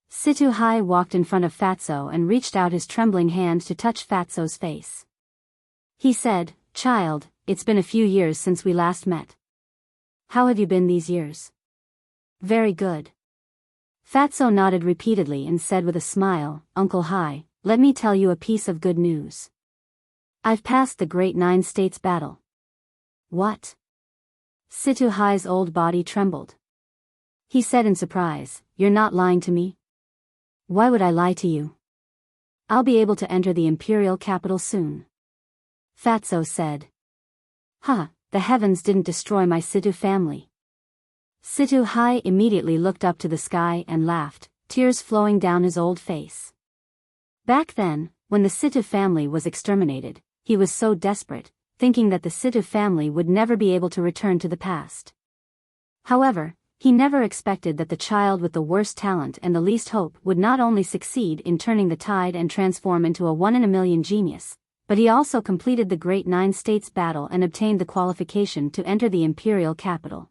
Situ Hai walked in front of Fatso and reached out his trembling hand to touch Fatso's face. He said, "Child, it's been a few years since we last met. How have you been these years?" "Very good." Fatso nodded repeatedly and said with a smile, "Uncle Hai, let me tell you a piece of good news. I've passed the Great Nine States battle." "What?" Situ Hai's old body trembled. He said in surprise, "You're not lying to me?" "Why would I lie to you? I'll be able to enter the imperial capital soon." Fatso said. "Huh, the heavens didn't destroy my Situ family." Situ Hai immediately looked up to the sky and laughed, tears flowing down his old face. Back then, when the Situ family was exterminated, he was so desperate, thinking that the Situ family would never be able to return to the past. However, he never expected that the child with the worst talent and the least hope would not only succeed in turning the tide and transform into a one-in-a-million genius, but he also completed the Great Nine States battle and obtained the qualification to enter the imperial capital.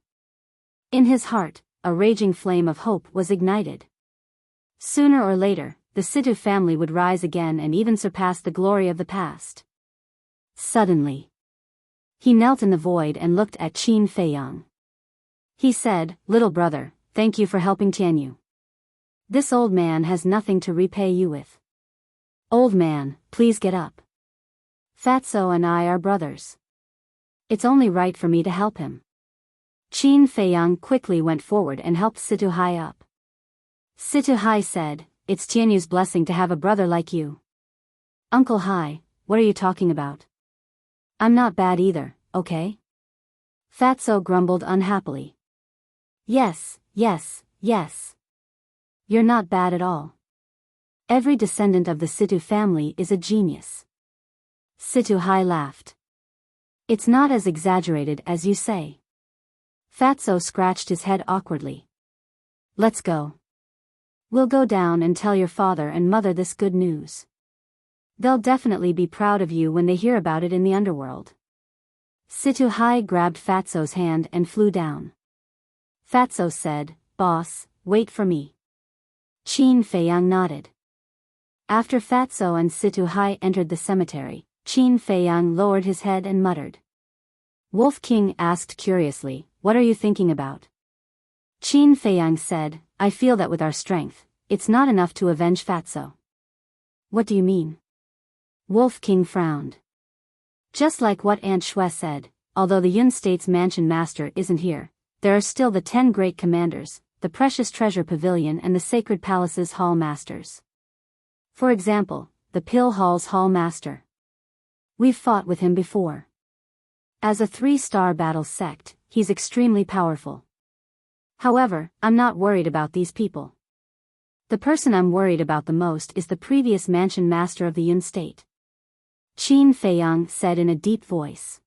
In his heart, a raging flame of hope was ignited. Sooner or later, the Situ family would rise again and even surpass the glory of the past. Suddenly, he knelt in the void and looked at Qin Feiyang. He said, "Little brother, thank you for helping Tianyu. This old man has nothing to repay you with. Old man, please get up. Fatso and I are brothers. It's only right for me to help him." Qin Feiyang quickly went forward and helped Situ Hai up. Situ Hai said, "It's Tianyu's blessing to have a brother like you." "Uncle Hai, what are you talking about? I'm not bad either, okay?" Fatso grumbled unhappily. Yes. You're not bad at all. Every descendant of the Situ family is a genius." Situ Hai laughed. "It's not as exaggerated as you say." Fatso scratched his head awkwardly. "Let's go. We'll go down and tell your father and mother this good news. They'll definitely be proud of you when they hear about it in the underworld." Situ Hai grabbed Fatso's hand and flew down. Fatso said, "Boss, wait for me." Qin Feiyang nodded. After Fatso and Situ Hai entered the cemetery, Qin Feiyang lowered his head and muttered. Wolf King asked curiously, "What are you thinking about?" Qin Feiyang said, "I feel that with our strength, it's not enough to avenge Fatso." "What do you mean?" Wolf King frowned. "Just like what Aunt Shui said, although the Yun State's mansion master isn't here, there are still the 10 great commanders, the precious treasure pavilion and the sacred palace's hall masters. For example, the Pill Hall's hall master. We've fought with him before. As a 3-star battle sect, he's extremely powerful. However, I'm not worried about these people. The person I'm worried about the most is the previous mansion master of the Yun State." Qin Feiyang said in a deep voice.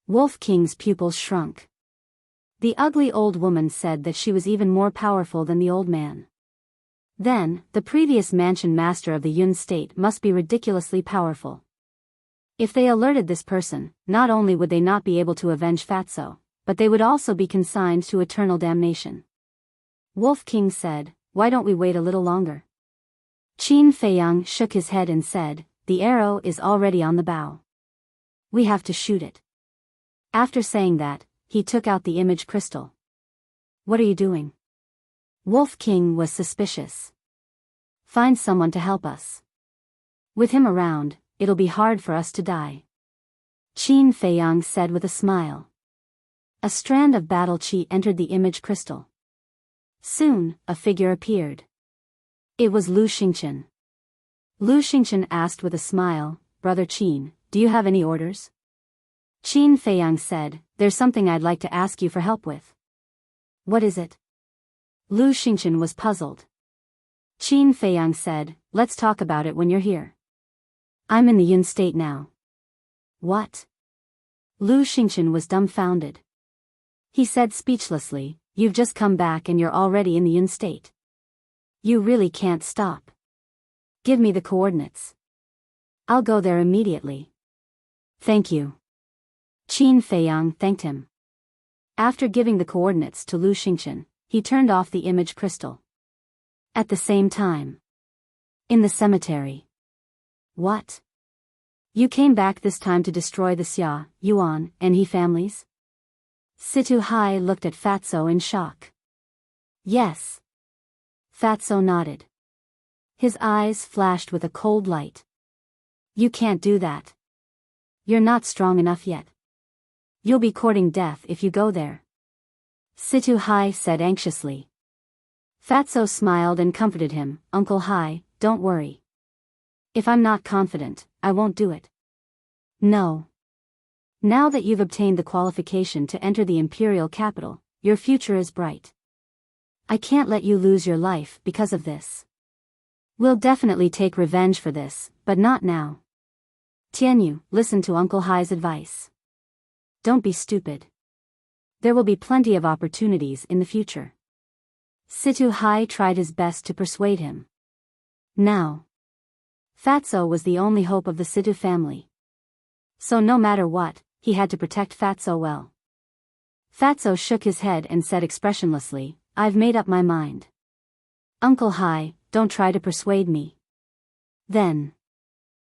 Wolf King's pupils shrunk. The ugly old woman said that she was even more powerful than the old man. Then, the previous mansion master of the Yun State must be ridiculously powerful. If they alerted this person, not only would they not be able to avenge Fatso, but they would also be consigned to eternal damnation. Wolf King said, "Why don't we wait a little longer?" Qin Feiyang shook his head and said, "The arrow is already on the bow. We have to shoot it." After saying that, he took out the image crystal. "What are you doing?" Wolf King was suspicious. "Find someone to help us. With him around, it'll be hard for us to die." Qin Feiyang said with a smile. A strand of battle chi entered the image crystal. Soon, a figure appeared. It was Lu Xingchen. Lu Xingchen asked with a smile, "Brother Qin, do you have any orders?" Qin Feiyang said, there's something I'd like to ask you for help with. What is it? Lu Xingchen was puzzled. Qin Feiyang said, let's talk about it when you're here. I'm in the Yun state now. What? Lu Xingchen was dumbfounded. He said speechlessly, you've just come back and you're already in the Yun state. You really can't stop. Give me the coordinates. I'll go there immediately. Thank you. Qin Feiyang thanked him. After giving the coordinates to Lu Xingchen, he turned off the image crystal. At the same time. In the cemetery. What? You came back this time to destroy the Xia, Yuan, and He families? Situ Hai looked at Fatso in shock. Yes. Fatso nodded. His eyes flashed with a cold light. You can't do that. You're not strong enough yet. You'll be courting death if you go there. Situ Hai said anxiously. Fatso smiled and comforted him, Uncle Hai, don't worry. If I'm not confident, I won't do it. No. Now that you've obtained the qualification to enter the imperial capital, your future is bright. I can't let you lose your life because of this. We'll definitely take revenge for this, but not now. Tianyu, listen to Uncle Hai's advice. Don't be stupid. There will be plenty of opportunities in the future. Situ Hai tried his best to persuade him. Now. Fatso was the only hope of the Situ family. So no matter what, he had to protect Fatso well. Fatso shook his head and said expressionlessly, I've made up my mind. Uncle Hai, don't try to persuade me. Then.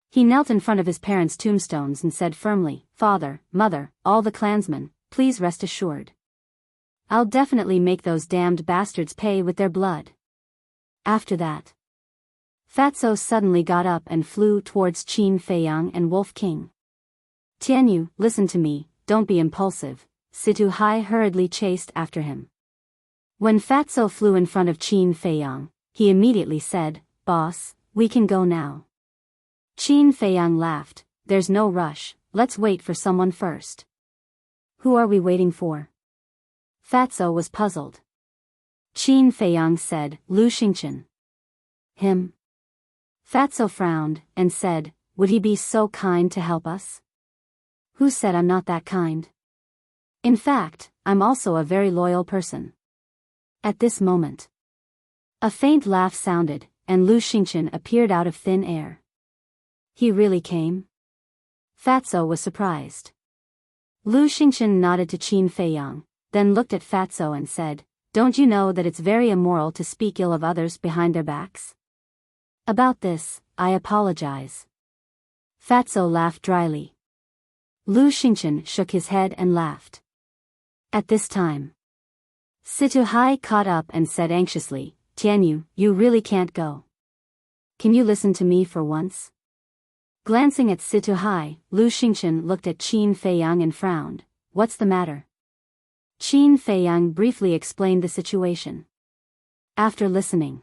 He knelt in front of his parents' tombstones and said firmly, Father, Mother, all the clansmen, please rest assured. I'll definitely make those damned bastards pay with their blood. After that. Fatso suddenly got up and flew towards Qin Feiyang and Wolf King. Tianyu, listen to me, don't be impulsive. Situ Hai hurriedly chased after him. When Fatso flew in front of Qin Feiyang, he immediately said, Boss, we can go now. Qin Feiyang laughed, there's no rush, let's wait for someone first. Who are we waiting for? Fatso was puzzled. Qin Feiyang said, Lu Xingchen. Him? Fatso frowned, and said, would he be so kind to help us? Who said I'm not that kind? In fact, I'm also a very loyal person. At this moment. A faint laugh sounded, and Lu Xingchen appeared out of thin air. He really came? Fatso was surprised. Lu Xingchen nodded to Qin Feiyang, then looked at Fatso and said, don't you know that it's very immoral to speak ill of others behind their backs? About this, I apologize. Fatso laughed dryly. Lu Xingchen shook his head and laughed. At this time. Situ Hai caught up and said anxiously, Tianyu, you really can't go. Can you listen to me for once? Glancing at Situ Hai, Lu Xingchen looked at Qin Feiyang and frowned. What's the matter? Qin Feiyang briefly explained the situation. After listening,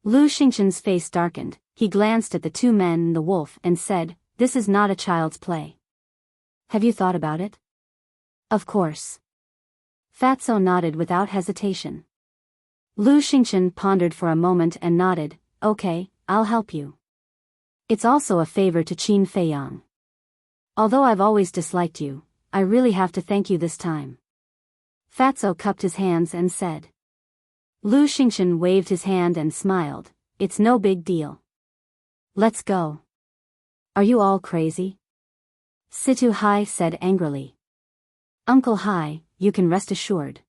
Lu Xingchen's face darkened. He glanced at the two men and the wolf and said, this is not a child's play. Have you thought about it? Of course. Fatso nodded without hesitation. Lu Xingchen pondered for a moment and nodded, okay, I'll help you. It's also a favor to Qin Feiyang. Although I've always disliked you, I really have to thank you this time. Fatso cupped his hands and said. Lu Xingchen waved his hand and smiled, it's no big deal. Let's go. Are you all crazy? Situ Hai said angrily. Uncle Hai, you can rest assured.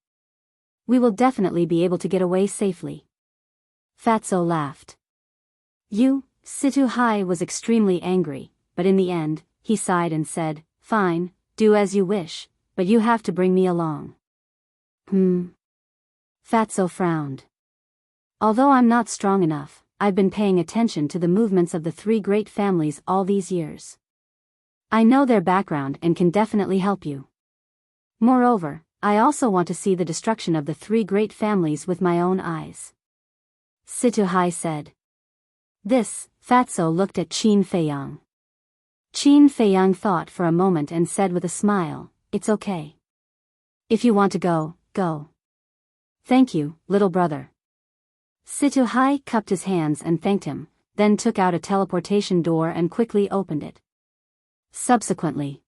We will definitely be able to get away safely. Fatso laughed. Situ Hai was extremely angry, but in the end, he sighed and said, fine, do as you wish, but you have to bring me along. Fatso frowned. Although I'm not strong enough, I've been paying attention to the movements of the three great families all these years. I know their background and can definitely help you. Moreover, I also want to see the destruction of the three great families with my own eyes. Situ Hai said. This, Fatso looked at Qin Feiyang. Qin Feiyang thought for a moment and said with a smile, "It's okay. If you want to go, go." "Thank you, little brother." Situhai cupped his hands and thanked him, then took out a teleportation door and quickly opened it. Subsequently,